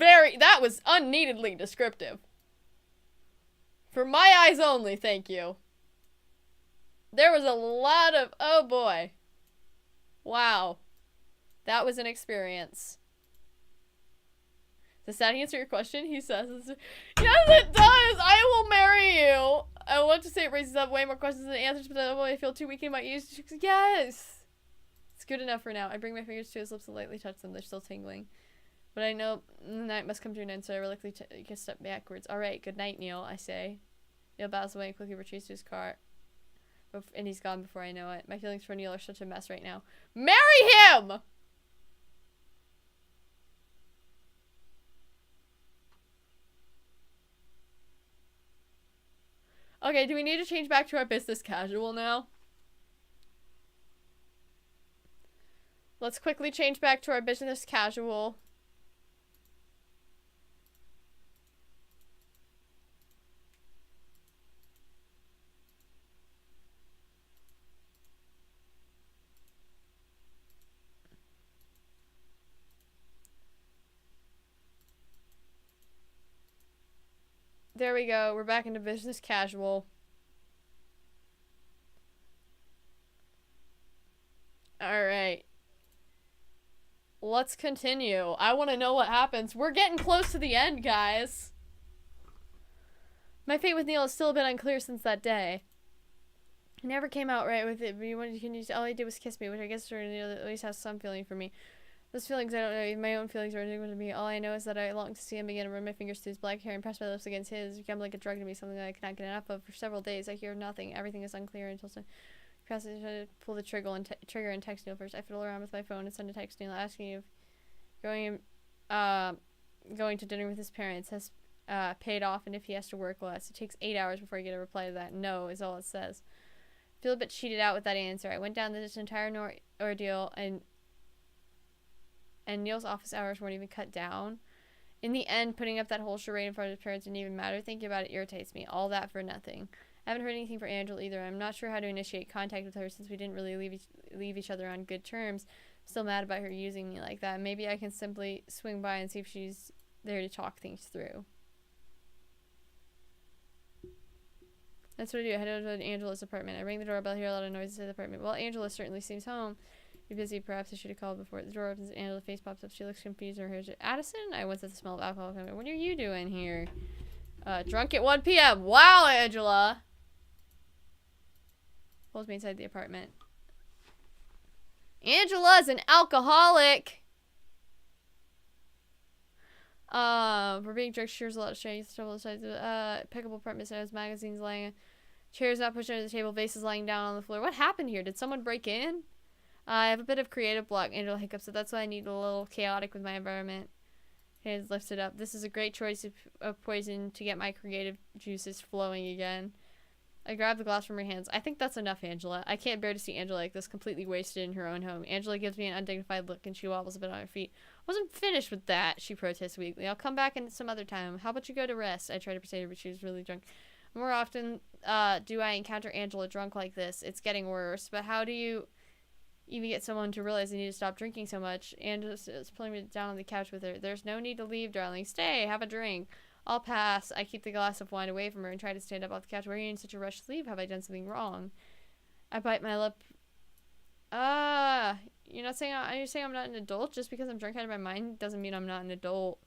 unneededly descriptive. For my eyes only, thank you. There was a lot of, oh boy. Wow. That was an experience. Does that answer your question? He says, yes it does! I will marry you! I want to say it raises up way more questions than answers, but I feel too weak in my ears. Yes! It's good enough for now. I bring my fingers to his lips and lightly touch them. They're still tingling. But I know the night must come to an end, so I reluctantly take a step backwards. Alright, good night, Neil, I say. Neil bows away and quickly retreats to his car. And he's gone before I know it. My feelings for Neil are such a mess right now. Marry him! Okay, do we need to change back to our business casual now? Let's quickly change back to our business casual. There we go. We're back into business casual. Alright. Let's continue. I want to know what happens. We're getting close to the end, guys. My fate with Neil has still a bit unclear since that day. He never came out right with it, but all he did was kiss me, which I guess Neil at least has some feeling for me. Those feelings, I don't know, my own feelings are enigma to me. All I know is that I long to see him again and run my fingers through his black hair and press my lips against his. Become like a drug to me, something that I cannot get enough of. For several days, I hear nothing. Everything is unclear until I pull the trigger and text Neil first. I fiddle around with my phone and send a text Neil asking if going to dinner with his parents has paid off and if he has to work less. It takes 8 hours before I get a reply to that. No is all it says. I feel a bit cheated out with that answer. I went down this entire ordeal and Neil's office hours weren't even cut down. In the end, putting up that whole charade in front of his parents didn't even matter. Thinking about it irritates me. All that for nothing. I haven't heard anything from Angela either. I'm not sure how to initiate contact with her since we didn't really leave each other on good terms. I'm still mad about her using me like that. Maybe I can simply swing by and see if she's there to talk things through. That's what I do. I head over to Angela's apartment. I ring the doorbell, hear a lot of noises in the apartment. Well, Angela certainly seems home. You're busy. Perhaps I should have called before. The door opens and Angela's face pops up. She looks confused. Or here's Addison? I once at the smell of alcohol coming. What are you doing here? Drunk at 1 p.m. Wow, Angela! Pulls me inside the apartment. Angela's an alcoholic! We're being jerked. Shears a lot of strength. Trouble sides. Pickable apartment has magazines lying. Chairs not pushed under the table. Vases lying down on the floor. What happened here? Did someone break in? I have a bit of creative block. Angela hiccups. So that's why I need a little chaotic with my environment. Hands lifted up. This is a great choice of poison to get my creative juices flowing again. I grab the glass from her hands. I think that's enough, Angela. I can't bear to see Angela like this, completely wasted in her own home. Angela gives me an undignified look and she wobbles a bit on her feet. I wasn't finished with that, she protests weakly. I'll come back in some other time. How about you go to rest? I try to persuade her, but she was really drunk. More often do I encounter Angela drunk like this. It's getting worse. But how do you even get someone to realize they need to stop drinking so much? Angela's pulling me down on the couch with her. There's no need to leave, darling. Stay, have a drink. I'll pass. I keep the glass of wine away from her and try to stand up off the couch. Why are you in such a rush to leave? Have I done something wrong? I bite my lip. You're saying I'm not an adult? Just because I'm drunk out of my mind doesn't mean I'm not an adult.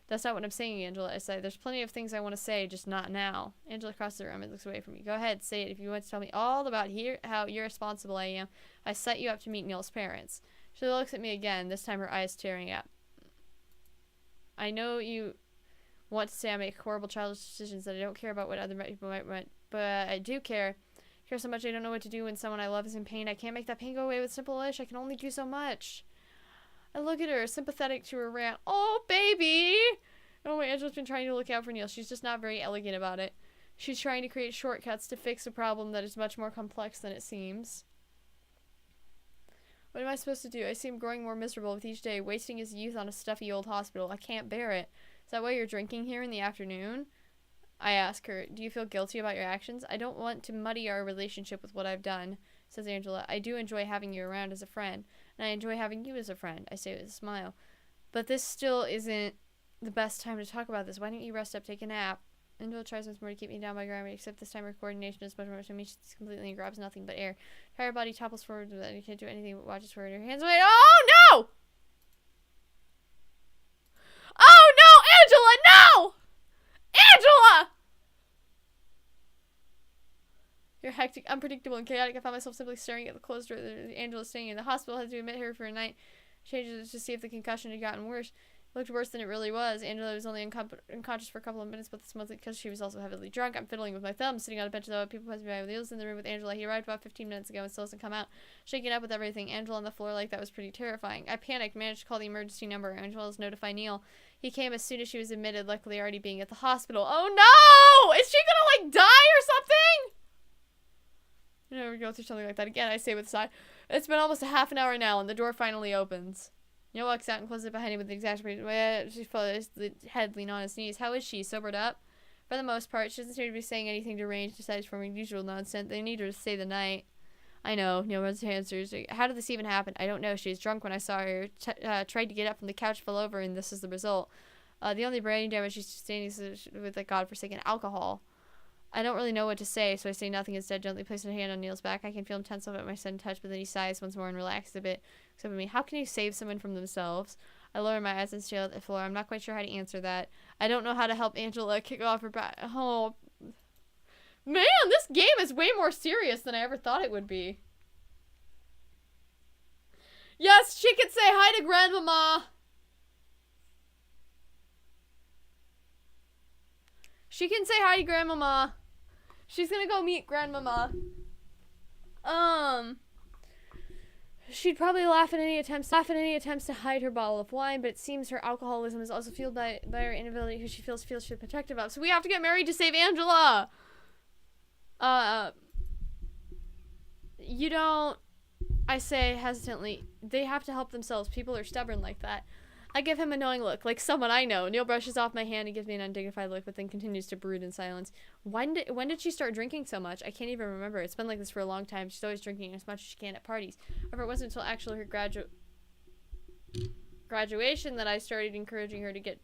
That's not what I'm saying, Angela. I say, there's plenty of things I want to say, just not now. Angela crosses the room and looks away from me. Go ahead, say it. If you want to tell me all about how irresponsible I am, I set you up to meet Neil's parents. She looks at me again, this time her eyes tearing up. I know you want to say I make horrible childish decisions, that I don't care about what other people might want, but I do care. I care so much I don't know what to do when someone I love is in pain. I can't make that pain go away with simple wish. I can only do so much. I look at her, sympathetic to her rant. Oh, baby! Oh, Angela's been trying to look out for Neil. She's just not very elegant about it. She's trying to create shortcuts to fix a problem that is much more complex than it seems. What am I supposed to do? I see him growing more miserable with each day, wasting his youth on a stuffy old hospital. I can't bear it. Is that why you're drinking here in the afternoon? I ask her, do you feel guilty about your actions? I don't want to muddy our relationship with what I've done, says Angela. I do enjoy having you around as a friend, and I enjoy having you as a friend, I say with a smile. But this still isn't the best time to talk about this. Why don't you rest up, take a nap? Angela tries once more to keep me down by gravity, except this time her coordination is much more to me. She's completely and grabs nothing but air. Her body topples forward, but I can't do anything but watches for her hands away. Oh no! Oh no, Angela, no! Angela! You're hectic, unpredictable, and chaotic. I found myself simply staring at the closed door that Angela's staying in. The hospital had to admit her for a night. Changes to see if the concussion had gotten worse. It looked worse than it really was. Angela was only unconscious for a couple of minutes, but this mostly because she was also heavily drunk. I'm fiddling with my thumb, sitting on a bench though. People passing by with Neil's in the room with Angela. He arrived about 15 minutes ago and still hasn't come out. Shaking up with everything. Angela on the floor like that was pretty terrifying. I panicked, managed to call the emergency number. Angela's notify Neil. He came as soon as she was admitted, luckily already being at the hospital. Oh no! Is she gonna, like, die or something? You never go through something like that again, I say with a sigh. It's been almost a half an hour now, and the door finally opens. Neil walks out and closes it behind him with an exasperated way. She follows the head lean on his knees. How is she? Sobered up? For the most part, she doesn't seem to be saying anything deranged besides from usual nonsense. They need her to stay the night. I know. Neil runs to answers. How did this even happen? I don't know. She was drunk when I saw her. Tried to get up from the couch, fell over, and this is the result. The only brain damage she's sustaining is with, like, godforsaken alcohol. I don't really know what to say, so I say nothing instead, gently placing a hand on Neil's back. I can feel him tense up at my sudden touch, but then he sighs once more and relaxes a bit. Except for me. How can you save someone from themselves? I lower my eyes and stare at the floor. I'm not quite sure how to answer that. I don't know how to help Angela kick off her back. Oh, man, this game is way more serious than I ever thought it would be. Yes, she can say hi to Grandmama. She can say hi to Grandmama. She's gonna go meet Grandmama. She'd probably laugh at any attempts to hide her bottle of wine, but it seems her alcoholism is also fueled by her inability, who she feels she's protective of. So we have to get married to save Angela. You don't, I say hesitantly. They have to help themselves. People are stubborn like that. I give him a knowing look, like someone I know. Neil brushes off my hand and gives me an undignified look, but then continues to brood in silence. When did she start drinking so much? I can't even remember. It's been like this for a long time. She's always drinking as much as she can at parties. However, it wasn't until actually her graduation that I started encouraging her to get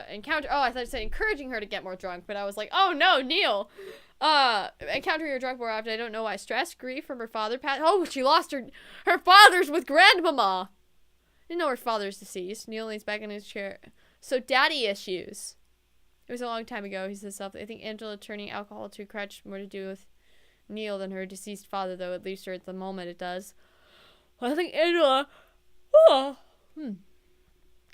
encounter. Oh, I thought it said encouraging her to get more drunk, but I was like, oh no, Neil. Encountering her drunk more often. I don't know why. Stress, grief from her father. Oh, she lost her father's with Grandmama. Didn't know her father's deceased. Neil leans back in his chair. So daddy issues. It was a long time ago, he says softly. I think Angela turning alcohol to a crutch more to do with Neil than her deceased father, though at least her at the moment it does. Well, I think Angela...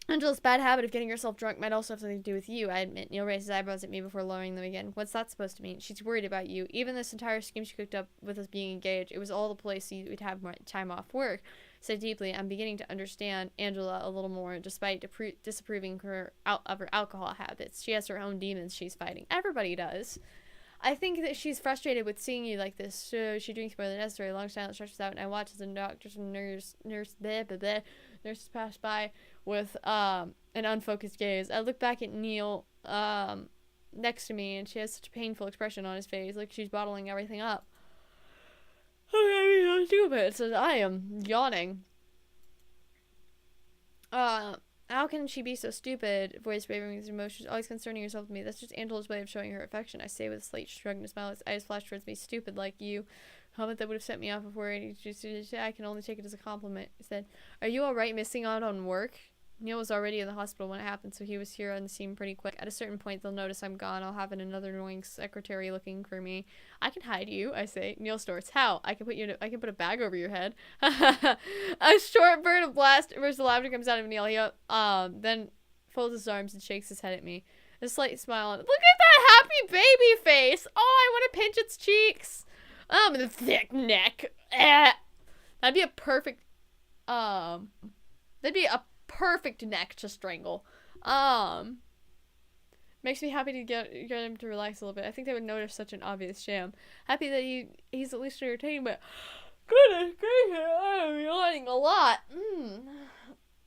Angela's bad habit of getting herself drunk might also have something to do with you, I admit. Neil raised his eyebrows at me before lowering them again. What's that supposed to mean? She's worried about you. Even this entire scheme she cooked up with us being engaged, it was all the place so you would have more time off work. So deeply, I'm beginning to understand Angela a little more, despite disapproving of her alcohol habits. She has her own demons she's fighting. Everybody does. I think that she's frustrated with seeing you like this. So she drinks more than necessary. A long silence stretches out, and I watch as the doctors and nurses pass by with an unfocused gaze. I look back at Neil next to me, and she has such a painful expression on his face, like she's bottling everything up. Okay, stupid. So I am yawning. How can she be so stupid? Voice wavering with emotions, always concerning herself with me. That's just Angela's way of showing her affection. I say with a slight shrug and a smile. His eyes flash towards me. Stupid like you. Comment that would have set me off before I can only take it as a compliment. He said, are you alright missing out on work? Neil was already in the hospital when it happened, so he was here on the scene pretty quick. At a certain point, they'll notice I'm gone. I'll have another annoying secretary looking for me. I can hide you, I say. Neil snorts. How? I can put a bag over your head. A short burst of laughter comes out of Neil. He then folds his arms and shakes his head at me. A slight smile. Look at that happy baby face. Oh, I want to pinch its cheeks. The thick neck. That'd be a perfect That'd be a perfect neck to strangle. Makes me happy to get him to relax a little bit. I think they would notice such an obvious sham. Happy that he's at least entertaining, but goodness gracious, I'm yawning a lot.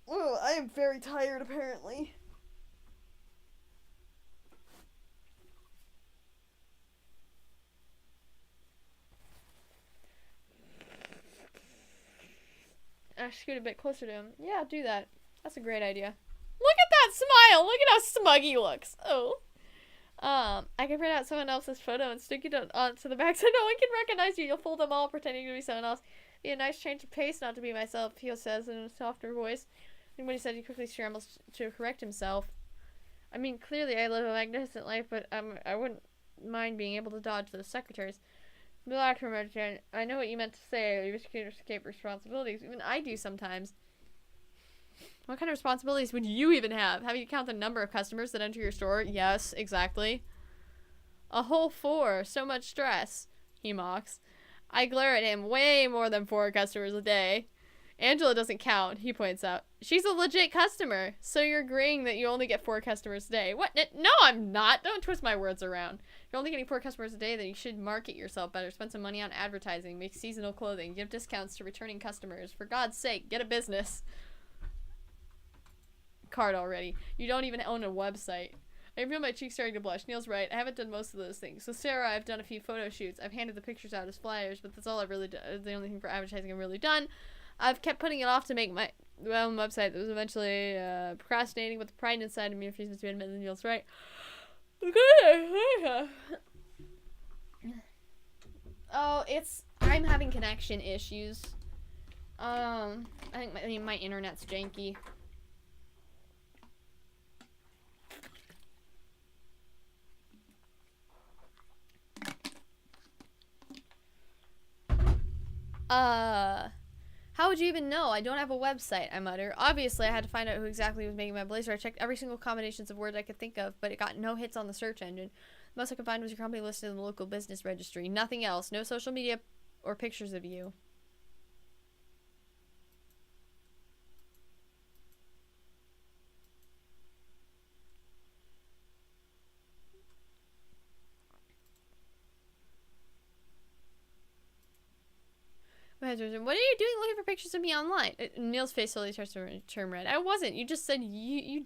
Oh, I am very tired apparently. Scoot a bit closer to him. Yeah, do that. That's a great idea. Look at that smile! Look at how smug he looks. Oh. I can print out someone else's photo and stick it onto the back so no one can recognize you. You'll fool them all pretending to be someone else. Be a nice change of pace not to be myself, Pio says in a softer voice. And when he said, he quickly scrambles to correct himself. I mean, clearly I live a magnificent life, but I wouldn't mind being able to dodge those secretaries. Relax, Merchant. I know what you meant to say. You wish you could escape responsibilities. Even I do sometimes. What kind of responsibilities would you even have? Having to count the number of customers that enter your store? Yes, exactly. A whole 4. So much stress. He mocks. I glare at him. Way more than 4 customers a day. Angela doesn't count, he points out. She's a legit customer. So you're agreeing that you only get 4 customers a day. What? No, I'm not. Don't twist my words around. If you're only getting 4 customers a day, then you should market yourself better. Spend some money on advertising. Make seasonal clothing. Give discounts to returning customers. For God's sake, get a business. Card already. You don't even own a website. I feel my cheeks starting to blush. Neil's right. I haven't done most of those things. With Sarah, I've done a few photo shoots. I've handed the pictures out as flyers, but that's all I've really done. The only thing for advertising I've really done. I've kept putting it off to make my own website that was eventually procrastinating, but the pride inside of me refuses to admit that Neil's right. Oh, I'm having connection issues. I think my internet's janky. How would you even know? I don't have a website, I mutter. Obviously, I had to find out who exactly was making my blazer. I checked every single combinations of words I could think of, but it got no hits on the search engine. The most I could find was your company listed in the local business registry. Nothing else. No social media or pictures of you. What are you doing looking for pictures of me online? Neil's face slowly starts to turn red. I wasn't. You just said you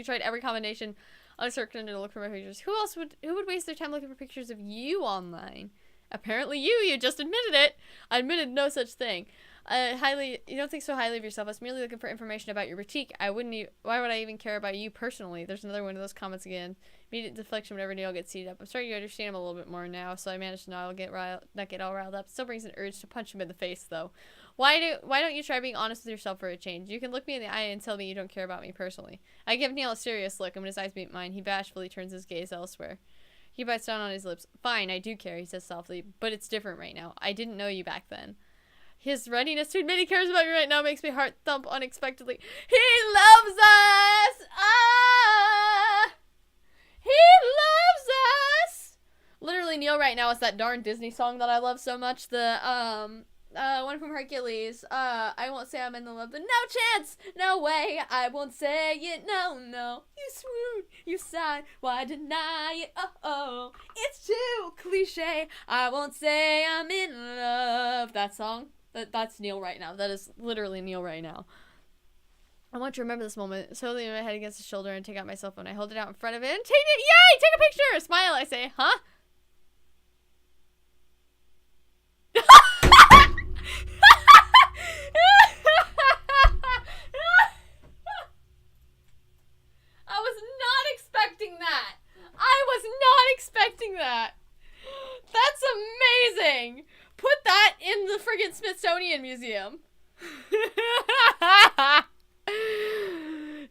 tried every combination on a search engine to look for my pictures. Who would waste their time looking for pictures of you online? Apparently you just admitted it. I admitted no such thing. You don't think so highly of yourself. I was merely looking for information about your boutique. Why would I even care about you personally? There's another one of those comments again. Immediate deflection whenever Neil gets seated up. I'm starting to understand him a little bit more now, so I managed to not get all riled up. Still brings an urge to punch him in the face, though. Why don't you try being honest with yourself for a change? You can look me in the eye and tell me you don't care about me personally. I give Neil a serious look, and when his eyes meet mine, he bashfully turns his gaze elsewhere. He bites down on his lips. Fine, I do care, he says softly, but it's different right now. I didn't know you back then. His readiness to admit he cares about me right now makes my heart thump unexpectedly. He loves us! Ah! He loves us! Literally, Neil right now is that darn Disney song that I love so much. The, one from Hercules. I won't say I'm in the love, but no chance! No way! I won't say it, no. You swoon, you sigh, why deny it? Oh, it's too cliche. I won't say I'm in love. That song. That's Neil right now. That is literally Neil right now. I want to remember this moment. So I lean my head against his shoulder and take out my cell phone. I hold it out in front of it and take it. Yay! Take a picture! Smile, I say. Huh? I was not expecting that. That's amazing. Put that in the friggin' Smithsonian Museum.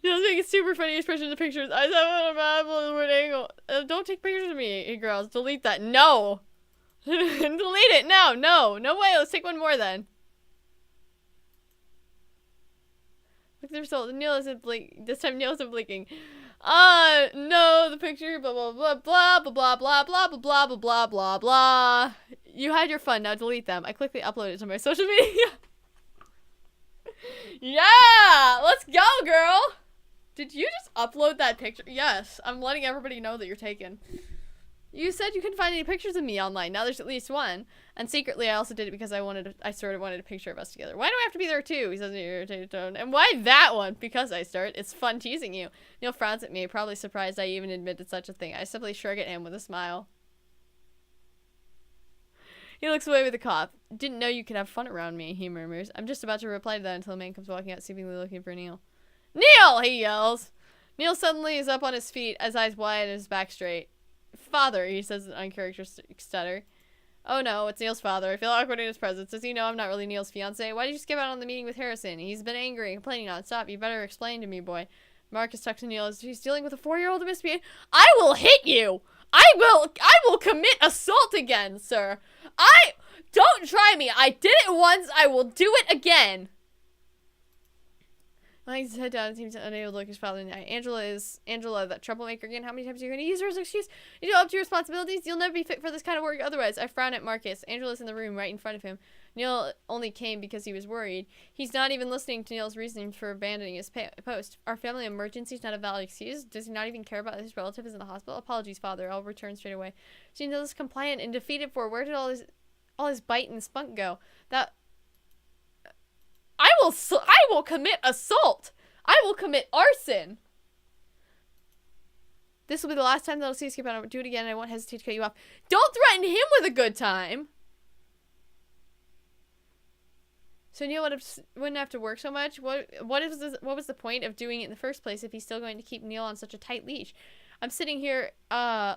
Just making super funny expression in the pictures. I saw a bad word angle. Don't take pictures of me, he growls. Delete that. No. Delete it. No way. Let's take one more then. Look at the result. Neil isn't blinking. This time Neil isn't blinking. No, the picture, blah, blah, blah, blah, blah, blah, blah, blah, blah, blah, blah, blah, blah. You had your fun, now delete them. I quickly uploaded it to my social media. Yeah! Let's go, girl! Did you just upload that picture? Yes, I'm letting everybody know that you're taken. You said you couldn't find any pictures of me online. Now there's at least one. And secretly, I also did it because I sort of wanted a picture of us together. Why do I have to be there too? He says in an irritated tone. And why that one? Because I start. It's fun teasing you. Neil frowns at me, probably surprised I even admitted such a thing. I simply shrug at him with a smile. He looks away with a cough. Didn't know you could have fun around me, he murmurs. I'm just about to reply to that until a man comes walking out, seemingly looking for Neil. Neil! He yells. Neil suddenly is up on his feet, his eyes wide and his back straight. Father, he says in an uncharacteristic stutter. Oh no, it's Neil's father. I feel awkward in his presence. Does he know I'm not really Neil's fiance? Why did you skip out on the meeting with Harrison? He's been angry and complaining nonstop. You better explain to me, boy. Marcus tucks to Neil as he's dealing with a 4-year-old misbehaving. I will hit you! I will commit assault again, sir. Don't try me. I did it once. I will do it again. Laying his head down and seems unable to look his father in the eye. Angela, that troublemaker again. How many times are you going to use her as an excuse? You know, up to your responsibilities. You'll never be fit for this kind of work otherwise. I frown at Marcus. Angela's in the room right in front of him. Neil only came because he was worried. He's not even listening to Neil's reasoning for abandoning his post. Our family emergency is not a valid excuse. Does he not even care about his relative is in the hospital? Apologies, father. I'll return straight away. So Neil is compliant and defeated for. Where did all his bite and spunk go? I will commit assault. I will commit arson. This will be the last time that I'll see you skip out. I'll do it again and I won't hesitate to cut you off. Don't threaten him with a good time. So Neil wouldn't have to work so much. What was the point of doing it in the first place if he's still going to keep Neil on such a tight leash? I'm sitting here,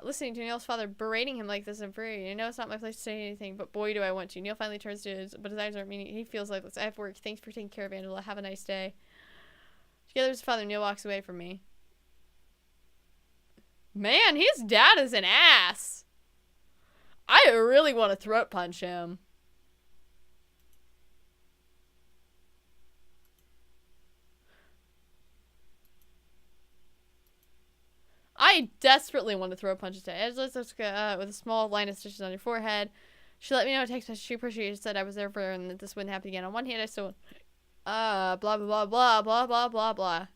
listening to Neil's father berating him like this. I'm afraid. I know it's not my place to say anything, but boy, do I want to. Neil finally turns to but his eyes aren't meaning. He feels like, I have work. Thanks for taking care of Angela. Have a nice day. Together with his father, Neil walks away from me. Man, his dad is an ass. I really want to throat punch him. I desperately want to throw a punch at Angela with a small line of stitches on your forehead. She let me know a text message. She appreciated, said I was there for her and that this wouldn't happen again. On one hand, I still blah blah blah blah blah blah blah blah.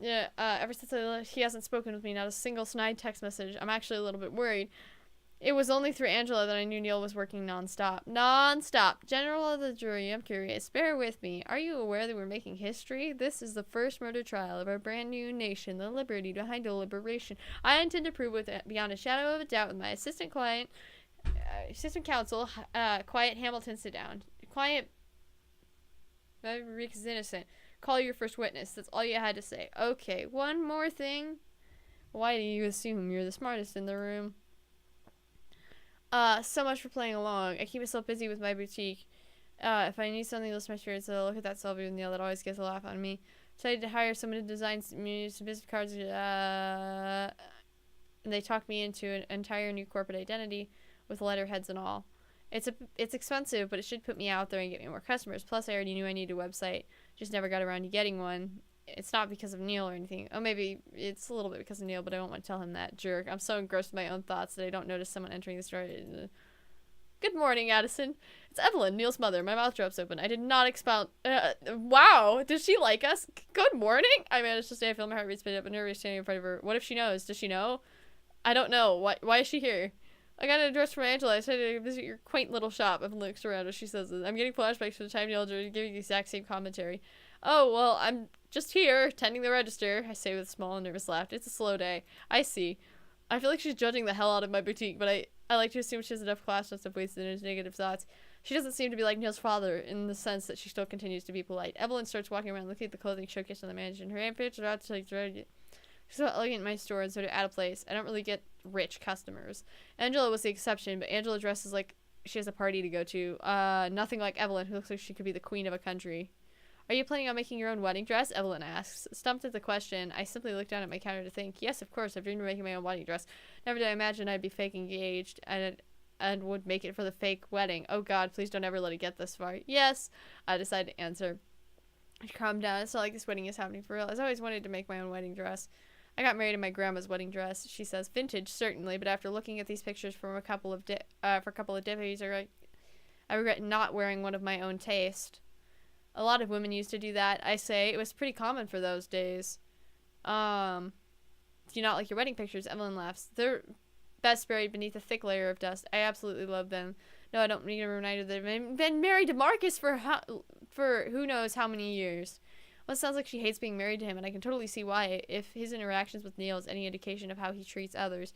Yeah, ever since he hasn't spoken with me, not a single snide text message. I'm actually a little bit worried. It was only through Angela that I knew Neil was working non-stop. Non-stop. General of the jury, I'm curious. Bear with me. Are you aware that we're making history? This is the first murder trial of our brand new nation, the liberty behind deliberation. I intend to prove with beyond a shadow of a doubt with my assistant counsel, Quiet Hamilton, sit down. Quiet, Rick is innocent. Call your first witness. That's all you had to say. Okay, one more thing. Why do you assume you're the smartest in the room? So much for playing along. I keep myself busy with my boutique. If I need something to list my spirits, I'll look at that Sylvia with Neil that always gets a laugh on me. Decided to hire someone to design some business cards, and they talked me into an entire new corporate identity with letterheads and all. It's expensive, but it should put me out there and get me more customers. Plus, I already knew I needed a website. Just never got around to getting one. It's not because of Neil or anything. Oh, maybe it's a little bit because of Neil, but I don't want to tell him that, jerk. I'm so engrossed with my own thoughts that I don't notice someone entering the store. Good morning, Addison. It's Evelyn, Neil's mother. My mouth drops open. I did not expound. Wow, does she like us? Good morning. I managed to stay. I feel my heart rate speed up, but nervous standing in front of her. What if she knows? Does she know? I don't know. Why is she here? I got an address from Angela. I said to visit your quaint little shop. Evelyn looks around as she says this. I'm getting flashbacks to the time Neil giving the exact same commentary. Oh, well, I'm just here, tending the register, I say with a small and nervous laugh. It's a slow day. I see. I feel like she's judging the hell out of my boutique, but I like to assume she has enough class not to waste into negative thoughts. She doesn't seem to be like Neil's father in the sense that she still continues to be polite. Evelyn starts walking around looking at the clothing showcase on the mansion. Her ambitions are out to she's so elegant in my store and sort of out of place. I don't really get rich customers. Angela was the exception, but Angela dresses like she has a party to go to. Nothing like Evelyn, who looks like she could be the queen of a country. Are you planning on making your own wedding dress? Evelyn asks. Stumped at the question, I simply looked down at my counter to think. Yes, of course, I've dreamed of making my own wedding dress. Never did I imagine I'd be fake engaged and would make it for the fake wedding. Oh God, please don't ever let it get this far. Yes, I decided to answer. Calm down. It's not like this wedding is happening for real. I've always wanted to make my own wedding dress. I got married in my grandma's wedding dress. She says vintage, certainly, but after looking at these pictures from a couple of diffs, I regret not wearing one of my own taste. A lot of women used to do that. I say it was pretty common for those days. Do you not like your wedding pictures? Evelyn laughs. They're best buried beneath a thick layer of dust. I absolutely love them. No, I don't need a reminder that I've been married to Marcus for who knows how many years. Well, it sounds like she hates being married to him, and I can totally see why, if his interactions with Neil is any indication of how he treats others.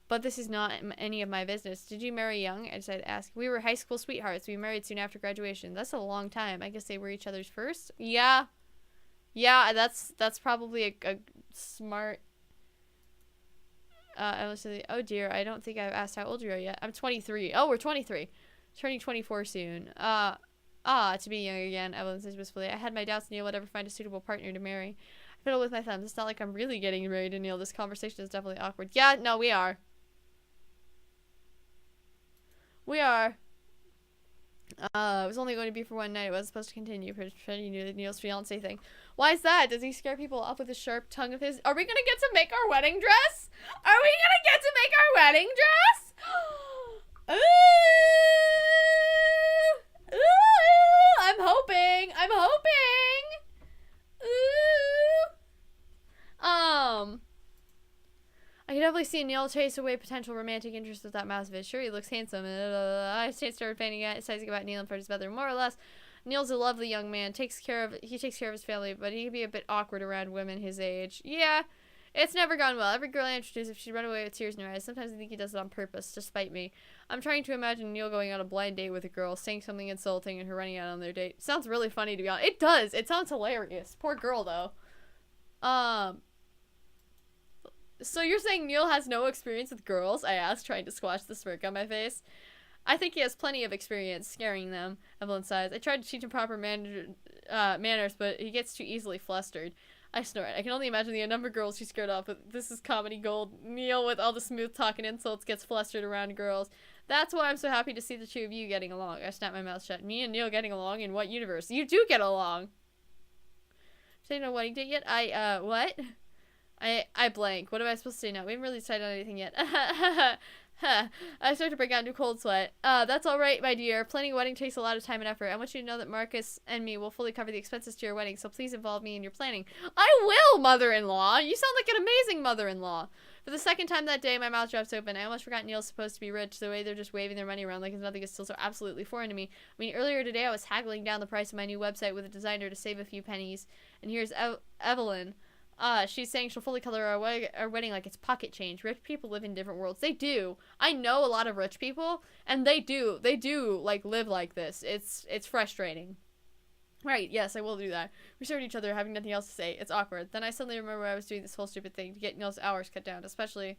But this is not any of my business. Did you marry young? I decided to ask. We were high school sweethearts. We married soon after graduation. That's a long time. I guess they were each other's first? Yeah. Yeah, that's probably a smart... I was like, oh dear, I don't think I've asked how old you are yet. I'm 23. Oh, we're 23. Turning 24 soon. To be young again, Evelyn says wistfully. I had my doubts Neil would ever find a suitable partner to marry. I fiddle with my thumbs. It's not like I'm really getting married to Neil. This conversation is definitely awkward. Yeah, no, we are. We are. It was only going to be for one night. It wasn't supposed to continue. Pretty new Neil's fiance thing. Why is that? Does he scare people off with his sharp tongue of his? Are we gonna get to make our wedding dress? Are we gonna get to make our wedding dress? Ooh! Ooh! I'm hoping. I'm hoping. Ooh. I can definitely see Neil chase away potential romantic interest with that massive his. Sure, he looks handsome. I started fantasizing about Neil in front of his mother. More or less, Neil's a lovely young man. He takes care of his family, but he can be a bit awkward around women his age. Yeah, it's never gone well. Every girl I introduce, if she'd run away with tears in her eyes, sometimes I think he does it on purpose to spite me. I'm trying to imagine Neil going on a blind date with a girl, saying something insulting, and her running out on their date. Sounds really funny, to be honest. It does. It sounds hilarious. Poor girl, though. So you're saying Neil has no experience with girls? I asked, trying to squash the smirk on my face. I think he has plenty of experience scaring them, Evelyn sighs. I tried to teach him proper manners, but he gets too easily flustered. I snort. I can only imagine the number of girls she's scared off, but this is comedy gold. Neil, with all the smooth talk and insults, gets flustered around girls. That's why I'm so happy to see the two of you getting along. I snap my mouth shut. Me and Neil getting along? In what universe? You do get along! Say no wedding date yet? What? I blank. What am I supposed to say now? We haven't really decided on anything yet. I start to break out into cold sweat. That's alright, my dear. Planning a wedding takes a lot of time and effort. I want you to know that Marcus and me will fully cover the expenses to your wedding, so please involve me in your planning. I will, mother-in-law! You sound like an amazing mother-in-law. For the second time that day, my mouth drops open. I almost forgot Neil's supposed to be rich. The way they're just waving their money around like nothing is still so absolutely foreign to me. I mean, earlier today I was haggling down the price of my new website with a designer to save a few pennies. And here's Evelyn. She's saying she'll fully color our wedding like it's pocket change. Rich people live in different worlds. They do. I know a lot of rich people, and they do, like, live like this. It's frustrating. Right, yes, I will do that. We stare at each other, having nothing else to say. It's awkward. Then I suddenly remember I was doing this whole stupid thing to get Neil's hours cut down, especially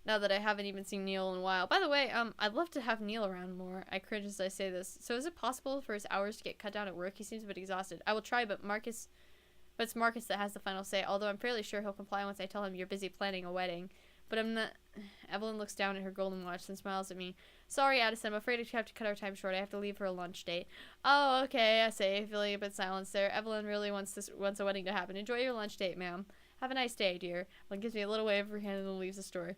now that I haven't even seen Neil in a while. By the way, I'd love to have Neil around more. I cringe as I say this. So is it possible for his hours to get cut down at work? He seems a bit exhausted. I will try, but it's Marcus that has the final say, although I'm fairly sure he'll comply once I tell him you're busy planning a wedding. But I'm not... Evelyn looks down at her golden watch and smiles at me. Sorry, Addison, I'm afraid I have to cut our time short. I have to leave for a lunch date. Oh, okay, I say, feeling a bit silenced there. Evelyn really wants a wedding to happen. Enjoy your lunch date, ma'am. Have a nice day, dear. Evelyn gives me a little wave of her hand and then leaves the store.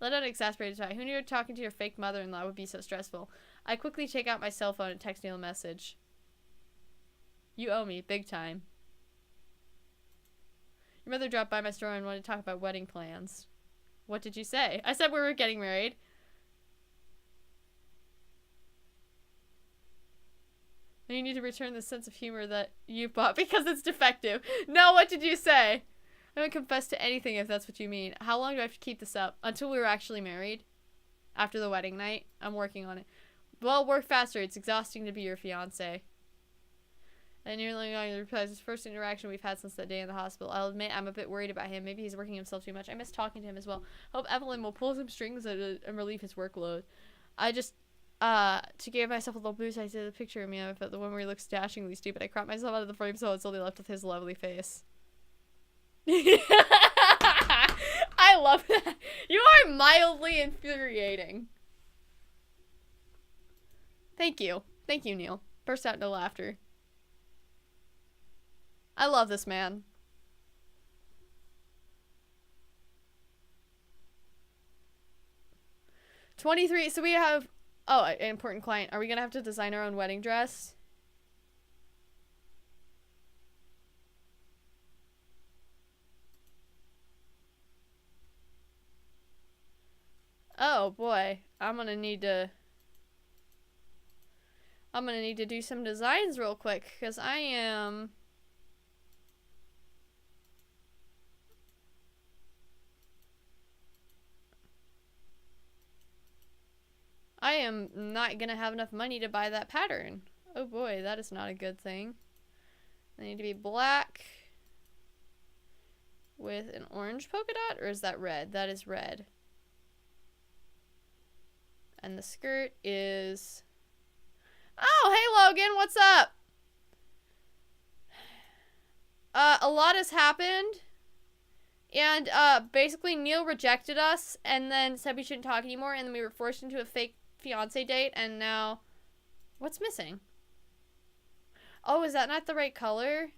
Let out an exasperated sigh. Who knew talking to your fake mother-in-law would be so stressful? I quickly take out my cell phone and text Neil a message. You owe me, big time. Your mother dropped by my store and wanted to talk about wedding plans. What did you say? I said we were getting married. And you need to return the sense of humor that you bought because it's defective. No, what did you say? I don't confess to anything if that's what you mean. How long do I have to keep this up? Until we were actually married? After the wedding night? I'm working on it. Well, work faster. It's exhausting to be your fiancé. And nearly replies, his first interaction we've had since that day in the hospital. I'll admit I'm a bit worried about him. Maybe he's working himself too much. I miss talking to him as well. Hope Evelyn will pull some strings and relieve his workload. I just, to give myself a little boost, I did a picture of me of the one where he looks dashingly stupid. I cropped myself out of the frame so it's only left with his lovely face. I love that. You are mildly infuriating. Thank you. Thank you, Neil. Burst out into laughter. I love this man. $23. So we have... Oh, an important client. Are we going to have to design our own wedding dress? Oh boy, I'm gonna need to do some designs real quick because I am not gonna have enough money to buy that pattern. Oh boy, that is not a good thing. They need to be black with an orange polka dot, or is that red? That is red. And the skirt is... Oh, hey Logan, what's up? A lot has happened. And basically Neil rejected us and then said we shouldn't talk anymore, and then we were forced into a fake fiance date, and now... What's missing? Oh, is that not the right color?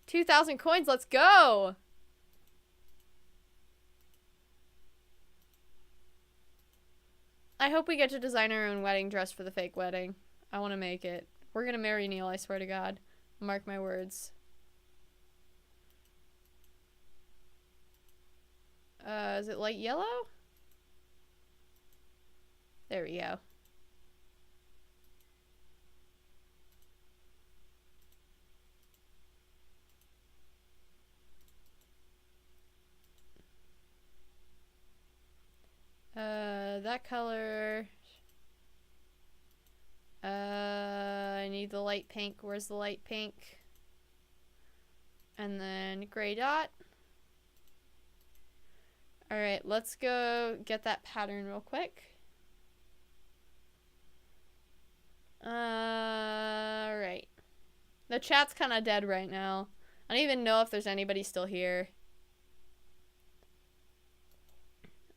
2,000 coins, let's go! I hope we get to design our own wedding dress for the fake wedding. I want to make it. We're gonna marry Neil, I swear to God. Mark my words. Is it light yellow? There we go. That color. I need the light pink. Where's the light pink? And then gray dot. Alright, let's go get that pattern real quick. Alright. The chat's kind of dead right now. I don't even know if there's anybody still here.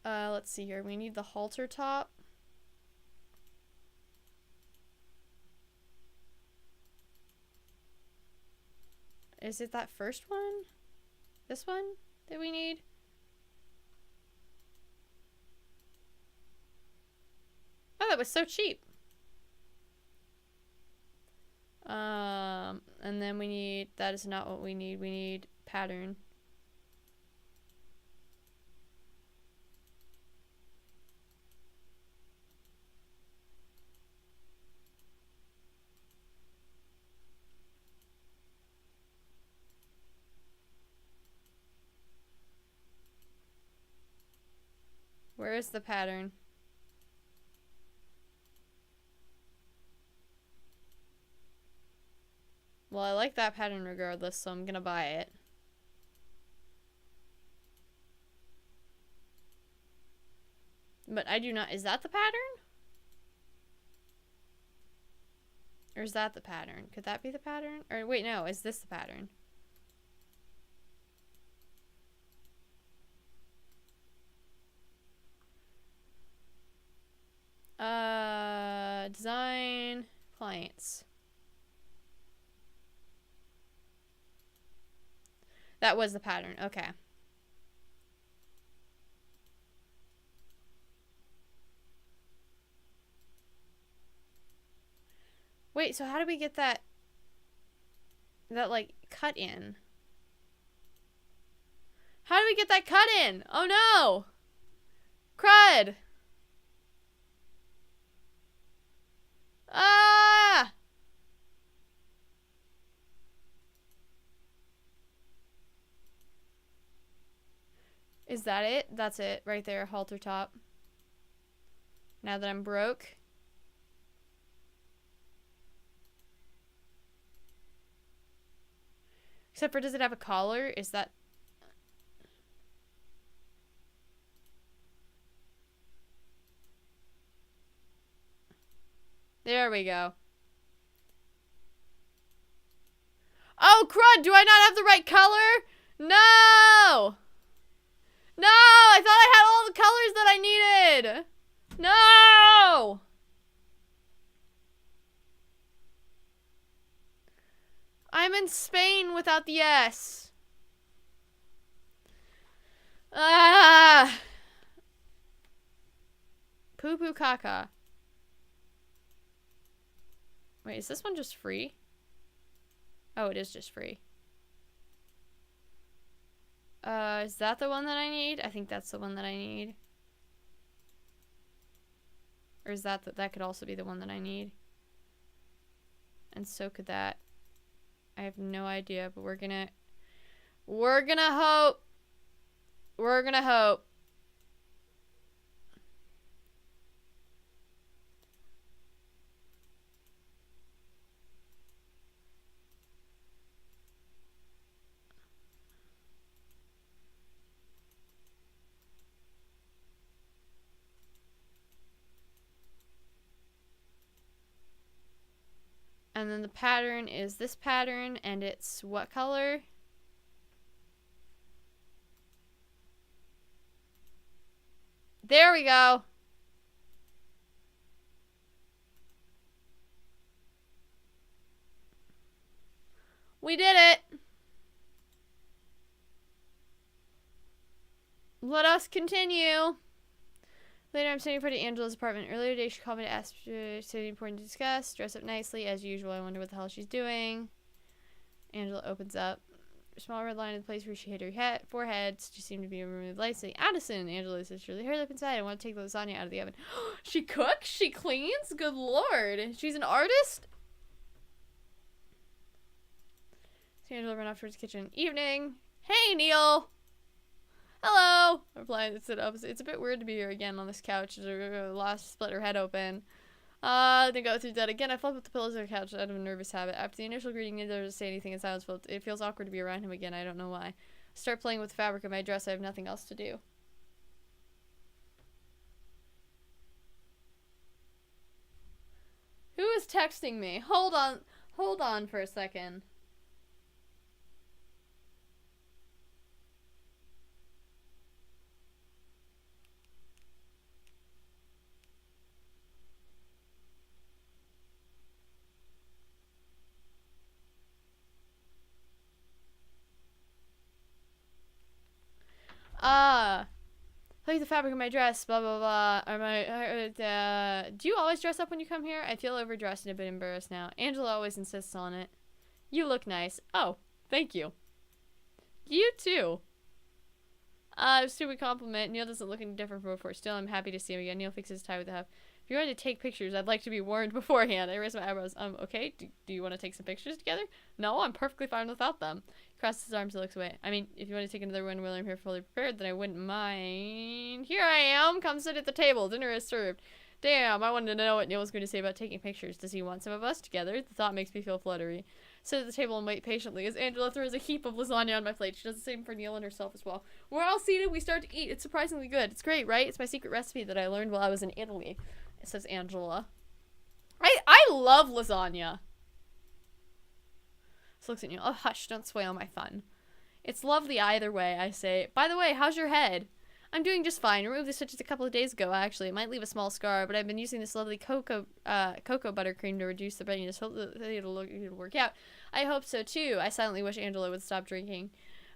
Let's see here. We need the halter top. Is it that first one? This one that we need? Oh, that was so cheap. And then we need, that is not what we need. We need pattern. Where is the pattern? Well, I like that pattern regardless, so I'm gonna buy it. But I do not... Is that the pattern? Or is that the pattern? Could that be the pattern? Or wait, no. Is this the pattern? Design... Clients. That was the pattern. Okay. Wait, so how do we get that like cut in? How do we get that cut in? Oh no! Crud! Ah! Is that it? That's it right there, halter top. Now that I'm broke. Except for, does it have a collar? Is that... There we go. Oh, crud! Do I not have the right color? No! No! I thought I had all the colors that I needed! No! I'm in Spain without the S. Ah! Poo poo caca. Wait, is this one just free? Oh, it is just free. Is that the one that I need? I think that's the one that I need. Or is that that could also be the one that I need? And so could that. I have no idea, but we're gonna hope. We're gonna hope. And then the pattern is this pattern, and it's what color? There we go. We did it. Let us continue. Later, I'm standing in front of Angela's apartment. Earlier today, she called me to ask something important to discuss. Dress up nicely, as usual. I wonder what the hell she's doing. Angela opens up. A small red line in the place where she hid her forehead. She seemed to be removed lightly. Addison, Angela says, surely hurry up inside. I want to take the lasagna out of the oven. She cooks? She cleans? Good lord. She's an artist? So Angela ran off towards the kitchen. Evening. Hey, Neil. Hello! I replied, it's a bit weird to be here again on this couch. Split her head open. Then go through that again. I flipped with the pillows of the couch out of a nervous habit. After the initial greeting, neither does say anything in silence. It feels awkward to be around him again. I don't know why. Start playing with the fabric of my dress. I have nothing else to do. Who is texting me? Hold on for a second. Like the fabric of my dress, blah blah blah. Do you always dress up when you come here? I feel overdressed and a bit embarrassed now. Angela always insists on it. You look nice. Oh, thank you. You too. Stupid compliment. Neil doesn't look any different from before. Still, I'm happy to see him again. Neil fixes his tie with the half. If you're going to take pictures, I'd like to be warned beforehand. I raise my eyebrows. Okay. Do you want to take some pictures together? No, I'm perfectly fine without them. He crosses his arms and looks away. I mean, if you want to take another one while I'm here fully prepared, then I wouldn't mind. Here I am. Come sit at the table. Dinner is served. Damn, I wanted to know what Neil was going to say about taking pictures. Does he want some of us together? The thought makes me feel fluttery. Sit at the table and wait patiently as Angela throws a heap of lasagna on my plate. She does the same for Neil and herself as well. We're all seated. We start to eat. It's surprisingly good. It's great, right? It's my secret recipe that I learned while I was in Italy. Says Angela. I love lasagna. So looks at you. Oh, hush, don't spoil my fun. It's lovely either way, I say. By the way, how's your head? I'm doing just fine. I removed the stitches a couple of days ago, actually. It might leave a small scar, but I've been using this lovely cocoa buttercream to reduce the redness. Hopefully it'll work out. I hope so, too. I silently wish Angela would stop drinking.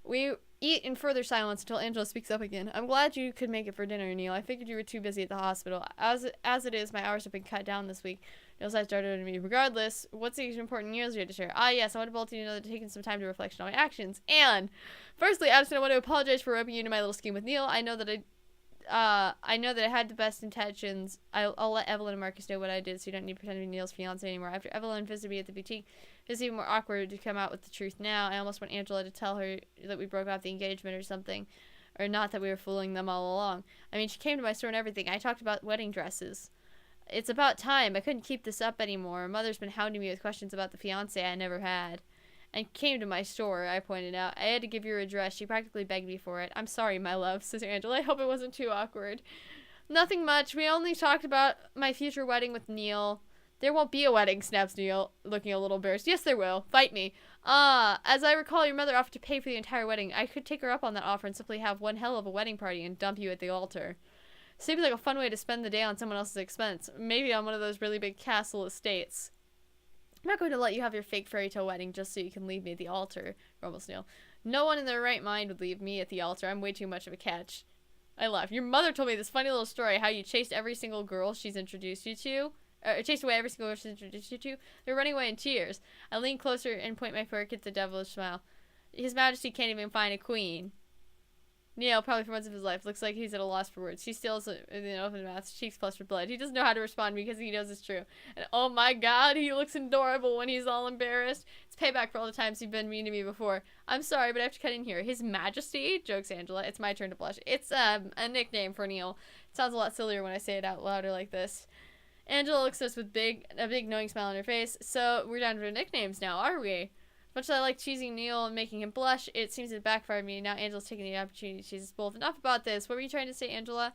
We eat in further silence until Angela speaks up again. I'm glad you could make it for dinner, Neil. I figured you were too busy at the hospital. As it is, my hours have been cut down this week. Neil's eyes darted at me. Regardless, what's the important news you had to share? Ah, yes, I want both of you to know that I've taken some time to reflect on my actions. And, firstly, Addison, I want to apologize for roping you into my little scheme with Neil. I know that I had the best intentions. I'll let Evelyn and Marcus know what I did, so you don't need to pretend to be Neil's fiance anymore. After Evelyn visited me at the boutique, it's even more awkward to come out with the truth now. I almost want Angela to tell her that we broke off the engagement or something. Or not that we were fooling them all along. I mean, she came to my store and everything. I talked about wedding dresses. It's about time. I couldn't keep this up anymore. Mother's been hounding me with questions about the fiance I never had. And came to my store, I pointed out. I had to give you her address. She practically begged me for it. I'm sorry, my love, says Angela. I hope it wasn't too awkward. Nothing much. We only talked about my future wedding with Neil. There won't be a wedding, snaps Neil, looking a little embarrassed. Yes, there will. Fight me. As I recall, your mother offered to pay for the entire wedding. I could take her up on that offer and simply have one hell of a wedding party and dump you at the altar. Seems like a fun way to spend the day on someone else's expense. Maybe on one of those really big castle estates. I'm not going to let you have your fake fairy tale wedding just so you can leave me at the altar, grumbles Neil. No one in their right mind would leave me at the altar. I'm way too much of a catch. I laugh. Your mother told me this funny little story, how you chased every single girl she's introduced you to. Chased away every single girl she's introduced you to. They're running away in tears. I lean closer and point my fork at the devilish smile. His Majesty can't even find a queen. Neil, probably for months of his life, looks like he's at a loss for words. He steals in an open mouth, cheeks flushed with blood. He doesn't know how to respond because he knows it's true. And oh my god, he looks adorable when he's all embarrassed. It's payback for all the times he's been mean to me before. I'm sorry, but I have to cut in here. His Majesty, jokes Angela. It's my turn to blush. It's a nickname for Neil. It sounds a lot sillier when I say it out louder like this. Angela looks at us with a big knowing smile on her face. So we're down to nicknames now, are we? Much as I like teasing Neil and making him blush, it seems to backfire me. Now Angela's taking the opportunity to tease us both. Enough about this. What were you trying to say, Angela?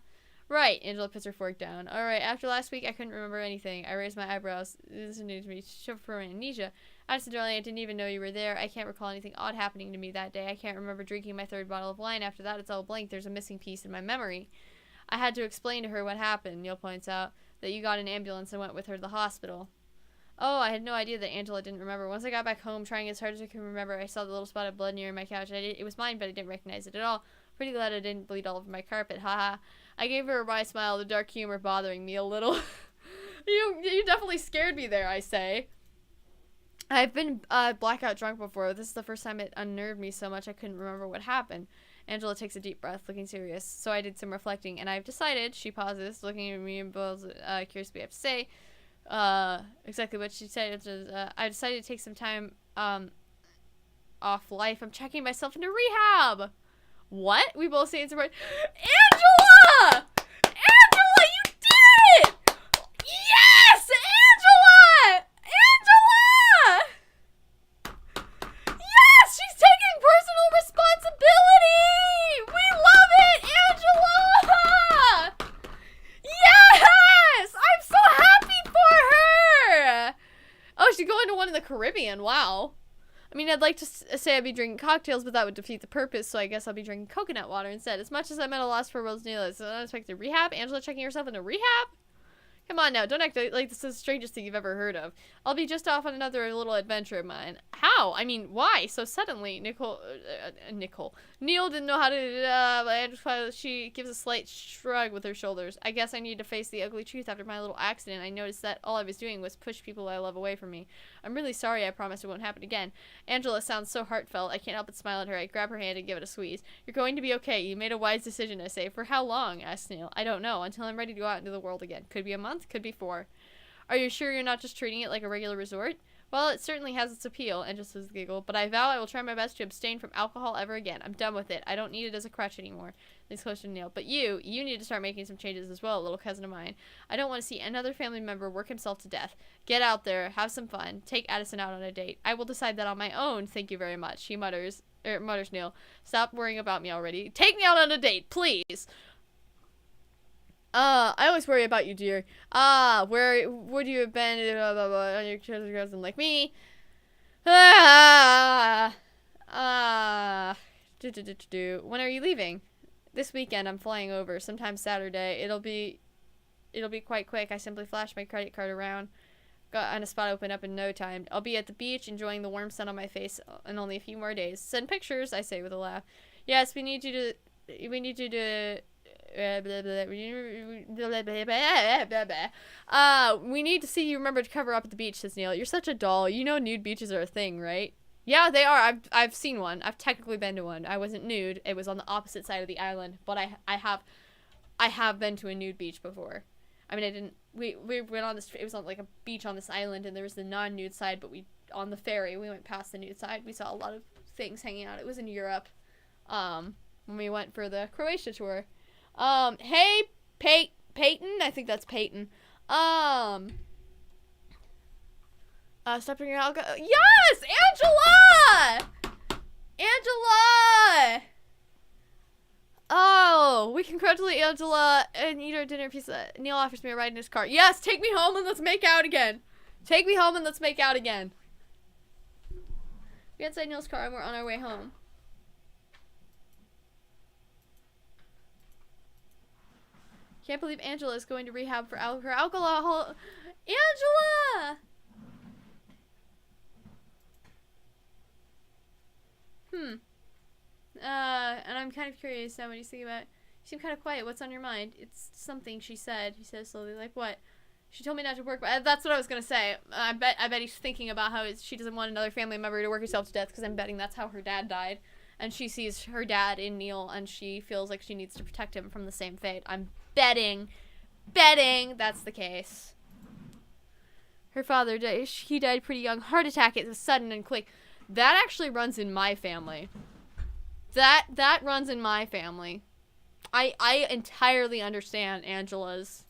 Right. Angela puts her fork down. Alright, after last week, I couldn't remember anything. I raised my eyebrows. This is new to me. Suffer from amnesia. Honestly, darling, I didn't even know you were there. I can't recall anything odd happening to me that day. I can't remember drinking my 3rd bottle of wine. After that, it's all blank. There's a missing piece in my memory. I had to explain to her what happened. Neil points out that you got an ambulance and went with her to the hospital. Oh, I had no idea that Angela didn't remember. Once I got back home, trying as hard as I could remember, I saw the little spot of blood near my couch. It was mine, but I didn't recognize it at all. Pretty glad I didn't bleed all over my carpet. Haha. I gave her a wry smile, the dark humor bothering me a little. You definitely scared me there, I say. I've been blackout drunk before. This is the first time it unnerved me so much I couldn't remember what happened. Angela takes a deep breath, looking serious. So I did some reflecting, and I've decided, she pauses, looking at me and Bill's curious what we have to say. Exactly what she said. I decided to take some time off life. I'm checking myself into rehab. What? We both say it's right. Angela! Angela, you did it! Yes! Angela! Angela! Yes! She's taking personal responsibility! We love it, Angela! Yes! I'm so happy for her! Oh, she's going to one in the Caribbean. Wow. I mean, I'd like to say I'd be drinking cocktails, but that would defeat the purpose, so I guess I'll be drinking coconut water instead. As much as I'm at a loss for world's needle, it's an unexpected rehab. Angela checking herself into rehab? Come on now, don't act like this is the strangest thing you've ever heard of. I'll be just off on another little adventure of mine. How? I mean, why? So suddenly, Neil didn't know how to, she gives a slight shrug with her shoulders. I guess I need to face the ugly truth after my little accident. I noticed that all I was doing was push people I love away from me. I'm really sorry, I promise it won't happen again. Angela sounds so heartfelt, I can't help but smile at her. I grab her hand and give it a squeeze. You're going to be okay. You made a wise decision, I say. For how long? Asks Neil. I don't know, until I'm ready to go out into the world again. Could be a month, could be 4. Are you sure you're not just treating it like a regular resort? Well, it certainly has its appeal, and just as a giggle, but I vow I will try my best to abstain from alcohol ever again. I'm done with it. I don't need it as a crutch anymore. Leans closer to Neil. But you need to start making some changes as well, little cousin of mine. I don't want to see another family member work himself to death. Get out there, have some fun, take Addison out on a date. I will decide that on my own, thank you very much, he mutters Neil. Stop worrying about me already. Take me out on a date, please! I always worry about you, dear. Where would you have been on your cousin like me? When are you leaving? This weekend I'm flying over, sometime Saturday. It'll be quite quick. I simply flash my credit card around. Got a spot open up in no time. I'll be at the beach enjoying the warm sun on my face in only a few more days. Send pictures, I say with a laugh. Yes, we need you to we need to see you remember to cover up at the beach, says Neil. You're such a doll. You know nude beaches are a thing, right? Yeah, they are. I've seen one. I've technically been to one. I wasn't nude. It was on the opposite side of the island, but I have been to a nude beach before. I mean, I didn't. We went on this. It was on like a beach on this island, and there was the non-nude side. But on the ferry, we went past the nude side. We saw a lot of things hanging out. It was in Europe. When we went for the Croatia tour. Hey, Peyton. I think that's Peyton. Stop drinking alcohol. Yes, Angela. Angela. Oh, we congratulate Angela and eat our dinner pizza. Neil offers me a ride in his car. Yes, take me home and let's make out again. Take me home and let's make out again. We're inside Neil's car and we're on our way home. Can't believe Angela is going to rehab for her alcohol. Angela! And I'm kind of curious now what he's thinking about. You seem kind of quiet. What's on your mind? It's something she said. He says slowly, like what? She told me not to work, but that's what I was gonna say. I bet he's thinking about how she doesn't want another family member to work herself to death, because I'm betting that's how her dad died. and she sees her dad in Neil, and she feels like she needs to protect him from the same fate. I'm betting that's the case. Her father died. He died pretty young. Heart attack. It was sudden and quick. That actually runs in my family. That runs in my family. I entirely understand Angela's.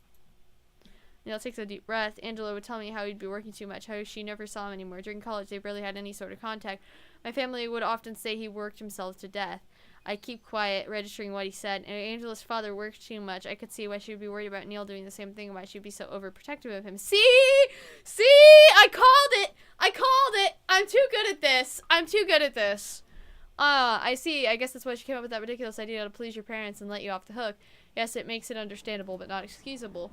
Neil takes a deep breath. Angela would tell me how he'd be working too much, how she never saw him anymore. During college, they barely had any sort of contact. My family would often say he worked himself to death. I keep quiet, registering what he said. And Angela's father worked too much. I could see why she would be worried about Neil doing the same thing, and why she'd be so overprotective of him. See? I called it! I'm too good at this. I see. I guess that's why she came up with that ridiculous idea to please your parents and let you off the hook. Yes, it makes it understandable, but not excusable.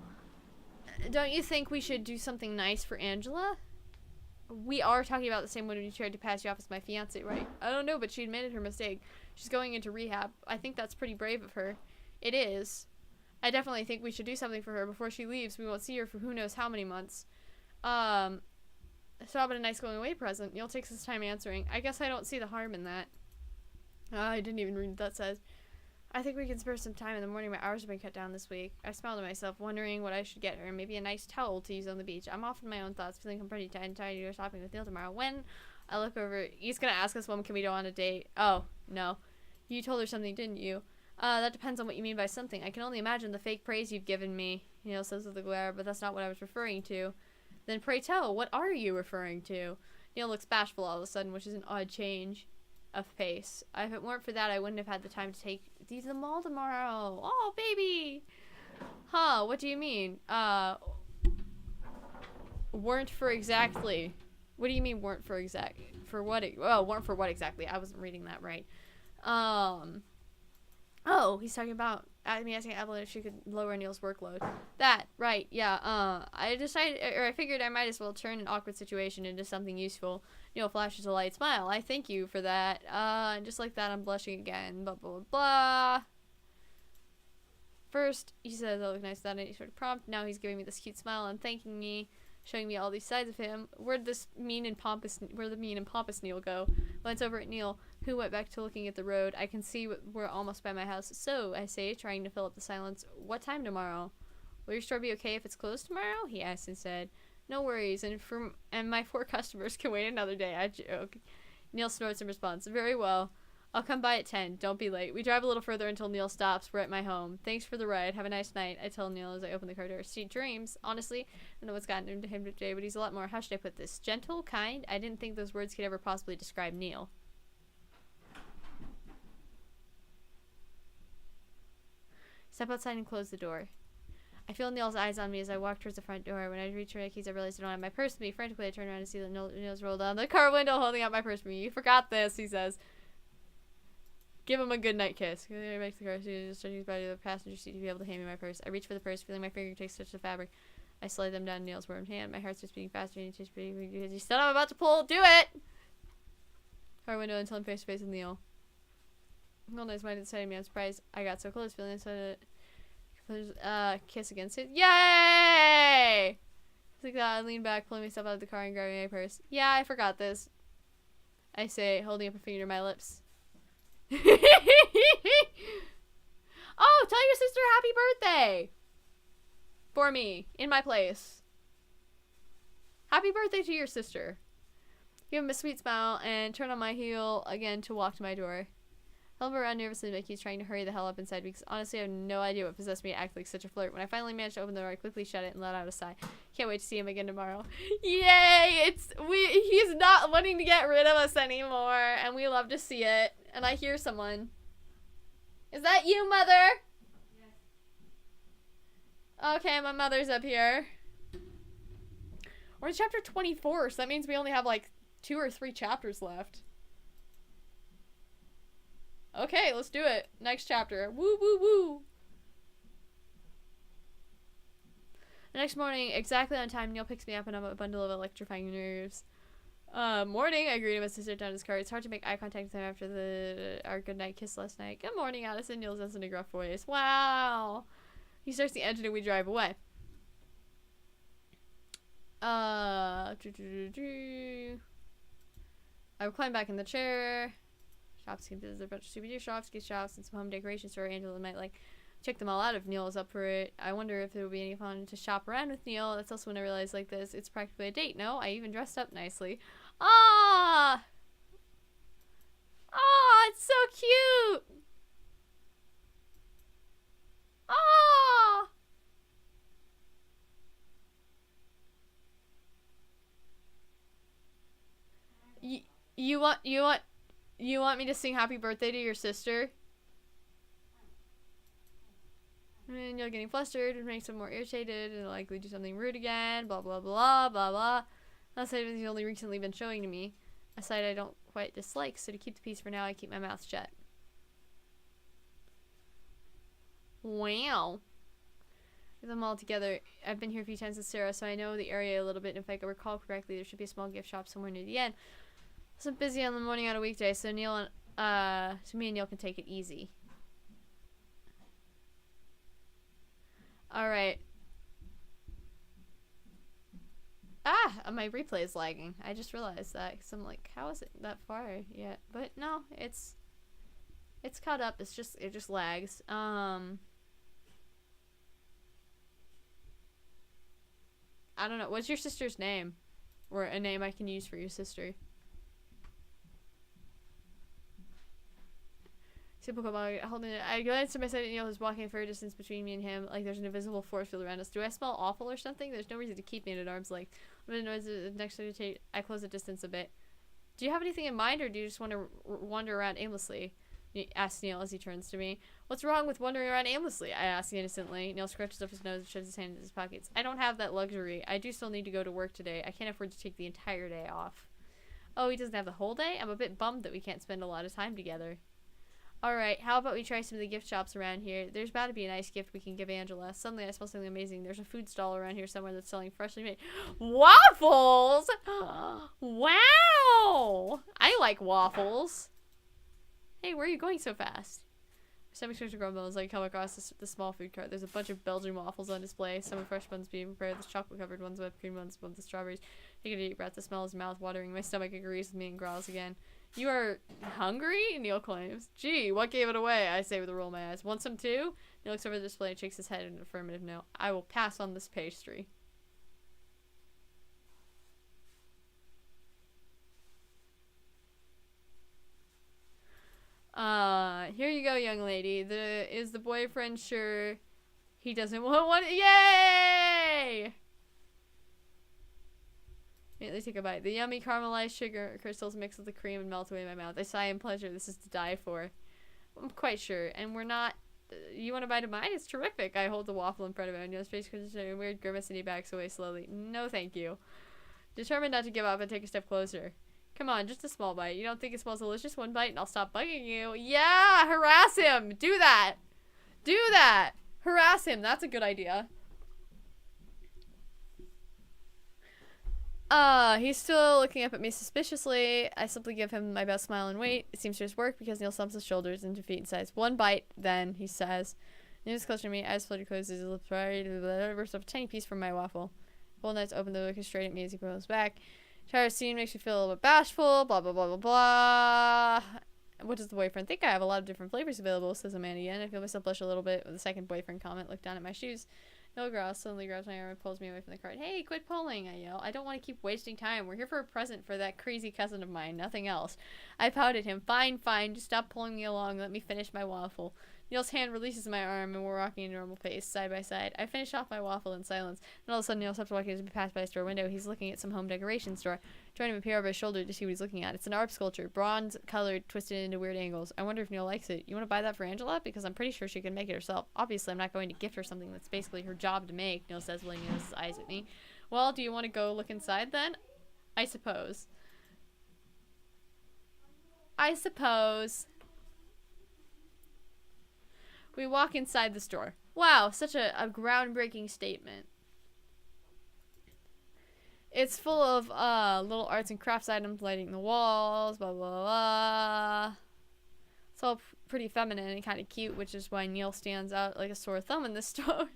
Don't you think we should do something nice for Angela? We are talking about the same woman who tried to pass you off as my fiance, right? I don't know, but she admitted her mistake. She's going into rehab. I think that's pretty brave of her. It is. I definitely think we should do something for her before she leaves. We won't see her for who knows how many months. So how about a nice going away present? Neil takes his time answering. I guess I don't see the harm in that. I didn't even read what that says. I think we can spare some time in the morning. My hours have been cut down this week. I smiled to myself, wondering what I should get her. Maybe a nice towel to use on the beach. I'm off in my own thoughts, feeling I'm pretty tired to go shopping with Neil tomorrow. When I look over, he's going to ask us when can we go on a date. Oh, no. You told her something, didn't you? That depends on what you mean by something. I can only imagine the fake praise you've given me, Neil says with a glare, but that's not what I was referring to. Then pray tell, what are you referring to? Neil looks bashful all of a sudden, which is an odd change of pace. If it weren't for that, I wouldn't have had the time to take these to the mall tomorrow. Oh, baby! Huh, what do you mean? Weren't for exactly. What do you mean weren't for exact? For what? Weren't for what exactly? I wasn't reading that right. Oh, he's talking about me asking Evelyn if she could lower Neil's workload. That, right, yeah, I figured I might as well turn an awkward situation into something useful. Neil flashes a light smile. I thank you for that. And just like that, I'm blushing again. Blah, blah, blah, blah. First, he says, I look nice without any sort of prompt. Now he's giving me this cute smile and thanking me, showing me all these sides of him. Where'd the mean and pompous Neil go? Glance over at Neil, who went back to looking at the road. I can see we're almost by my house. So, I say, trying to fill up the silence, what time tomorrow? Will your store be okay if it's closed tomorrow? He asked instead. No worries, and my 4 customers can wait another day. I joke. Neil snorts in response. Very well. I'll come by at 10. Don't be late. We drive a little further until Neil stops. We're at my home. Thanks for the ride. Have a nice night. I tell Neil as I open the car door. Sweet dreams. Honestly, I don't know what's gotten into him today, but he's a lot more, how should I put this? Gentle, kind. I didn't think those words could ever possibly describe Neil. Step outside and close the door. I feel Neil's eyes on me as I walk towards the front door. When I reach for my keys, I realize I don't have my purse with me. Frantically, I turn around and see that Neil's rolled down the car window holding out my purse for me. You forgot this, he says. Give him a goodnight kiss. I make the car seat, just turning his body to the passenger seat to be able to hand me my purse. I reach for the purse, feeling my fingertips touch the fabric. I slide them down Neil's warm hand. My heart starts beating faster, and he said I'm about to pull. Do it! Car window until I'm face to face with Neil. Neil knows my decided me. I'm surprised I got so close, feeling so kiss against it. Yay! Like that, I lean back, pulling myself out of the car and grabbing my purse. Yeah, I forgot this. I say, holding up a finger to my lips. Oh, tell your sister happy birthday! For me, in my place. Happy birthday to your sister. Give him a sweet smile and turn on my heel again to walk to my door. I lumber around nervously, like he's trying to hurry the hell up inside because honestly I have no idea what possessed me to act like such a flirt. When I finally managed to open the door, I quickly shut it and let out a sigh. Can't wait to see him again tomorrow. Yay! He's not wanting to get rid of us anymore, and we love to see it. And I hear someone. Is that you, Mother? Yes. Okay, my mother's up here. We're in chapter 24, so that means we only have like 2 or 3 chapters left. Okay, let's do it. Next chapter. Woo, woo, woo. The next morning, exactly on time, Neil picks me up and I'm a bundle of electrifying nerves. Morning, I greet him as I sit down in his car. It's hard to make eye contact with him after our goodnight kiss last night. Good morning, Addison. Neil says in a gruff voice. Wow. He starts the engine and we drive away. I will climb back in the chair. shops. There's a bunch of souvenir shops, gift shops, and some home decoration store. Angela might like check them all out if Neil is up for it. I wonder if it would be any fun to shop around with Neil. That's also when I realized like this, it's practically a date. No, I even dressed up nicely. Ah, it's so cute. Ah. You want me to sing happy birthday to your sister? And you're getting flustered and makes him more irritated and likely do something rude again. Blah blah blah blah blah. That side he's only recently been showing to me. A side I don't quite dislike, so to keep the peace for now I keep my mouth shut. Wow. Get them all together. I've been here a few times with Sarah, so I know the area a little bit, and if I recall correctly, there should be a small gift shop somewhere near the end. So I'm busy on the morning on a weekday, so me and Neil can take it easy. Alright. My replay is lagging. I just realized that, because I'm like, how is it that far yet? But no, it's caught up. It just lags. I don't know. What's your sister's name? Or a name I can use for your sister? Typical bug. Holding it. I glanced to my side and Neil was walking a fair distance between me and him, like there's an invisible force field around us. Do I smell awful or something? There's no reason to keep me at arm's length. The noise next to take. I close the distance a bit. Do you have anything in mind, or do you just want to wander around aimlessly? Asks Neil as he turns to me. What's wrong with wandering around aimlessly? I ask innocently. Neil scratches up his nose and shoves his hand in his pockets. I don't have that luxury. I do still need to go to work today. I can't afford to take the entire day off. Oh, he doesn't have the whole day? I'm a bit bummed that we can't spend a lot of time together. Alright, how about we try some of the gift shops around here? There's bound to be a nice gift we can give Angela. Suddenly I smell something amazing. There's a food stall around here somewhere that's selling freshly made waffles! Wow! I like waffles. Hey, where are you going so fast? Stomach starts to grumble as I come across the small food cart. There's a bunch of Belgian waffles on display. Some are fresh ones being prepared. There's chocolate-covered ones, whipped cream ones, with the strawberries. Take a deep breath. The smell is mouth-watering. My stomach agrees with me and growls again. You are hungry? Neil claims. Gee, what gave it away? I say with a roll of my eyes. Want some too? Neil looks over the display and shakes his head in an affirmative no. I will pass on this pastry. Here you go, young lady. Is the boyfriend sure he doesn't want one? Yay! Immediately take a bite. The yummy caramelized sugar crystals mix with the cream and melt away in my mouth. I sigh in pleasure. This is to die for. I'm quite sure. And we're not... you want a bite of mine? It's terrific. I hold the waffle in front of him. Neil's face creates a weird grimace and he backs away slowly. No, thank you. Determined not to give up, I take a step closer. Come on, just a small bite. You don't think it smells delicious? One bite and I'll stop bugging you. Yeah! Harass him! Do that! Do that! Harass him. That's a good idea. He's still looking up at me suspiciously. I simply give him my best smile and wait. It seems to just work because Neil slumps his shoulders into feet and says, one bite, then, he says. Neil's closer to me, eyes flutter closed, his lips parted, burst off a tiny piece from my waffle. Full nuts open, the looking straight at me as he pulls back. Entire scene makes me feel a little bit bashful, blah, blah, blah, blah, blah. What does the boyfriend think? I have a lot of different flavors available, says Amanda again. I feel myself blush a little bit with the second boyfriend comment. Look down at my shoes. Neil growls, suddenly grabs my arm and pulls me away from the cart. Hey, quit pulling, I yell. I don't want to keep wasting time. We're here for a present for that crazy cousin of mine, nothing else. I pout at him. Fine, just stop pulling me along. Let me finish my waffle. Neil's hand releases my arm and we're walking at a normal pace, side by side. I finish off my waffle in silence. Then all of a sudden Neil stops walking as we pass by a store window. He's looking at some home decoration store. Trying to peer over his shoulder to see what he's looking at. It's an art sculpture, bronze colored, twisted into weird angles. I wonder if Neil likes it. You want to buy that for Angela? Because I'm pretty sure she can make it herself. Obviously, I'm not going to gift her something that's basically her job to make, Neil says, blinking his eyes at me. Well, do you want to go look inside then? I suppose. We walk inside the store. Wow, such a groundbreaking statement. It's full of little arts and crafts items lighting the walls, blah, blah, blah. It's all pretty feminine and kind of cute, which is why Neil stands out like a sore thumb in this store.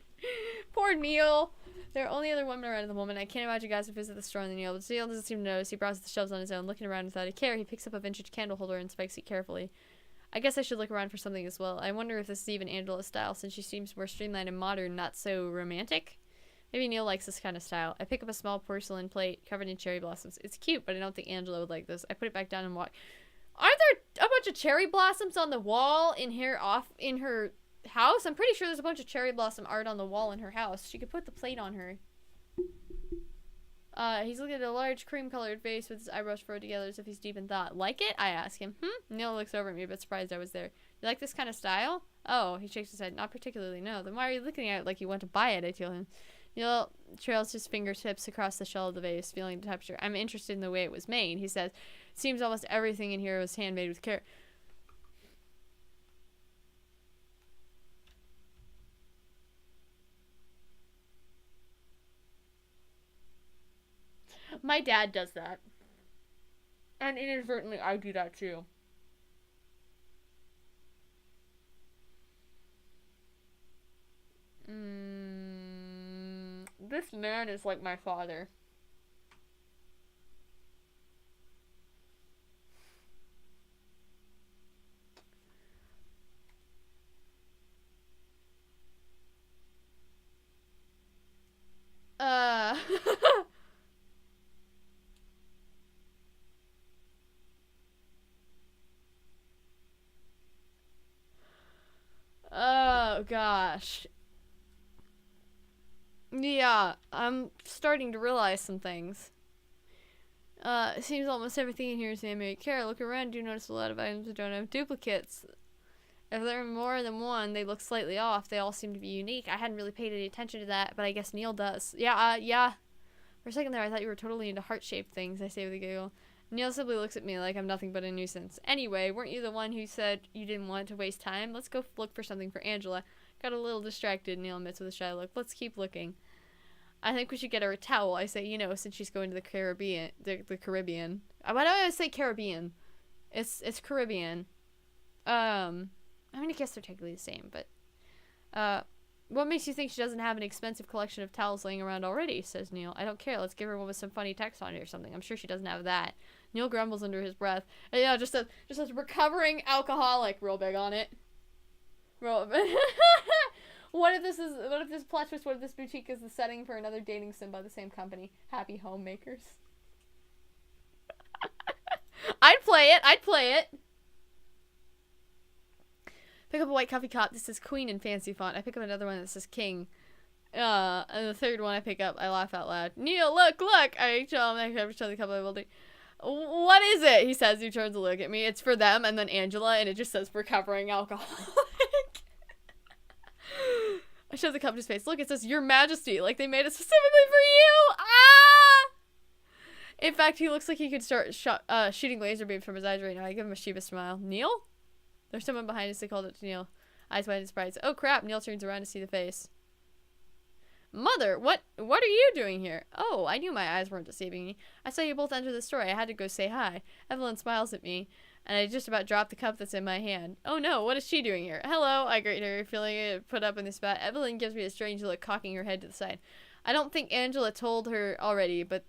Poor Neil. There are only other women around at the moment. I can't imagine guys would visit the store on the Neil, but Neil doesn't seem to notice. He browses the shelves on his own, looking around without a care. He picks up a vintage candle holder and inspects it carefully. I guess I should look around for something as well. I wonder if this is even Angela's style, since she seems more streamlined and modern, not so romantic. Maybe Neil likes this kind of style. I pick up a small porcelain plate covered in cherry blossoms. It's cute, but I don't think Angela would like this. I put it back down and walk. Aren't there a bunch of cherry blossoms on the wall in her house? I'm pretty sure there's a bunch of cherry blossom art on the wall in her house. She could put the plate on her. He's looking at a large cream-colored vase with his eyebrows furrowed together as if he's deep in thought. Like it? I ask him. Neil looks over at me, but surprised I was there. You like this kind of style? Oh, he shakes his head. Not particularly, no. Then why are you looking at it like you want to buy it? I tell him. Neil trails his fingertips across the shell of the vase, feeling the texture. I'm interested in the way it was made, he says. It seems almost everything in here was handmade with care. My dad does that. And inadvertently, I do that too. This man is like my father. Oh, gosh. Yeah, I'm starting to realize some things. It seems almost everything in here is handmade with care. Look around, you notice a lot of items that don't have duplicates. If there are more than one, they look slightly off. They all seem to be unique. I hadn't really paid any attention to that, but I guess Neil does. Yeah. For a second there, I thought you were totally into heart-shaped things, I say with a giggle. Neil simply looks at me like I'm nothing but a nuisance. Anyway, weren't you the one who said you didn't want to waste time? Let's go look for something for Angela. Got a little distracted, Neil admits with a shy look. Let's keep looking. I think we should get her a towel. I say, since she's going to the Caribbean. The Caribbean. Why do I always say Caribbean? It's Caribbean. I guess they're technically the same, but, what makes you think she doesn't have an expensive collection of towels laying around already, says Neil. I don't care. Let's give her one with some funny text on it or something. I'm sure she doesn't have that. Neil grumbles under his breath. And, just says recovering alcoholic real big on it. What if this plot twist, what if this boutique is the setting for another dating sim by the same company? Happy Homemakers. I'd play it. Pick up a white coffee cup that says Queen in fancy font. I pick up another one that says King. And the third one I pick up, I laugh out loud. Neil, look! I tell him, I show the couple of building. What is it? He says, he turns to look at me. It's for them, and then Angela, and it just says recovering alcoholic. I show the cup to his face. Look, it says Your Majesty, like they made it specifically for you! Ah! In fact, he looks like he could start shooting laser beams from his eyes right now. I give him a sheepish smile. Neil? There's someone behind us. They called it to Neil. Eyes wide in surprise. Oh crap! Neil turns around to see the face. Mother, what are you doing here? Oh, I knew my eyes weren't deceiving me. I saw you both enter the store. I had to go say hi. Evelyn smiles at me, and I just about dropped the cup that's in my hand. Oh no, what is she doing here? Hello, I greet her, feeling it put up in the spot. Evelyn gives me a strange look, cocking her head to the side. I don't think Angela told her already, but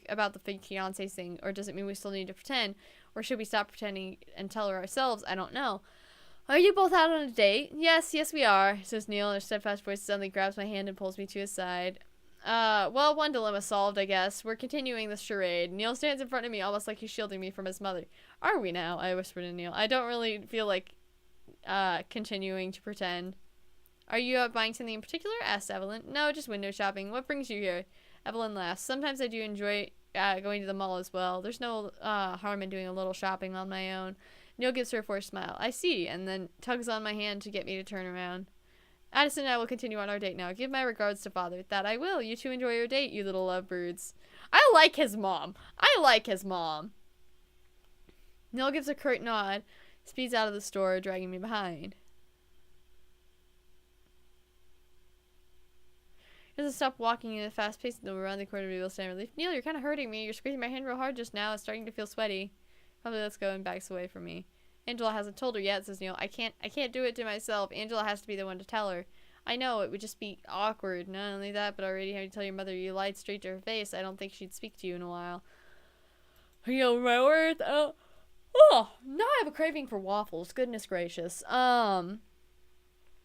about the fake fiancé thing, or does it mean we still need to pretend? Or should we stop pretending and tell her ourselves? I don't know. Are you both out on a date? Yes, we are, says Neil, and her steadfast voice suddenly grabs my hand and pulls me to his side. Well, one dilemma solved, I guess. We're continuing this charade. Neil stands in front of me almost like he's shielding me from his mother. Are we now? I whispered to Neil. I don't really feel like, continuing to pretend. Are you out buying something in particular? Asked Evelyn. No, just window shopping. What brings you here? Evelyn laughs. Sometimes I do enjoy going to the mall as well. There's no harm in doing a little shopping on my own. Neil gives her a forced smile. I see, and then tugs on my hand to get me to turn around. Addison and I will continue on our date now. Give my regards to Father. That I will. You two enjoy your date, you little lovebirds. I like his mom. Neil gives a curt nod, speeds out of the store, dragging me behind. He doesn't stop walking in a fast pace until we're around the corner of Evil Stand Relief. Neil, you're kind of hurting me. You're squeezing my hand real hard just now. It's starting to feel sweaty. Probably let's go and backs away from me. Angela hasn't told her yet, says Neil. I can't do it to myself. Angela has to be the one to tell her. I know, it would just be awkward. Not only that, but already having to tell your mother you lied straight to her face. I don't think she'd speak to you in a while. You know my worth? Oh, now I have a craving for waffles. Goodness gracious. I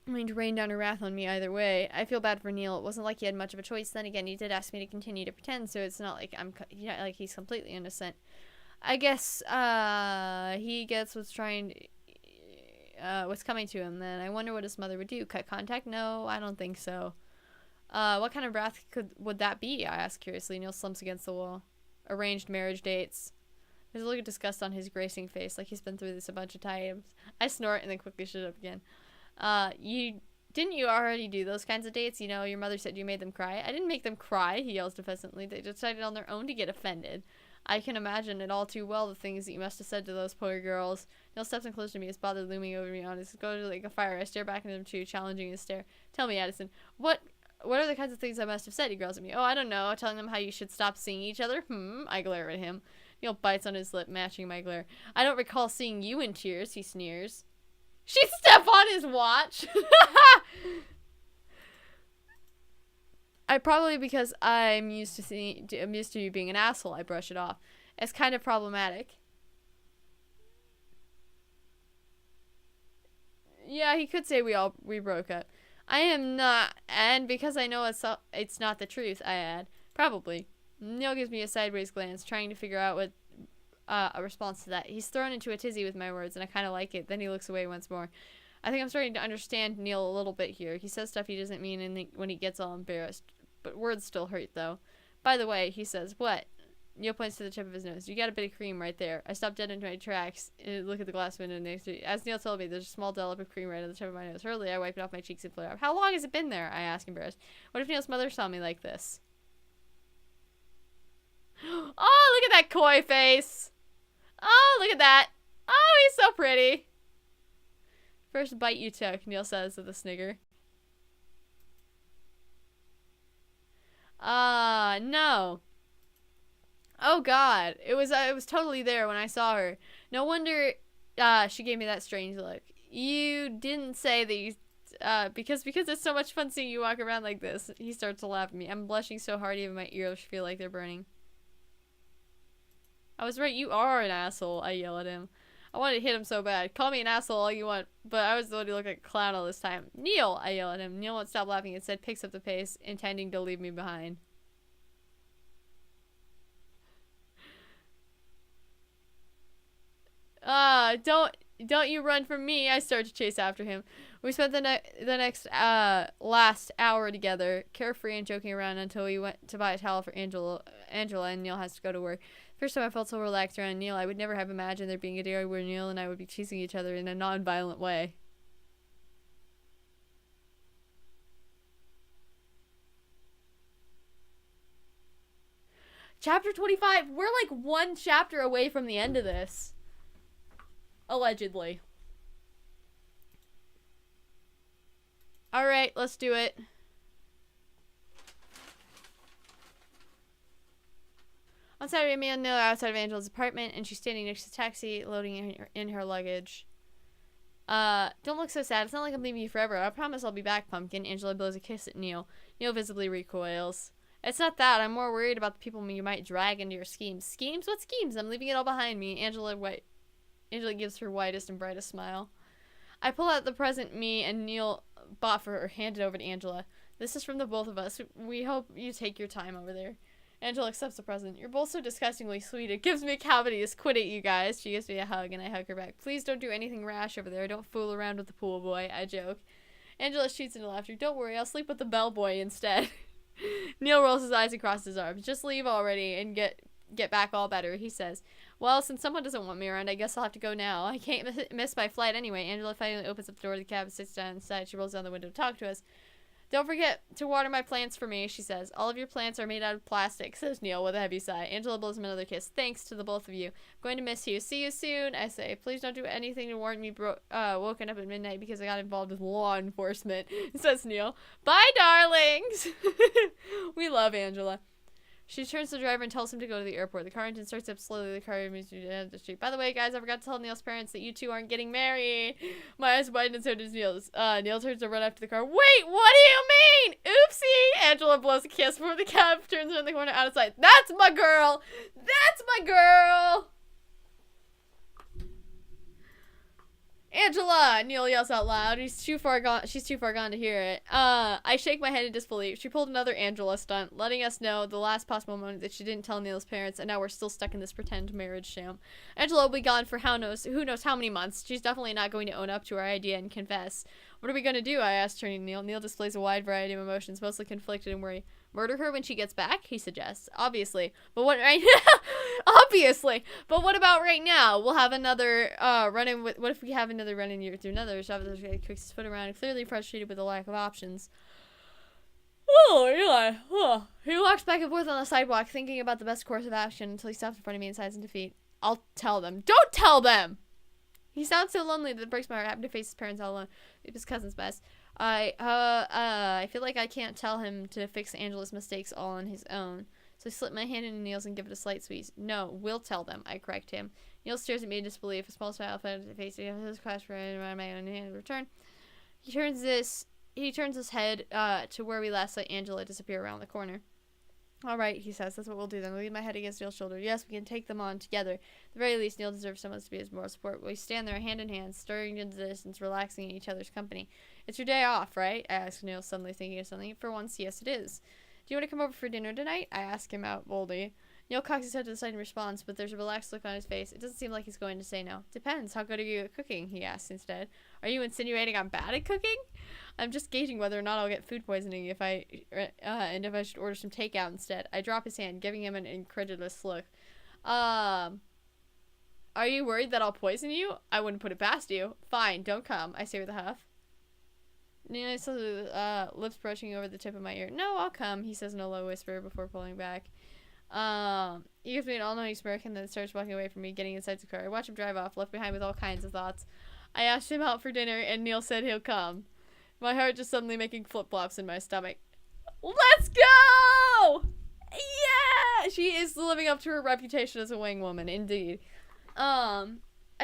mean to rain down her wrath on me either way. I feel bad for Neil. It wasn't like he had much of a choice. Then again, he did ask me to continue to pretend, so it's not like like he's completely innocent. I guess he gets what's coming to him. Then I wonder what his mother would do. Cut contact? No, I don't think so. What kind of wrath would that be? I asked curiously. Neil slumps against the wall. Arranged marriage dates. There's a look of disgust on his gracing face, like he's been through this a bunch of times. I snort and then quickly shut up again. Didn't you already do those kinds of dates? You know, your mother said you made them cry. I didn't make them cry, he yells defensively. They decided on their own to get offended. I can imagine it all too well, the things that you must have said to those poor girls. Neil steps in close to me, his bother looming over me on his go like a fire. I stare back at him too, challenging his stare. Tell me, Addison, what are the kinds of things I must have said? He growls at me. Oh, I don't know. Telling them how you should stop seeing each other? I glare at him. Neil bites on his lip, matching my glare. I don't recall seeing you in tears, he sneers. She'd step on his watch! Probably because I'm used to you being an asshole, I brush it off. It's kind of problematic. Yeah, he could say we broke up. I am not, and because I know it's not the truth, I add. Probably. Neil gives me a sideways glance, trying to figure out what a response to that. He's thrown into a tizzy with my words, and I kind of like it. Then he looks away once more. I think I'm starting to understand Neil a little bit here. He says stuff he doesn't mean when he gets all embarrassed. But words still hurt, though. By the way, he says, what? Neil points to the tip of his nose. You got a bit of cream right there. I stop dead into my tracks and look at the glass window next to me. As Neil told me, there's a small dollop of cream right on the tip of my nose. Hurriedly, I wipe it off my cheeks and flare up. How long has it been there? I ask, embarrassed. What if Neil's mother saw me like this? Oh, look at that coy face. Oh, look at that. Oh, he's so pretty. First bite you took, Neil says with a snigger. No. Oh God, it was totally there when I saw her. No wonder she gave me that strange look. You didn't say that you because it's so much fun seeing you walk around like this. He starts to laugh at me. I'm blushing so hard even my ears feel like they're burning. I was right, you are an asshole, I yell at him. I wanted to hit him so bad. Call me an asshole all you want, but I was the one who looked like a clown all this time. Neil, I yell at him. Neil won't stop laughing, instead picks up the pace, intending to leave me behind. Don't you run from me. I start to chase after him. We spent the next last hour together, carefree and joking around until we went to buy a towel for Angela, and Neil has to go to work. First time I felt so relaxed around Neil. I would never have imagined there being a day where Neil and I would be teasing each other in a non-violent way. Chapter 25. We're like one chapter away from the end of this. Allegedly. Alright, let's do it. On Saturday, me and Neil are outside of Angela's apartment, and she's standing next to the taxi, loading in her luggage. Don't look so sad. It's not like I'm leaving you forever. I promise I'll be back, Pumpkin. Angela blows a kiss at Neil. Neil visibly recoils. It's not that. I'm more worried about the people you might drag into your schemes. Schemes? What schemes? I'm leaving it all behind me. Angela gives her widest and brightest smile. I pull out the present me and Neil bought for her, hand it over to Angela. This is from the both of us. We hope you take your time over there. Angela accepts the present. You're both so disgustingly sweet. It gives me cavities. Quit it, you guys. She gives me a hug, and I hug her back. Please don't do anything rash over there. Don't fool around with the pool boy, I joke. Angela shoots into laughter. Don't worry, I'll sleep with the bellboy instead. Neil rolls his eyes across his arms. Just leave already and get back all better, he says. Well, since someone doesn't want me around, I guess I'll have to go now. I can't miss my flight anyway. Angela finally opens up the door of the cab and sits down inside. She rolls down the window to talk to us. Don't forget to water my plants for me, she says. All of your plants are made out of plastic, says Neil with a heavy sigh. Angela blows him another kiss. Thanks to the both of you. I'm going to miss you. See you soon, I say. Please don't do anything to warrant me woken up at midnight because I got involved with law enforcement, says Neil. Bye, darlings! We love Angela. She turns to the driver and tells him to go to the airport. The car engine starts up slowly. The car moves to the end of the street. By the way, guys, I forgot to tell Neil's parents that you two aren't getting married. My eyes widen and so does Neil's. Neil turns to run after the car. Wait, what do you mean? Oopsie! Angela blows a kiss before the cab turns around the corner out of sight. That's my girl! That's my girl! Angela! Neil yells out loud. She's too far gone to hear it. I shake my head in disbelief. She pulled another Angela stunt, letting us know the last possible moment that she didn't tell Neil's parents, and now we're still stuck in this pretend marriage sham. Angela will be gone for who knows how many months. She's definitely not going to own up to her idea and confess. What are we going to do? I asked, turning to Neil. Neil displays a wide variety of emotions, mostly conflicted and worry. Murder her when she gets back, he suggests. Obviously. But what right now? Obviously. But what about right now? We'll have another run-in with... What if we have another run-in through another? Shopper kicks his foot around, clearly frustrated with the lack of options. Oh, Eli. Oh. He walks back and forth on the sidewalk, thinking about the best course of action until he stops in front of me and sighs in defeat. I'll tell them. Don't tell them! He sounds so lonely that it breaks my heart having to face his parents all alone. His cousin's best. I feel like I can't tell him to fix Angela's mistakes all on his own. So I slip my hand into Neil's and give it a slight squeeze. No, we'll tell them, I correct him. Neil stares at me in disbelief, a small smile on his face. He has his class for around my own hand in return. He turns his head to where we last saw Angela disappear around the corner. All right, he says, that's what we'll do then. I'll lean my head against Neil's shoulder. Yes, we can take them on together. At the very least, Neil deserves someone to be his moral support. We stand there hand in hand, staring into the distance, relaxing in each other's company. It's your day off, right? I ask Neil, suddenly thinking of something. For once, yes, it is. Do you want to come over for dinner tonight? I ask him out boldly. Neil cocks his head to the side in response, but there's a relaxed look on his face. It doesn't seem like he's going to say no. Depends. How good are you at cooking? He asks instead. Are you insinuating I'm bad at cooking? I'm just gauging whether or not I'll get food poisoning if I should order some takeout instead. I drop his hand, giving him an incredulous look. Are you worried that I'll poison you? I wouldn't put it past you. Fine, don't come, I say with a huff. Neil says, lips brushing over the tip of my ear. No, I'll come, he says in a low whisper before pulling back. He gives me an all-knowing smirk and then starts walking away from me, getting inside the car. I watch him drive off, left behind with all kinds of thoughts. I asked him out for dinner, and Neil said he'll come. My heart just suddenly making flip-flops in my stomach. Let's go! Yeah! She is living up to her reputation as a wing woman, indeed. I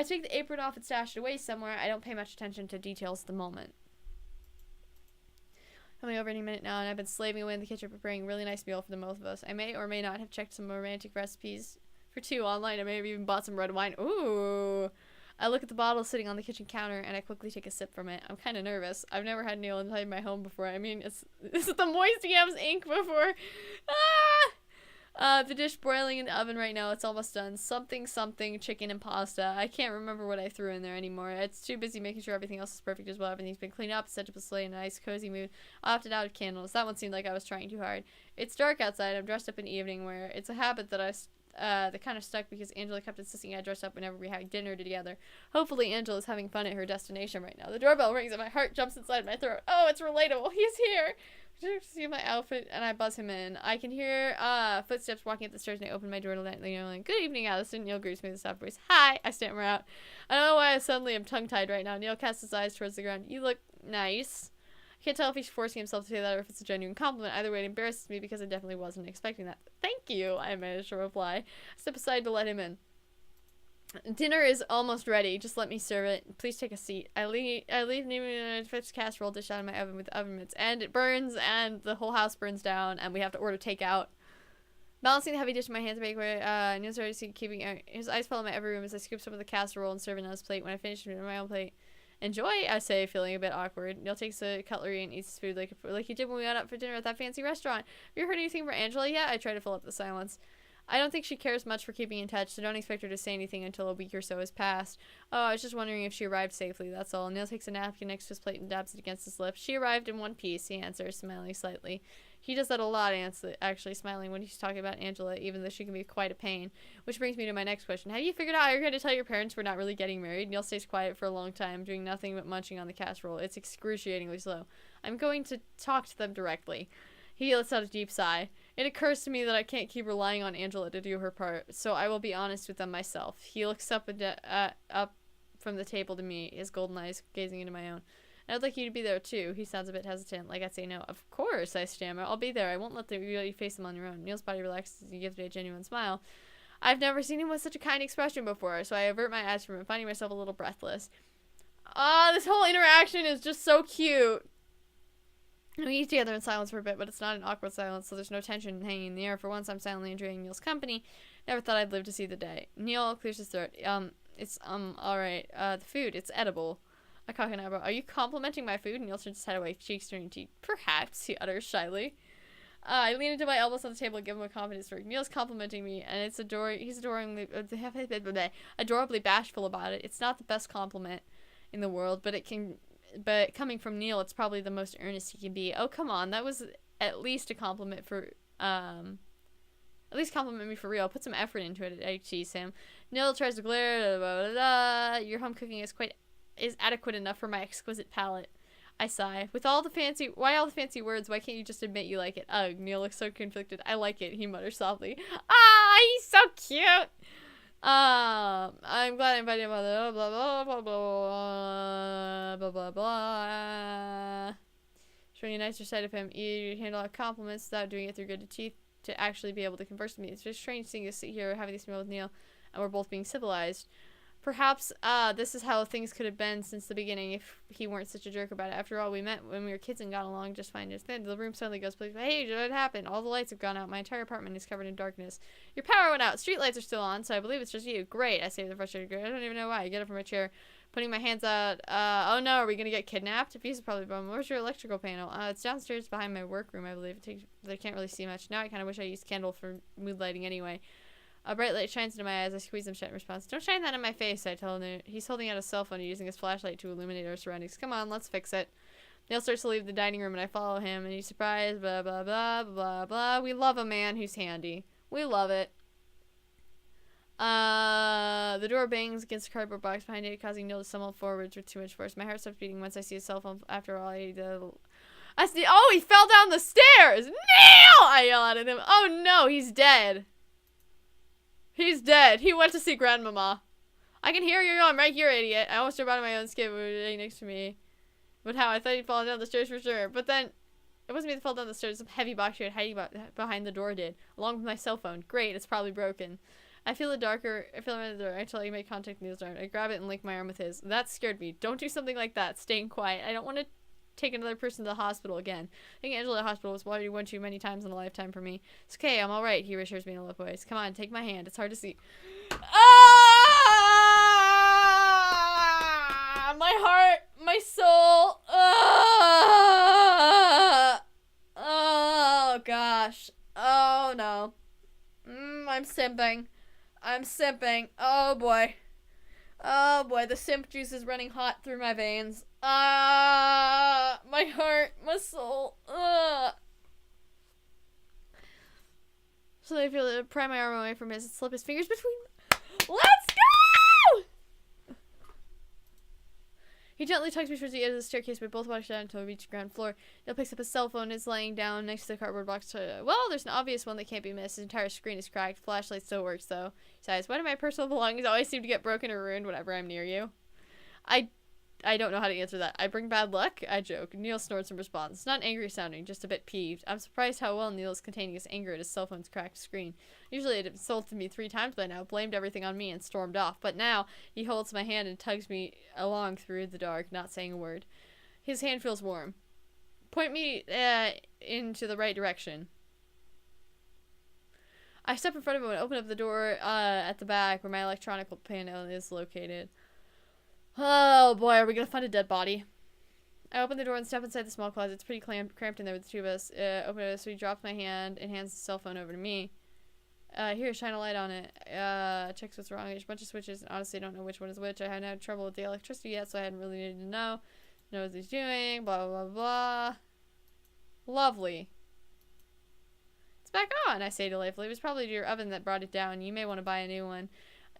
take the apron off and stash it away somewhere. I don't pay much attention to details at the moment. Coming over any minute now, and I've been slaving away in the kitchen preparing a really nice meal for the both of us. I may or may not have checked some romantic recipes for two online. I may have even bought some red wine. Ooh! I look at the bottle sitting on the kitchen counter, and I quickly take a sip from it. I'm kind of nervous. I've never had Neil inside my home before. I mean, it's the Moist Yams Inc. before. The dish boiling in the oven right now. It's almost done. Something, chicken and pasta. I can't remember what I threw in there anymore. It's too busy making sure everything else is perfect as well. Everything's been cleaned up, set up a sleigh in a nice, cozy mood. I opted out of candles. That one seemed like I was trying too hard. It's dark outside. I'm dressed up in evening wear. It's a habit that that kind of stuck because Angela kept insisting I dress up whenever we had dinner together. Hopefully Angela's having fun at her destination right now. The doorbell rings and my heart jumps inside my throat. Oh, it's relatable. He's here. See my outfit, and I buzz him in. I can hear footsteps walking up the stairs, and I open my door to let Neil in. Good evening, Allison. Neil greets me with a soft voice. Hi. I stammer out. I don't know why I suddenly am tongue-tied right now. Neil casts his eyes towards the ground. You look nice. I can't tell if he's forcing himself to say that or if it's a genuine compliment. Either way, it embarrasses me because I definitely wasn't expecting that. Thank you, I managed to reply. I step aside to let him in. Dinner is almost ready. Just let me serve it. Please take a seat. I leave a fixed casserole dish out of my oven with oven mitts, and it burns, and the whole house burns down, and we have to order takeout. Balancing the heavy dish in my hands, Neil's already keeping his eyes follow my every room as I scoop some of the casserole and serve it on his plate. When I finish it on my own plate, enjoy, I say, feeling a bit awkward. Neil takes the cutlery and eats his food like he did when we went out for dinner at that fancy restaurant. Have you heard anything from Angela yet? I try to fill up the silence. I don't think she cares much for keeping in touch, so don't expect her to say anything until a week or so has passed. Oh, I was just wondering if she arrived safely, that's all. Neil takes a napkin next to his plate and dabs it against his lips. She arrived in one piece, he answers, smiling slightly. He does that a lot, actually smiling when he's talking about Angela, even though she can be quite a pain. Which brings me to my next question. Have you figured out how you're going to tell your parents we're not really getting married? Neil stays quiet for a long time, doing nothing but munching on the casserole. It's excruciatingly slow. I'm going to talk to them directly. He lets out a deep sigh. It occurs to me that I can't keep relying on Angela to do her part, so I will be honest with them myself. He looks up from the table to me, his golden eyes gazing into my own. And I'd like you to be there too. He sounds a bit hesitant, like I'd say no. Of course, I stammer. I'll be there. I won't let you face them on your own. Neil's body relaxes as he gives me a genuine smile. I've never seen him with such a kind expression before, so I avert my eyes from him, finding myself a little breathless. This whole interaction is just so cute. We eat together in silence for a bit, but it's not an awkward silence, so there's no tension hanging in the air. For once, I'm silently enjoying Neil's company. Never thought I'd live to see the day. Neil clears his throat. Alright. The food, it's edible. I cock an eyebrow. Are you complimenting my food? Neil turns his head away, cheeks turning teeth. Perhaps, he utters shyly. I lean into my elbows on the table and give him a confidence stroke. Neil's complimenting me, and it's he's adorably bashful about it. It's not the best compliment in the world, but coming from Neil, it's probably the most earnest he can be. Oh, come on. That was at least a compliment for, at least compliment me for real. Put some effort into it. I tease him. Neil tries to glare. Blah, blah, blah. Your home cooking is adequate enough for my exquisite palate. I sigh. Why all the fancy words? Why can't you just admit you like it? Ugh, Neil looks so conflicted. I like it, he mutters softly. He's so cute! I'm glad I invited him on the blah blah blah blah blah blah blah. Showing a nicer side of him. You handle our compliments without doing it through gritted teeth to actually be able to converse with me. It's just strange seeing us sit here having this meal with Neil, and we're both being civilized. Perhaps, this is how things could have been since the beginning if he weren't such a jerk about it. After all, we met when we were kids and got along just fine. Just then, the room suddenly goes, hey, what happened? All the lights have gone out. My entire apartment is covered in darkness. Your power went out. Street lights are still on, so I believe it's just you. Great, I say with a frustrated grin. I don't even know why. I get up from my chair, putting my hands out. Oh no, are we gonna get kidnapped? If he's probably bum. Where's your electrical panel? It's downstairs behind my workroom, I believe. They can't really see much. Now I kind of wish I used candle for mood lighting anyway. A bright light shines into my eyes. I squeeze them shut in response. Don't shine that in my face, I tell him. He's holding out a cell phone and using his flashlight to illuminate our surroundings. Come on, let's fix it. Neil starts to leave the dining room and I follow him and he's surprised. Blah, blah, blah, blah, blah. We love a man who's handy. We love it. The door bangs against a cardboard box behind it, causing Neil to stumble forwards with too much force. My heart stops beating once I see his cell phone. After all, he fell down the stairs! Neil! I yell at him. Oh no, he's dead. He's dead. He went to see Grandmama. I can hear you. I'm right here, idiot. I almost jumped out of my own skin when he was right next to me. But how? I thought he'd fallen down the stairs for sure. But then, it wasn't me that fell down the stairs. Some heavy box here hiding behind the door did. Along with my cell phone. Great. It's probably broken. I feel in the door until I make contact with Neil's arm. I grab it and link my arm with his. That scared me. Don't do something like that. Staying quiet. I don't want to take another person to the hospital again. I think Angela Hospital was already one too many times in a lifetime for me. It's okay, I'm alright, he reassures me in a low voice. Come on, take my hand. It's hard to see. My heart, my soul. Oh gosh. Oh no. I'm simping. Oh boy. Oh boy, the simp juice is running hot through my veins. My heart, my soul. So I feel it pry my arm away from his and slip his fingers between. Let's go! He gently tugs me towards the edge of the staircase. We both watch down until we reach the ground floor. Neil picks up his cell phone and is laying down next to the cardboard box. Well, there's an obvious one that can't be missed. His entire screen is cracked. Flashlight still works, though. He sighs. Why do my personal belongings always seem to get broken or ruined whenever I'm near you? I don't know how to answer that. I bring bad luck? I joke. Neil snorts in response. It's not angry sounding, just a bit peeved. I'm surprised how well Neil is containing his anger at his cell phone's cracked screen. Usually it had insulted me 3 times by now, blamed everything on me, and stormed off. But now he holds my hand and tugs me along through the dark, not saying a word. His hand feels warm. Point me into the right direction. I step in front of him and open up the door at the back where my electronic panel is located. Oh boy, are we gonna find a dead body? I open the door and step inside the small closet. It's pretty cramped in there with the two of us. Open it, so he drops my hand and hands the cell phone over to me. Here, shine a light on it. Checks what's wrong. There's a bunch of switches, and honestly, I don't know which one is which. I haven't had trouble with the electricity yet, so I hadn't really needed to know. Know what he's doing, blah, blah, blah. Lovely. It's back on, I say delightfully. It was probably your oven that brought it down. You may want to buy a new one.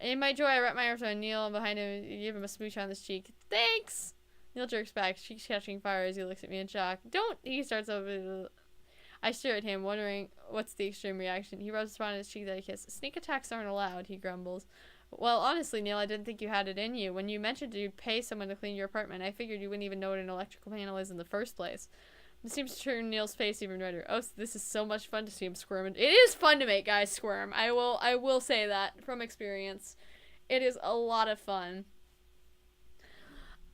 In my joy, I wrap my arms around Neil and behind him, give him a smooch on his cheek. Thanks! Neil jerks back, cheeks catching fire as he looks at me in shock. Don't! He starts over. I stare at him, wondering what's the extreme reaction. He rubs his spot on his cheek that I kiss. Sneak attacks aren't allowed, he grumbles. Well, honestly, Neil, I didn't think you had it in you. When you mentioned you'd pay someone to clean your apartment, I figured you wouldn't even know what an electrical panel is in the first place. It seems to turn Neil's face even redder. Oh, this is so much fun to see him squirm. It is fun to make guys squirm. I will say that from experience. It is a lot of fun.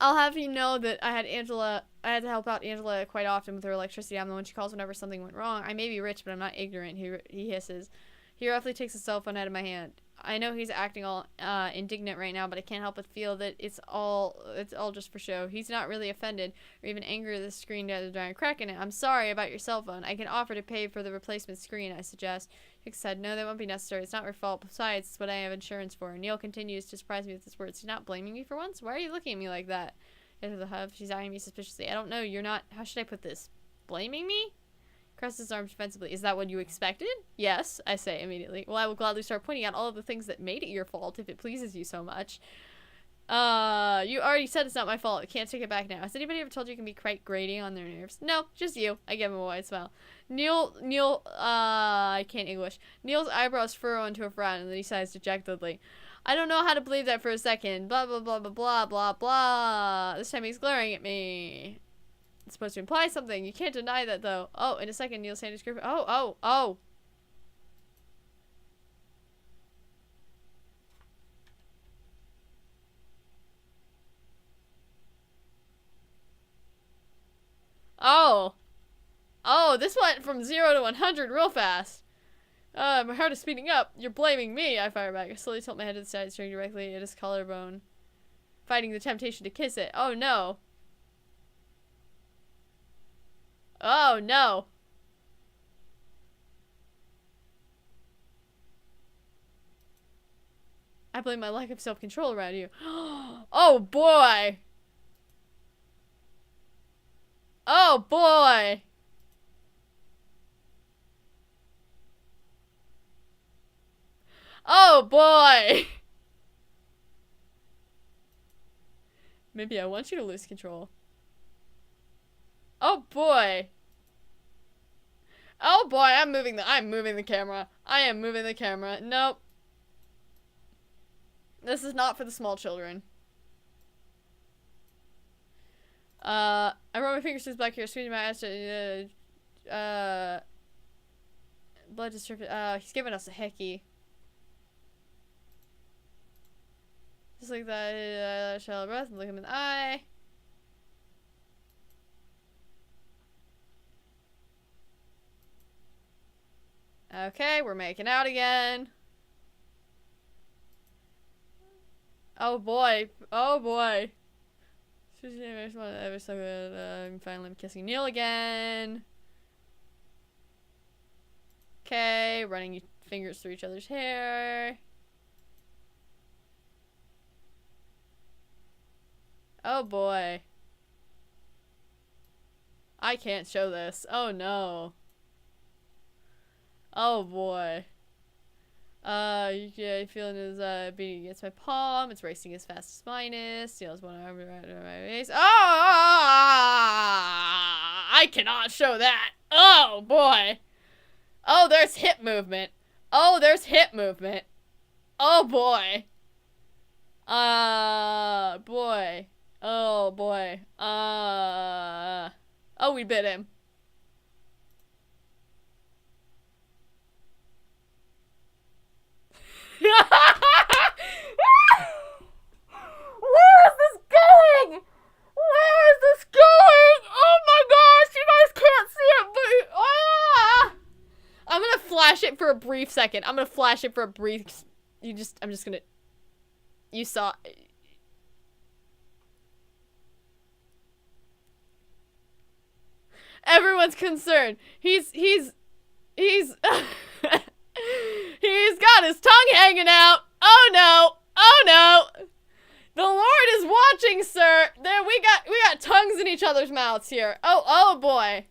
I'll have you know that I had to help out Angela quite often with her electricity. I'm the one she calls whenever something went wrong. I may be rich, but I'm not ignorant, he hisses. He roughly takes his cell phone out of my hand. I know he's acting all indignant right now, but I can't help but feel that it's all just for show. He's not really offended or even angry that the screen has a giant crack in it. I'm sorry about your cell phone. I can offer to pay for the replacement screen, I suggest. Hicks said, no, that won't be necessary. It's not your fault. Besides, it's what I have insurance for. Neil continues to surprise me with his words. He's not blaming me for once? Why are you looking at me like that? Into the hub, she's eyeing me suspiciously. I don't know. You're not... How should I put this? Blaming me? Crosses his arms defensively. Is that what you expected? Yes, I say immediately. Well, I will gladly start pointing out all of the things that made it your fault if it pleases you so much. You already said it's not my fault. I can't take it back now. Has anybody ever told you can be quite grating on their nerves? No, just you. I give him a wide smile. I can't English. Neil's eyebrows furrow into a frown, and then he sighs dejectedly. I don't know how to believe that for a second. Blah, blah, blah, blah, blah, blah, blah. This time he's glaring at me. It's supposed to imply something. You can't deny that, though. Oh, in a second, Neil's hand is gripping. Oh. Oh, this went from 0 to 100 real fast. My heart is speeding up. You're blaming me, I fire back. I slowly tilt my head to the side, staring directly at his collarbone, fighting the temptation to kiss it. Oh, no. Oh, no. I blame my lack of self-control around you. Oh, boy. Oh, boy. Oh, boy. Maybe I want you to lose control. Oh, boy. Oh, boy, I'm moving the camera. I am moving the camera. Nope. This is not for the small children. I run my fingers through his back here, squeezing my ass to, blood distributed. He's giving us a hickey. Just like that, shallow breath, and look him in the eye. Okay, we're making out again. Oh boy. Oh boy. Finally, I'm kissing Neil again. Okay, running your fingers through each other's hair. Oh boy. I can't show this. Oh no. Oh boy. Yeah, feeling his beating against my palm. It's racing as fast as mine is. Steals one arm right over my face. Oh! I cannot show that. Oh boy. Oh, there's hip movement. Oh, there's hip movement. Oh boy. Boy. Oh boy. Oh, we bit him. Where is this going? Where is this going? Oh my gosh, you guys can't see it, but I'm gonna flash it for a brief second. I'm just gonna. You saw. Everyone's concerned. He's He's got his tongue hanging out. Oh no. Oh no. The Lord is watching, sir. There we got tongues in each other's mouths here. Oh boy.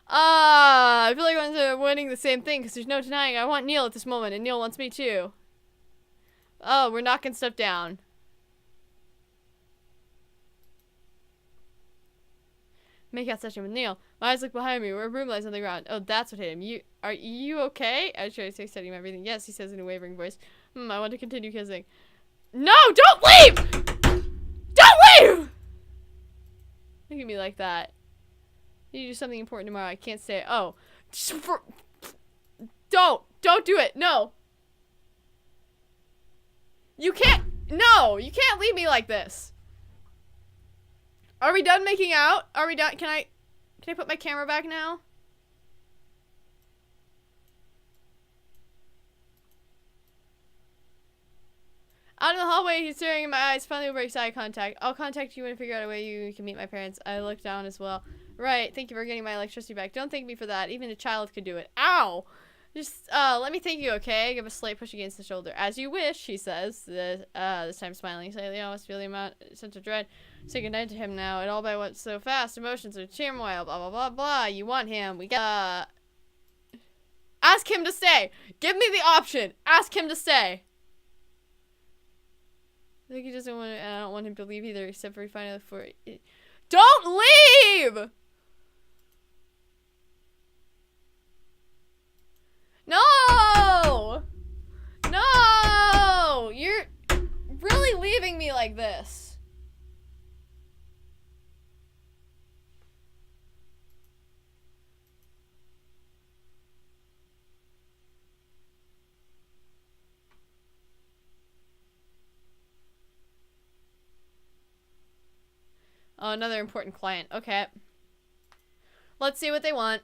I feel like I'm winning the same thing because there's no denying I want Neil at this moment and Neil wants me too. Oh, we're knocking stuff down. Make out session with Neil. My eyes look behind me. Where a room lies on the ground. Oh, that's what hit him. Are you okay? I try to say, studying everything. Yes, he says in a wavering voice. I want to continue kissing. No, don't leave! Don't leave! Look at me like that. You need to do something important tomorrow. I can't stay. Oh. Don't do it. No. You can't. No, you can't leave me like this. Are we done making out? Are we done? Can I put my camera back now? Out in the hallway, he's staring in my eyes. Finally breaks eye contact. I'll contact you and figure out a way you can meet my parents. I look down as well. Right, thank you for getting my electricity back. Don't thank me for that. Even a child could do it. Ow! Just, let me thank you, okay? Give a slight push against the shoulder. As you wish, he says. This time smiling slightly. I almost feel the sense of dread. Say goodnight to him now. It all by went so fast. Emotions are turmoil. Blah, blah, blah, blah. You want him. We get, ask him to stay. Give me the option. Ask him to stay. I think he doesn't want to, I don't want him to leave either, except for finally for it. Don't leave! No! No! You're really leaving me like this. Oh, another important client. Okay. Let's see what they want.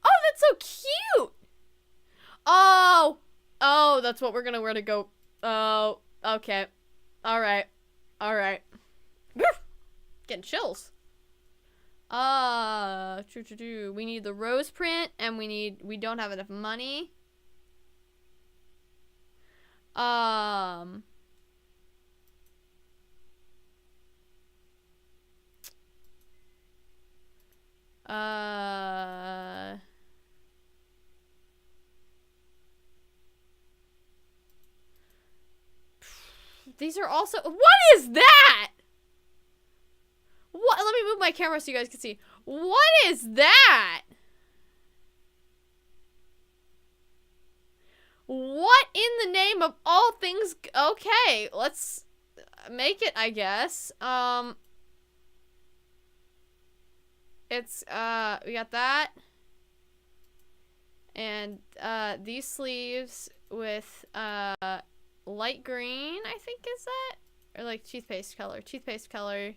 Oh, that's so cute! Oh! Oh, that's what we're gonna wear to go. Oh, okay. Alright. Alright. Getting chills. We need the rose print, and we don't have enough money. These are also, what is that? What? Let me move my camera so you guys can see. What is that? What in the name of all things? Okay, let's make it, I guess. It's, we got that. And, these sleeves with, light green, I think is that? Or like toothpaste color.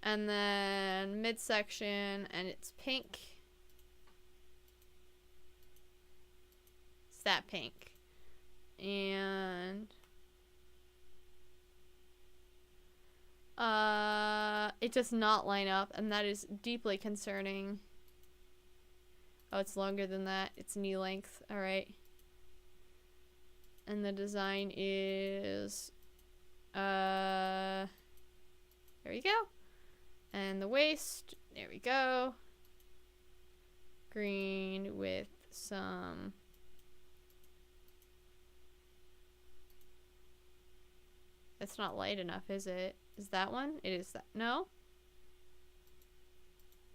And then midsection, and it's pink. It's that pink. And it does not line up, and that is deeply concerning. Oh, it's longer than that. It's knee length. All right. And the design is, there we go. And the waist, there we go. Green with some, it's not light enough, is it? Is that one? It is that, no?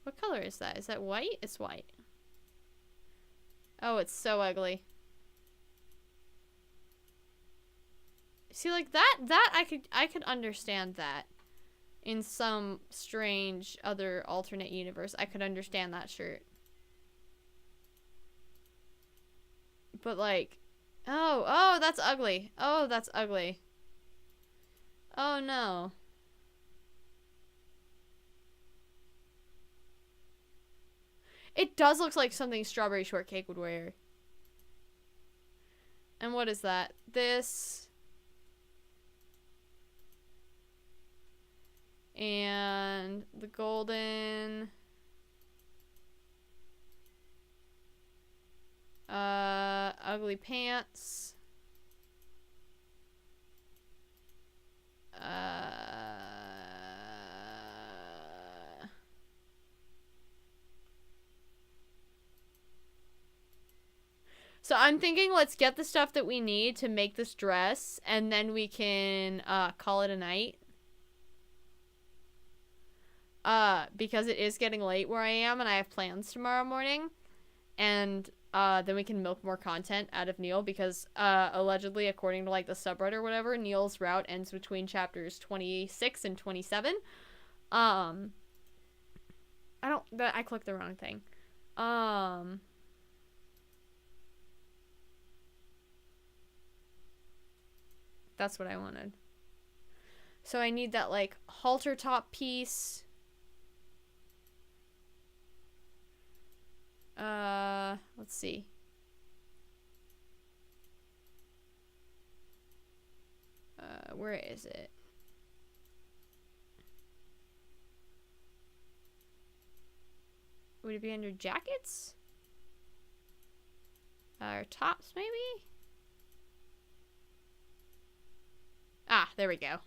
What color is that? Is that white? It's white. Oh, it's so ugly. See, like that I could understand that. In some strange other alternate universe, I could understand that shirt. But like, oh, that's ugly. Oh, that's ugly. Oh no. It does look like something Strawberry Shortcake would wear. And what is that? This. And the golden. Ugly pants. So I'm thinking let's get the stuff that we need to make this dress, and then we can call it a night. Because it is getting late where I am, and I have plans tomorrow morning. And then we can milk more content out of Neil, because allegedly, according to like the subreddit or whatever, Neil's route ends between chapters 26 and 27. I clicked the wrong thing. That's what I wanted. So I need that like halter top piece. Let's see. Where is it? Would it be under jackets? Or tops, maybe? Ah, there we go.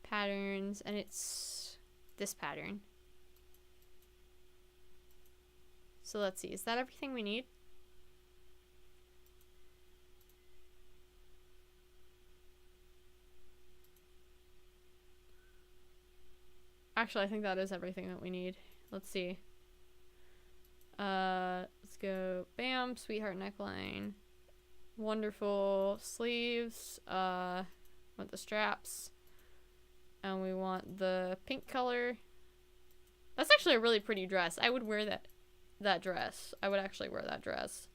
Patterns, and it's this pattern. So let's see, is that everything we need? Actually, I think that is everything that we need. Let's see. Let's go. Bam, sweetheart neckline. Wonderful sleeves. Want the straps. And we want the pink color. That's actually a really pretty dress. I would wear that dress. I would actually wear that dress.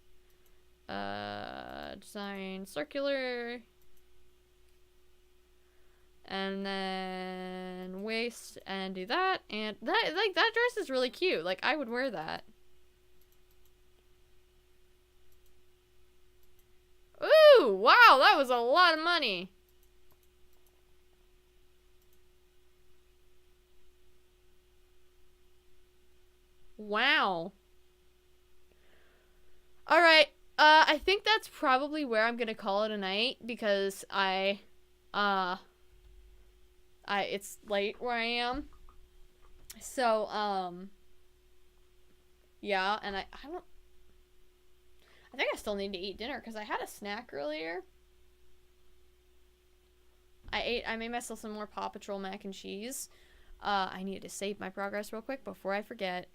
Design circular. And then waist and do that. And that, like, that dress is really cute. Like, I would wear that. Ooh, wow, that was a lot of money. Wow. Alright, I think that's probably where I'm gonna call it a night, because it's late where I am. So, yeah, and I think I still need to eat dinner, because I had a snack earlier. I made myself some more Paw Patrol mac and cheese. I needed to save my progress real quick before I forget.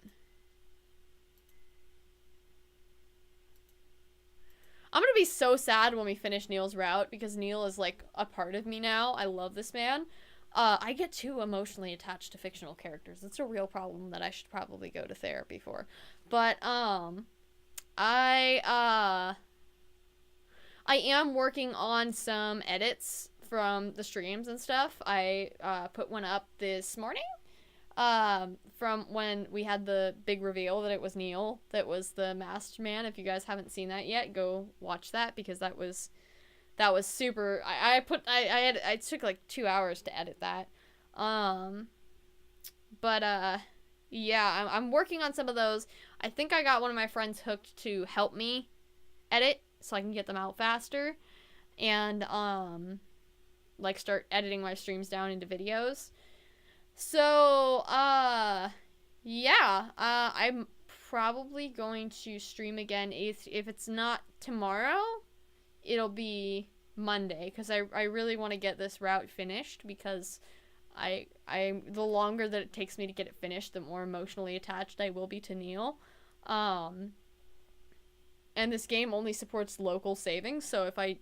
I'm gonna be so sad when we finish Neil's route, because Neil is like a part of me now. I love this man. I get too emotionally attached to fictional characters. It's a real problem that I should probably go to therapy for. But, I am working on some edits from the streams and stuff. I, put one up this morning, from when we had the big reveal that it was Neil that was the masked man. If you guys haven't seen that yet, go watch that, because that was super. I took like 2 hours to edit that. Yeah, I'm working on some of those. I think I got one of my friends hooked to help me edit so I can get them out faster, and like start editing my streams down into videos. So yeah, I'm probably going to stream again if it's not tomorrow, it'll be Monday, because I really want to get this route finished, because I the longer that it takes me to get it finished, the more emotionally attached I will be to Neil. And this game only supports local savings, so if I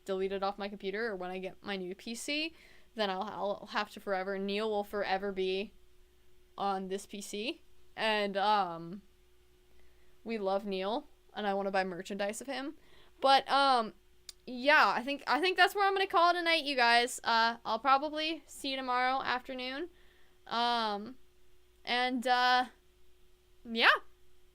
delete it off my computer or when I get my new PC, then I'll have to forever. Neil will forever be on this PC, and we love Neil, and I want to buy merchandise of him. But yeah, I think that's where I'm gonna call it a night, you guys. I'll probably see you tomorrow afternoon. And yeah.